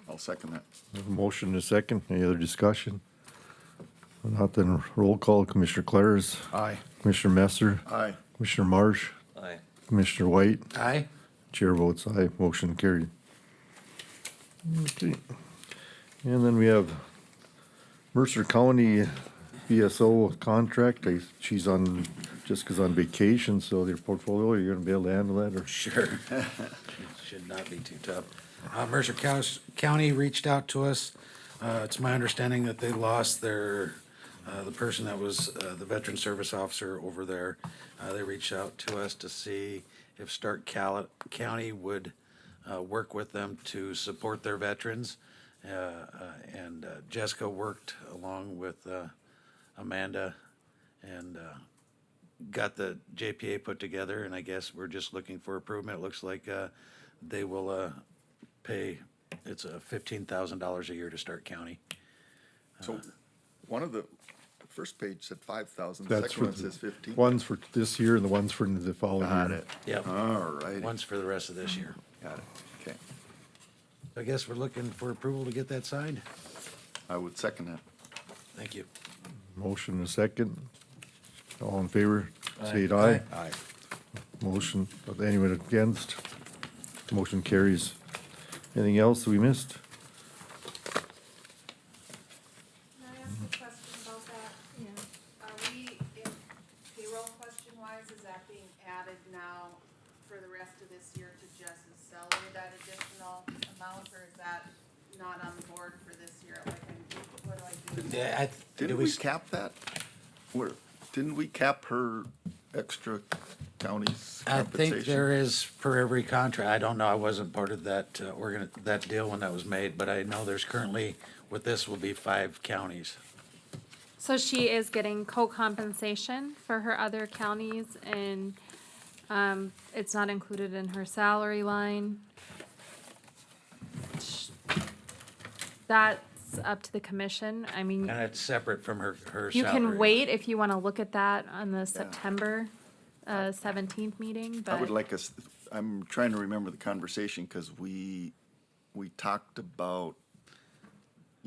I'll second that. We have a motion and a second. Any other discussion? If not, then roll call. Commissioner Claris. Aye. Commissioner Messer. Aye. Commissioner Marsh. Aye. Commissioner White. Aye? Chair votes aye. Motion carried. Okay. And then we have Mercer County BSO contract. Jessica's on vacation, so their portfolio, you're gonna be able to handle that, or? Sure. Should not be too tough. Mercer County reached out to us. It's my understanding that they lost the person that was the veteran service officer over there. They reached out to us to see if Stark County would work with them to support their veterans. And Jessica worked along with Amanda and got the JPA put together, and I guess we're just looking for approval. It looks like they will pay, it's $15,000 a year to Stark County. So one of the first page said 5,000, the That's second for one says 15. One's for this year and the one's for the following year. Got it. Yep. All right. One's for the rest of this year. Got it. Okay. I guess we're looking for approval to get that signed. I would second that. Thank you. Motion and a second. All in favor, say it aye. Aye. Motion, anyone against? Motion carries. Anything else we missed? Can I ask a question about that? Yeah. Are we, if payroll question wise, is that being added now for the rest of this year to Jess's salary, that additional amount, or is that not on the board for this year? Like, what do I do? Yeah, Didn't we cap that? Didn't we cap her extra counties I compensation? think there is per every contract. I don't know. I wasn't part of that that deal when that was made, but I know there's currently, with this will be 5 counties. So she is getting co-compensation for her other counties, and it's not included in her salary line. That's up to the commission. I mean, And it's separate from her you salary. can wait if you want to look at that on the September 17th meeting, I would but like us, I'm trying to remember the conversation, because we talked about,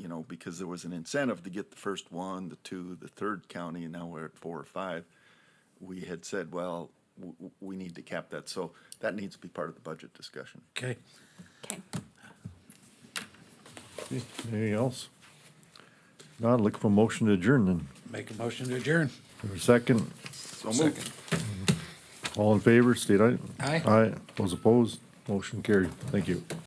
you know, because there was an incentive to get the first one, the two, the third county, and now we're at 4 or 5. We had said, well, we need to cap that, so that needs to be part of the budget discussion. Okay. Okay. Okay, anything else? Not look for a motion to adjourn then. Make a motion to adjourn. For a second, So moved. all in favor, state aye. Aye. Aye, those opposed, motion carried. Thank you.